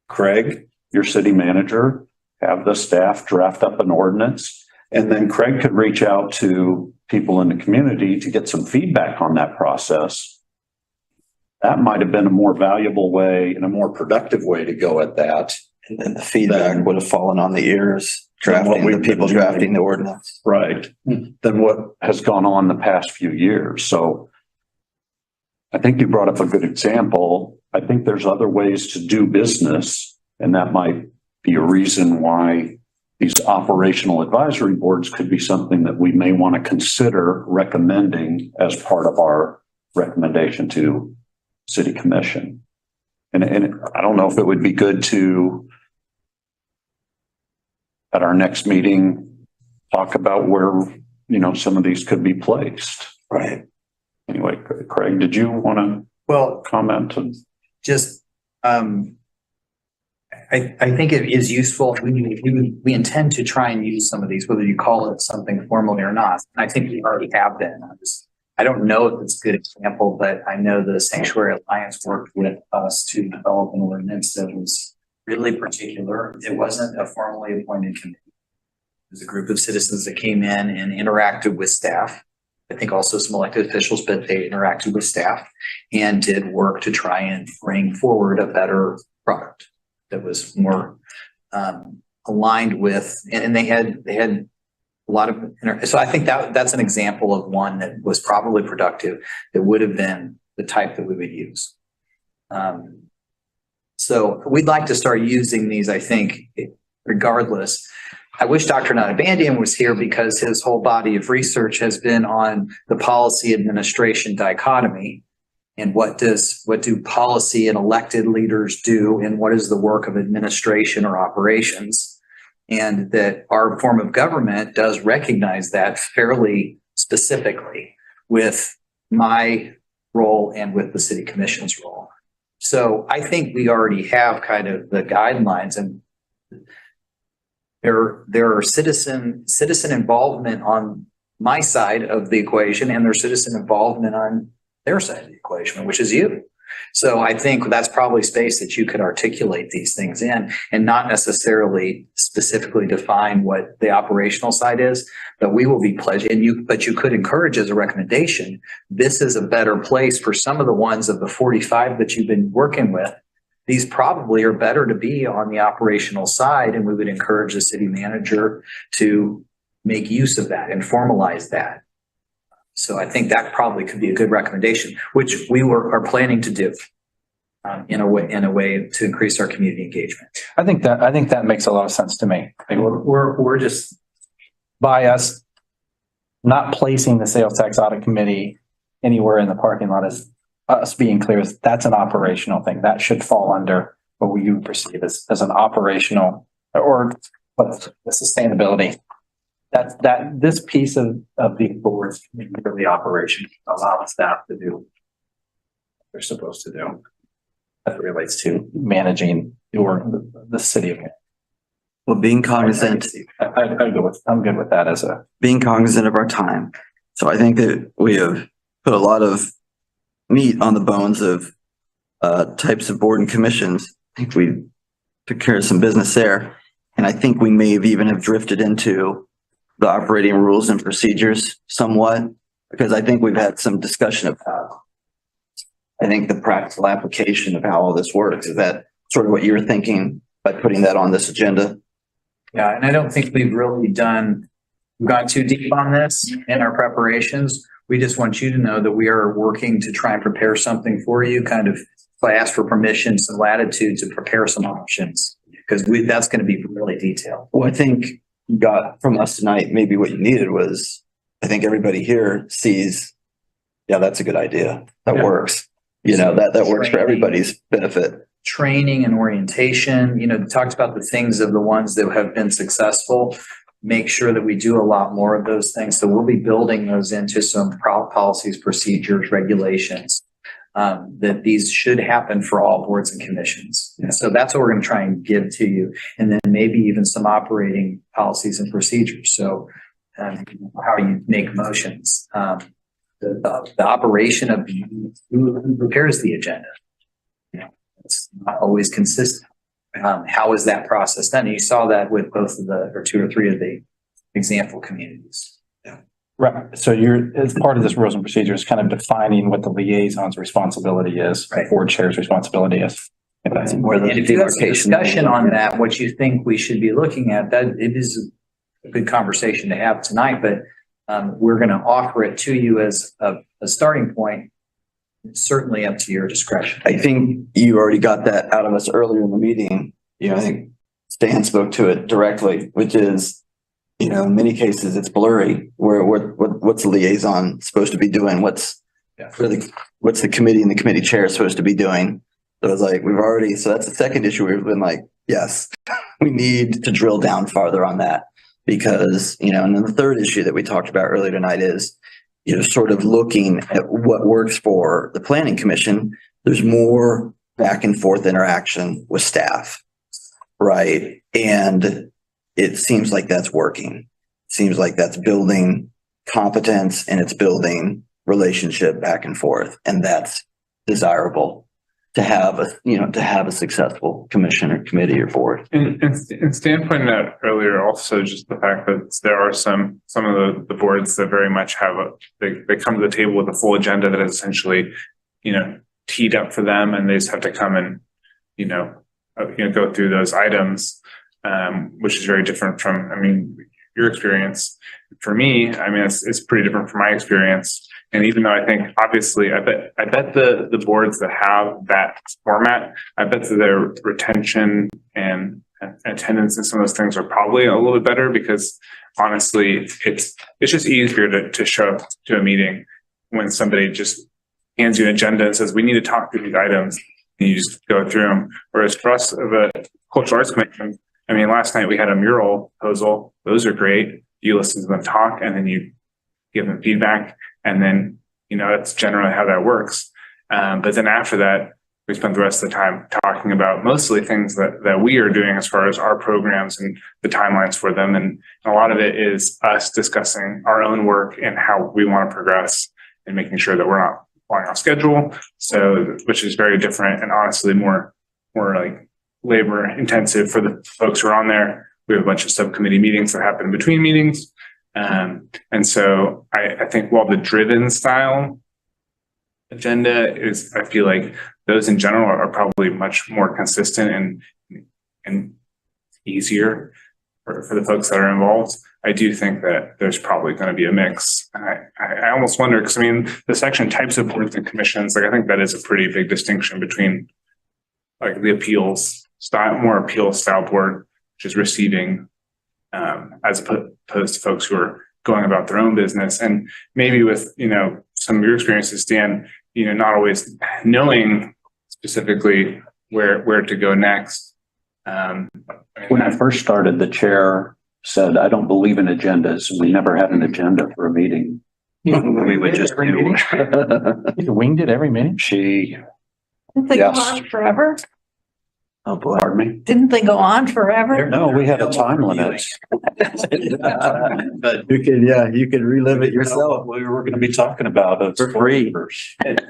Craig, your city manager, have the staff draft up an ordinance, and then Craig could reach out to people in the community to get some feedback on that process. That might have been a more valuable way and a more productive way to go at that. And then the feedback would have fallen on the ears, what we've the people been doing. drafting the ordinance. Right. Than what has gone on the past few years. So I think you brought up a good example. I think there's other ways to do business, and that might be a reason why these operational advisory boards could be something that we may want to consider recommending as part of our recommendation to city commission. And I don't know if it would be good to, at our next meeting, talk about where, some of these could be placed. Right. Anyway, Craig, did you want to comment? Just, I think it is useful. We intend to try and use some of these, whether you call it something formally or not. I think we already have been. I don't know if it's a good example, but I know the Sanctuary Alliance worked with us to develop an ordinance that was really particular. It wasn't a formally appointed committee. It was a group of citizens that came in and interacted with staff. I think also some elected officials, but they interacted with staff and did work to try and bring forward a better product that was more aligned with, and they had a lot of, so I think that's an example of one that was probably productive, that would have been the type that we would use. So we'd like to start using these, I think, regardless. I wish Dr. Nanabandian was here, because his whole body of research has been on the policy administration dichotomy. And what do policy and elected leaders do? And what is the work of administration or operations? And that our form of government does recognize that fairly specifically with my role and with the city commission's role. So I think we already have kind of the guidelines, and there are citizen involvement on my side of the equation, and there's citizen involvement on their side of the equation, which is you. So I think that's probably space that you could articulate these things in, and not necessarily specifically define what the operational side is, but we will be pledging but you could encourage as a recommendation, this is a better place for some of the ones of the 45 that you've been working with. These probably are better to be on the operational side, and we would encourage the city manager to make use of that and formalize that. So I think that probably could be a good recommendation, which we are planning to do in a way to increase our community engagement. I think that makes a lot of sense to me. Like we're just, by us not placing the sales tax audit committee anywhere in the parking lot, is us being clear, that's an operational thing that should fall under what we perceive as an operational or the sustainability. That this piece of the boards really operation allow staff to do what they're supposed to do as it relates to managing the city. Well, being cognizant, I'm good with that as a being cognizant of our time. So I think that we have put a lot of meat on the bones of types of board and commissions. I think we took care of some business there. And I think we may have even have drifted into the operating rules and procedures somewhat, because I think we've had some discussion about, I think, the practical application of how all this works. Is that sort of what you were thinking by putting that on this agenda? Yeah, and I don't think we've gone too deep on this in our preparations. We just want you to know that we are working to try and prepare something for you, kind of, if I ask for permission, some latitude to prepare some options, because that's going to be really detailed. Well, I think you got from us tonight, maybe what you needed was, I think everybody here sees, yeah, that's a good idea. That works. That works for everybody's benefit. Training and orientation, talked about the things of the ones that have been successful. Make sure that we do a lot more of those things. So we'll be building those into some policies, procedures, regulations, that these should happen for all boards and commissions. Yeah. So that's what we're going to try and give to you. And then maybe even some operating policies and procedures. So how you make motions, the operation of who prepares the agenda. It's not always consistent. How is that process done? And you saw that with both of or two or three of the example communities. right. So as part of this rules and procedures, kind of defining what the liaison's responsibility is, Right. board chair's responsibility is. And if you have a discussion on that, what you think we should be looking at, that it is a good conversation to have tonight, but we're going to offer it to you as a starting point. It's certainly up to your discretion. I think you already got that out of us earlier in the meeting. I think Stan spoke to it directly, which is, in many cases it's blurry. What's the liaison supposed to be doing? What's the committee and the committee chair supposed to be doing? So it's like, so that's the second issue. We've been like, yes, we need to drill down farther on that because, and then the third issue that we talked about earlier tonight is, sort of looking at what works for the planning commission. There's more back and forth interaction with staff, right? And it seems like that's working. It seems like that's building competence and it's building relationship back and forth. And that's desirable to have a successful commission or committee or board. And Stan pointed out earlier also just the fact that there are some of the boards that very much have they come to the table with a full agenda that is essentially, teed up for them, and they just have to come and, go through those items, which is very different from, your experience. For me, it's pretty different from my experience. And even though I think, obviously, I bet the boards that have that format, I bet that their retention and attendance and some of those things are probably a little bit better because honestly, it's just easier to show up to a meeting when somebody just hands you an agenda and says, we need to talk through these items, and you just go through them. Whereas for us, the Cultural Arts Commission, I mean, last night we had a mural proposal. Those are great. You listen to them talk and then you give them feedback. And then, that's generally how that works. But then after that, we spent the rest of the time talking about mostly things that we are doing as far as our programs and the timelines for them. And a lot of it is us discussing our own work and how we want to progress and making sure that we're not falling off schedule. So, which is very different and honestly more like labor intensive for the folks who are on there. We have a bunch of subcommittee meetings that happen in between meetings. And so I think while the driven style agenda is, I feel like those in general are probably much more consistent and easier for the folks that are involved. I do think that there's probably going to be a mix. I almost wonder, because I mean, the section types of boards and commissions, like I think that is a pretty big distinction between like the appeals style, more appeal style board, which is receiving, as opposed to folks who are going about their own business. And maybe with, some of your experiences, Dan, not always knowing specifically where to go next. When I first started, the chair said, I don't believe in agendas. We never had an agenda for a meeting. We would just do. You winged it every minute. She, Didn't they go Yes. on forever? oh, pardon me? Didn't they go on forever? No, we had a time limit. But You can relive it yourself. we were going to be talking about it For free.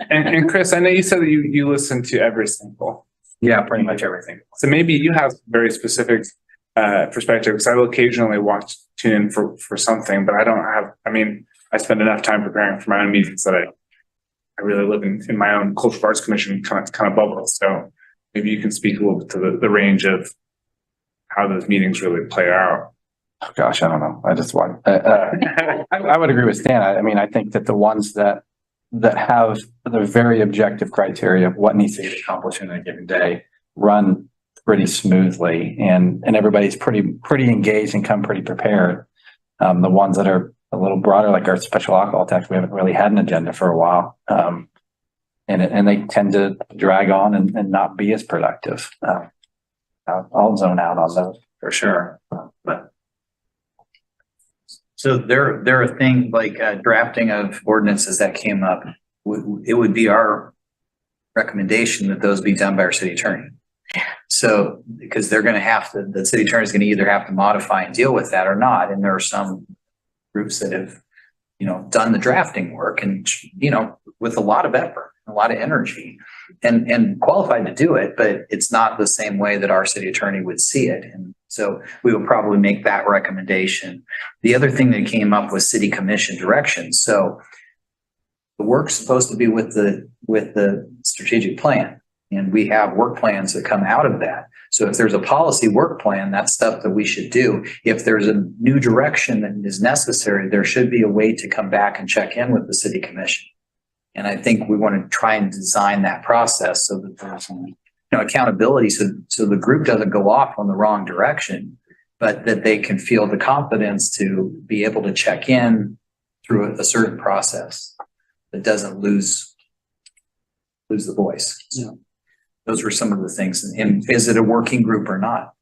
And Chris, I know you said that you listen to every single. Yeah, pretty much everything. So maybe you have very specific perspective, because I will occasionally tune in for something, but I don't have, I spend enough time preparing for my own meetings that I really live in my own Cultural Arts Commission kind of bubble. So maybe you can speak a little bit to the range of how those meetings really play out. Oh, gosh, I don't know. I just want, I would agree with Stan. I think that the ones that have the very objective criteria of what needs to get accomplished in a given day run pretty smoothly, and everybody's pretty engaged and come pretty prepared. The ones that are a little broader, like our special alcohol tax, we haven't really had an agenda for a while. And they tend to drag on and not be as productive. I'll zone out on those for sure. But So there are things like drafting of ordinances that came up. It would be our recommendation that those be done by our city attorney. So, because they're going to have to, the city attorney is going to either have to modify and deal with that or not. And there are some groups that have, done the drafting work and, with a lot of effort, a lot of energy and qualified to do it, but it's not the same way that our city attorney would see it. And so we will probably make that recommendation. The other thing that came up was city commission directions. So the work's supposed to be with the strategic plan, and we have work plans that come out of that. So if there's a policy work plan, that's stuff that we should do. If there's a new direction that is necessary, there should be a way to come back and check in with the city commission. And I think we want to try and design that process so that there's accountability, so the group doesn't go off on the wrong direction, but that they can feel the confidence to be able to check in through a certain process that doesn't lose the voice. So those were some of the things. And is it a working group or not?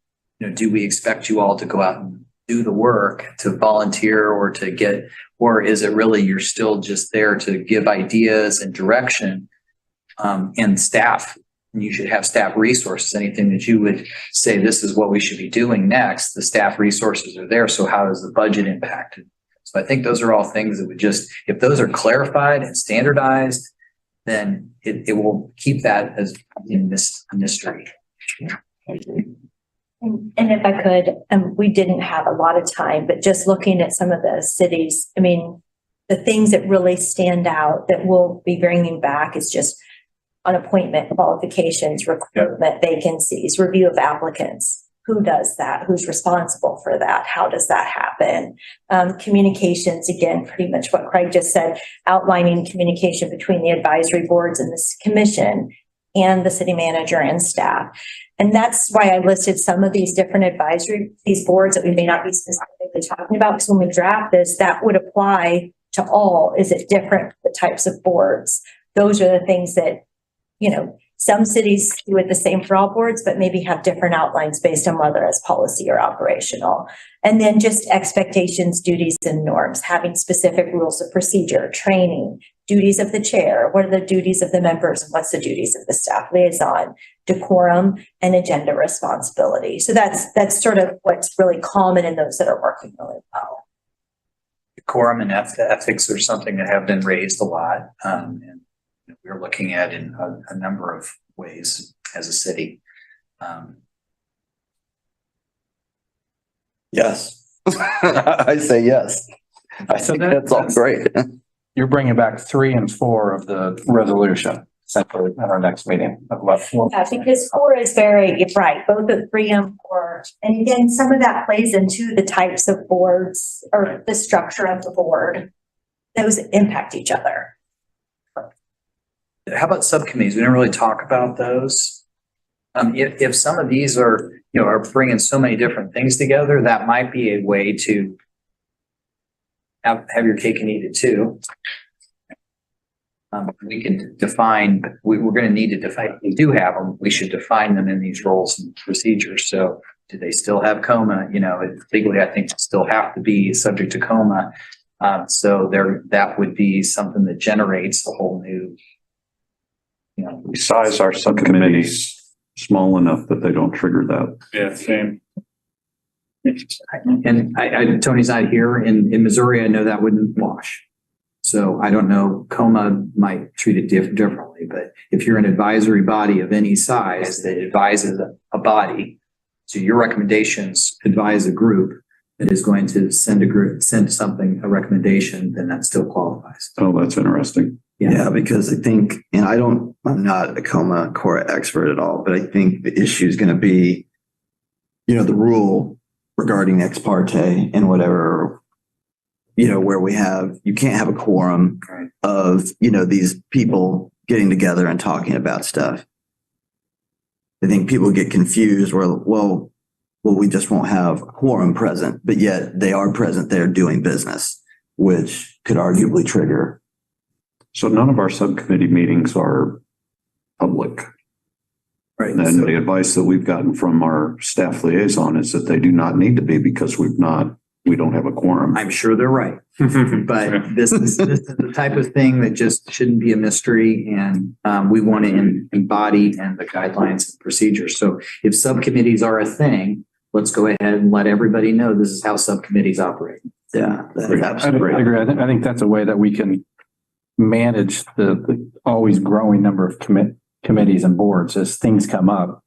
Do we expect you all to go out and do the work, to volunteer or is it really you're still just there to give ideas and direction and staff? And you should have staff resources, anything that you would say, this is what we should be doing next. The staff resources are there. So how does the budget impact it? So I think those are all things that would just, if those are clarified and standardized, then it will keep that as in this mystery. And if I could, we didn't have a lot of time, but just looking at some of the cities, the things that really stand out that we'll be bringing back is just on appointment qualifications, recruitment, vacancies, review of applicants. Who does that? Who's responsible for that? How does that happen? Communications, again, pretty much what Craig just said, outlining communication between the advisory boards and this commission and the city manager and staff. And that's why I listed some of these different these boards that we may not be specifically talking about, because when we draft this, that would apply to all. Is it different, the types of boards? those are the things that, you know, some cities do it the same for all boards, but maybe have different outlines based on whether it's policy or operational. And then just expectations, duties, and norms, having specific rules of procedure, training, duties of the chair, what are the duties of the members, and what's the duties of the staff liaison, decorum, and agenda responsibility. So that's sort of what's really common in those that are working really well. Decorum and ethics are something that have been raised a lot. And we're looking at in a number of ways as a city. Yes. I say yes. I think that's all great. You're bringing back 3 and 4 of the resolution, essentially, at our next meeting. Yeah, because 4 is very, you're right, both of 3 and 4. And again, some of that plays into the types of boards or the structure of the board. Those impact each other. How about subcommittees? We didn't really talk about those. If some of these are, are bringing so many different things together, that might be a way to have your cake and eat it too. We can define, we're going to need to define, we do have them, we should define them in these roles and procedures. So do they still have coma? Legally, I think still have to be subject to coma. So that would be something that generates a whole new, We size our subcommittees small enough that they don't trigger that. Yeah, same. And Tony's not here in Missouri. I know that wouldn't wash. So I don't know, coma might treat it differently, but if you're an advisory body of any size that advises a body, so your recommendations advise a group that is going to send a recommendation, then that still qualifies. Oh, that's interesting. Yeah, because I think, and I'm not a coma core expert at all, but I think the issue is going to be, the rule regarding ex parte and whatever, where you can't have a quorum of, these people getting together and talking about stuff. I think people get confused where, well, we just won't have a quorum present, but yet they are present there doing business, which could arguably trigger. So none of our subcommittee meetings are public. Right. And the advice that we've gotten from our staff liaison is that they do not need to be because we don't have a quorum. I'm sure they're right. But this is the type of thing that just shouldn't be a mystery, and we want to embody and the guidelines and procedures. So if subcommittees are a thing, let's go ahead and let everybody know this is how subcommittees operate. Yeah, I agree. I think that's a way that we can manage the always growing number of committees and boards as things come up.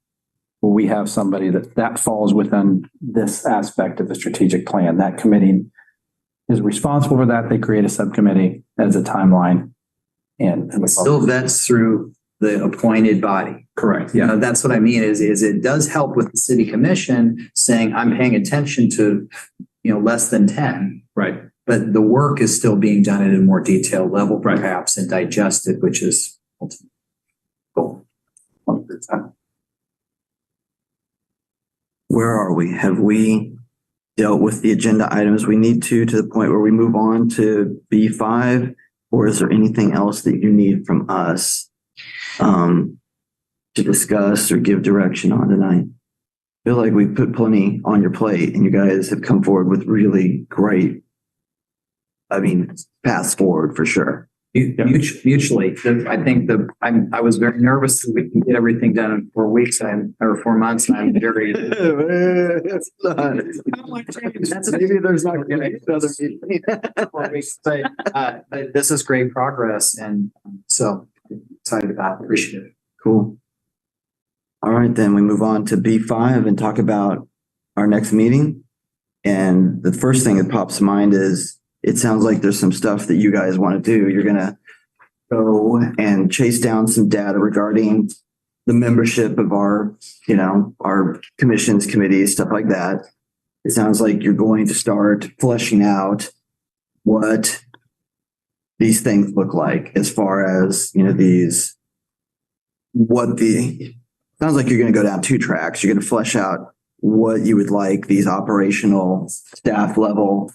Well, we have somebody that falls within this aspect of the strategic plan. That committee is responsible for that. They create a subcommittee as a timeline. And still vets through the appointed body. Correct. Yeah, that's what I mean is it does help with the city commission saying I'm paying attention to, less than 10. Right. But the work is still being done at a more detailed level, perhaps, and digested, which is ultimately cool. Where are we? Have we dealt with the agenda items we need to the point where we move on to B5? Or is there anything else that you need from us to discuss or give direction on tonight? I feel like we put plenty on your plate and you guys have come forward with really great, paths forward for sure. Mutually, I think I was very nervous that we can get everything done in 4 weeks or 4 months. And I'm very. It's not. Maybe there's not going to be another meeting. 4 weeks, but this is great progress, and so excited about it. Appreciate it. Cool. All right, then we move on to B5 and talk about our next meeting. And the first thing that pops to mind is it sounds like there's some stuff that you guys want to do. You're going to go and chase down some data regarding the membership of our commissions, committees, stuff like that. It sounds like you're going to start fleshing out what these things look like as far as, sounds like you're going to go down 2 tracks. You're going to flesh out what you would like these operational staff level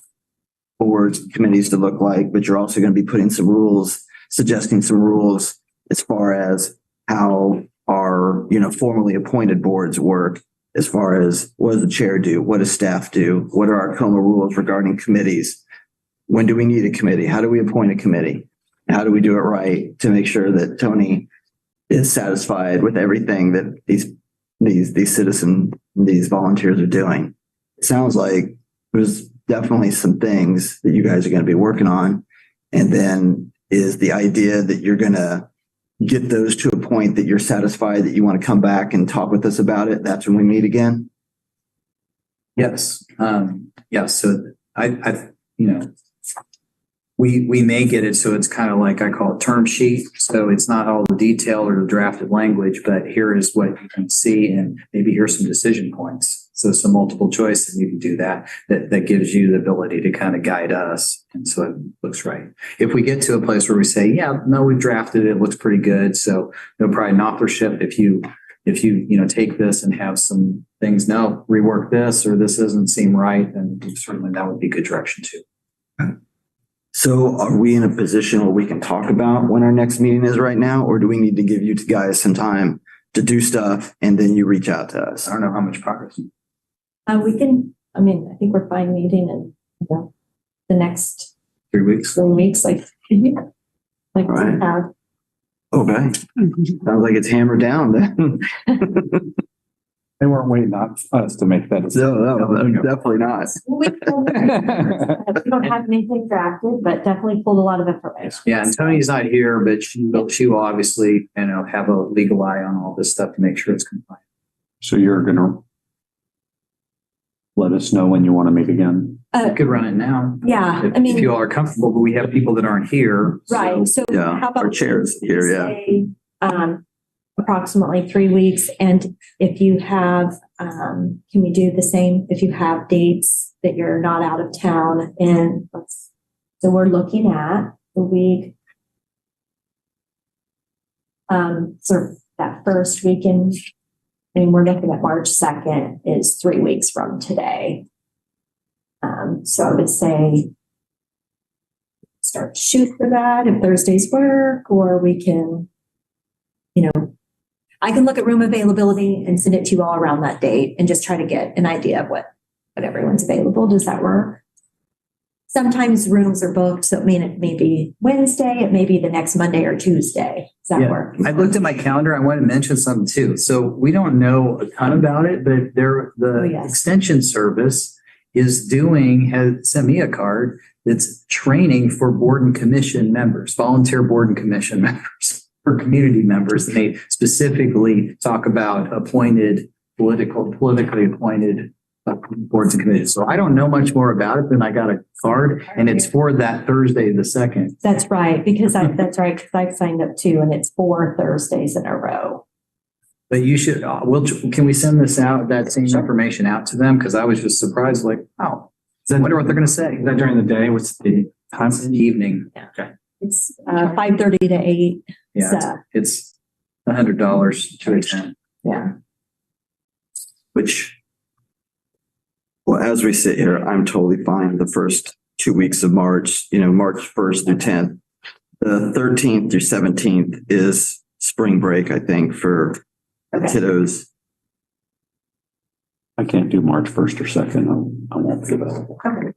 boards, committees to look like, but you're also going to be putting some rules suggesting some rules as far as how our, formally appointed boards work, as far as what does the chair do? What does staff do? What are our COMA rules regarding committees? When do we need a committee? How do we appoint a committee? How do we do it right to make sure that Tony is satisfied with everything that these citizens, these volunteers are doing? It sounds like there's definitely some things that you guys are going to be working on. And then is the idea that you're going to get those to a point that you're satisfied that you want to come back and talk with us about it. That's when we meet again. Yes. So we may get it. So it's kind of like I call it term sheet. So it's not all the detail or the drafted language, but here is what you can see and maybe here's some decision points. So some multiple choice, and you can do that. That gives you the ability to kind of guide us. And so it looks right. If we get to a place where we say, yeah, no, we've drafted it, it looks pretty good. So no pride in authorship. If you take this and have some things, no, rework this, or this doesn't seem right, then certainly that would be good direction too. So are we in a position where we can talk about when our next meeting is right now, or do we need to give you guys some time to do stuff and then you reach out to us? I don't know how much progress. I think we're fine meeting in the next 3 weeks. 3 weeks, like we have. Okay. Sounds like it's hammered down then. They weren't waiting on us to make that. No, definitely not. We don't have anything drafted, but definitely pulled a lot of information. Yeah, and Tony's not here, but she will obviously, have a legal eye on all this stuff to make sure it's compliant. So you're going to let us know when you want to meet again? I could run it now. Yeah, If you all are comfortable, but we have people that aren't here. right. So Yeah, how about our chairs here, yeah. say, approximately 3 weeks. And if you have, can we do the same if you have dates that you're not out of town? And so we're looking at the week. So that first weekend, we're looking at March 2nd is 3 weeks from today. So I would say start to shoot for that if Thursdays work, or we can, I can look at room availability and send it to you all around that date and just try to get an idea of what everyone's available. Does that work? Sometimes rooms are booked, so it may be Wednesday, it may be the next Monday or Tuesday. Does that work? I looked at my calendar. I want to mention something too. So we don't know a ton about it, but the extension service has sent me a card that's training for board and commission members, volunteer board and commission members, for community members. And they specifically talk about politically appointed boards and committees. So I don't know much more about it than I got a card, and it's for that Thursday, the 2nd. That's right, because that's right, because I've signed up too, and it's 4 Thursdays in a row. But you should, can we send this out, that same information out to them? Because I was just surprised, like, oh, I wonder what they're going to say. Is that during the day? What's the time? It's in the evening. Yeah. Okay. It's 5:30 to 8. Yeah, it's $100 to attend. Yeah. Well, as we sit here, I'm totally fine the first 2 weeks of March, March 1st through 10th. The 13th through 17th is spring break, I think, for kiddos. I can't do March 1st or 2nd. I won't be available. Okay.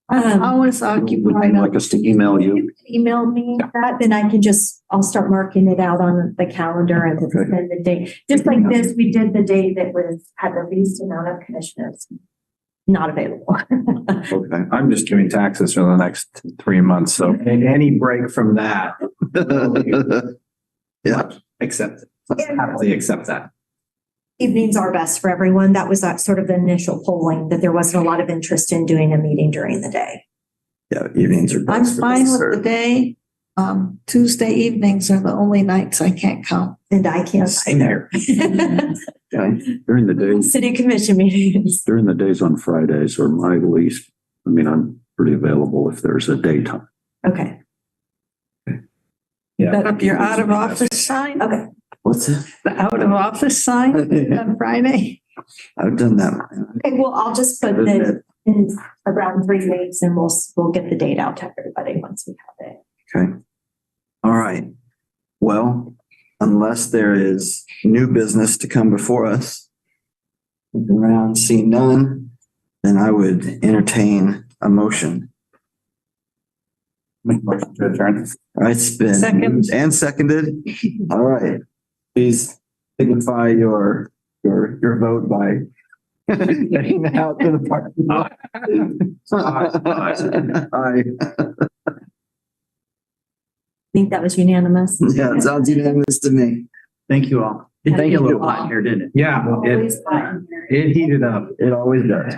I was occupied. Would you like us to email you? You can email me that, then I'll start marking it out on the calendar and send the date. Just like this, we did the day that had the least amount of commissioners not available. Okay. I'm just doing taxes for the next 3 months, so any break from that, Yeah. accept it. Happily accept that. Evenings are best for everyone. That was sort of the initial polling, that there wasn't a lot of interest in doing a meeting during the day. Yeah, evenings are I'm best for fine this, with the sir. day. Tuesday evenings are the only nights I can't come. And I can't. Same here. Okay. During the days, City commission meetings. on Fridays are my least. I'm pretty available if there's a daytime. Okay. Yeah. Up your out of office sign, Okay. What's it? the out of office sign on Friday. I've done that. Okay, well, I'll just put that in around 3 weeks and we'll get the date out to everybody once we have it. Okay. All right. Well, unless there is new business to come before us, looking around, see none, then I would entertain a motion. Make a motion to adjourn. All right, it's been Second. moved and seconded. All right. Please signify your vote by heading out to the parking lot. Aye. I think that was unanimous. Yeah, it sounds unanimous to me. Thank you all. Thank It you a little all. hot here, didn't it? Yeah, Always fun. it heated up. It always does.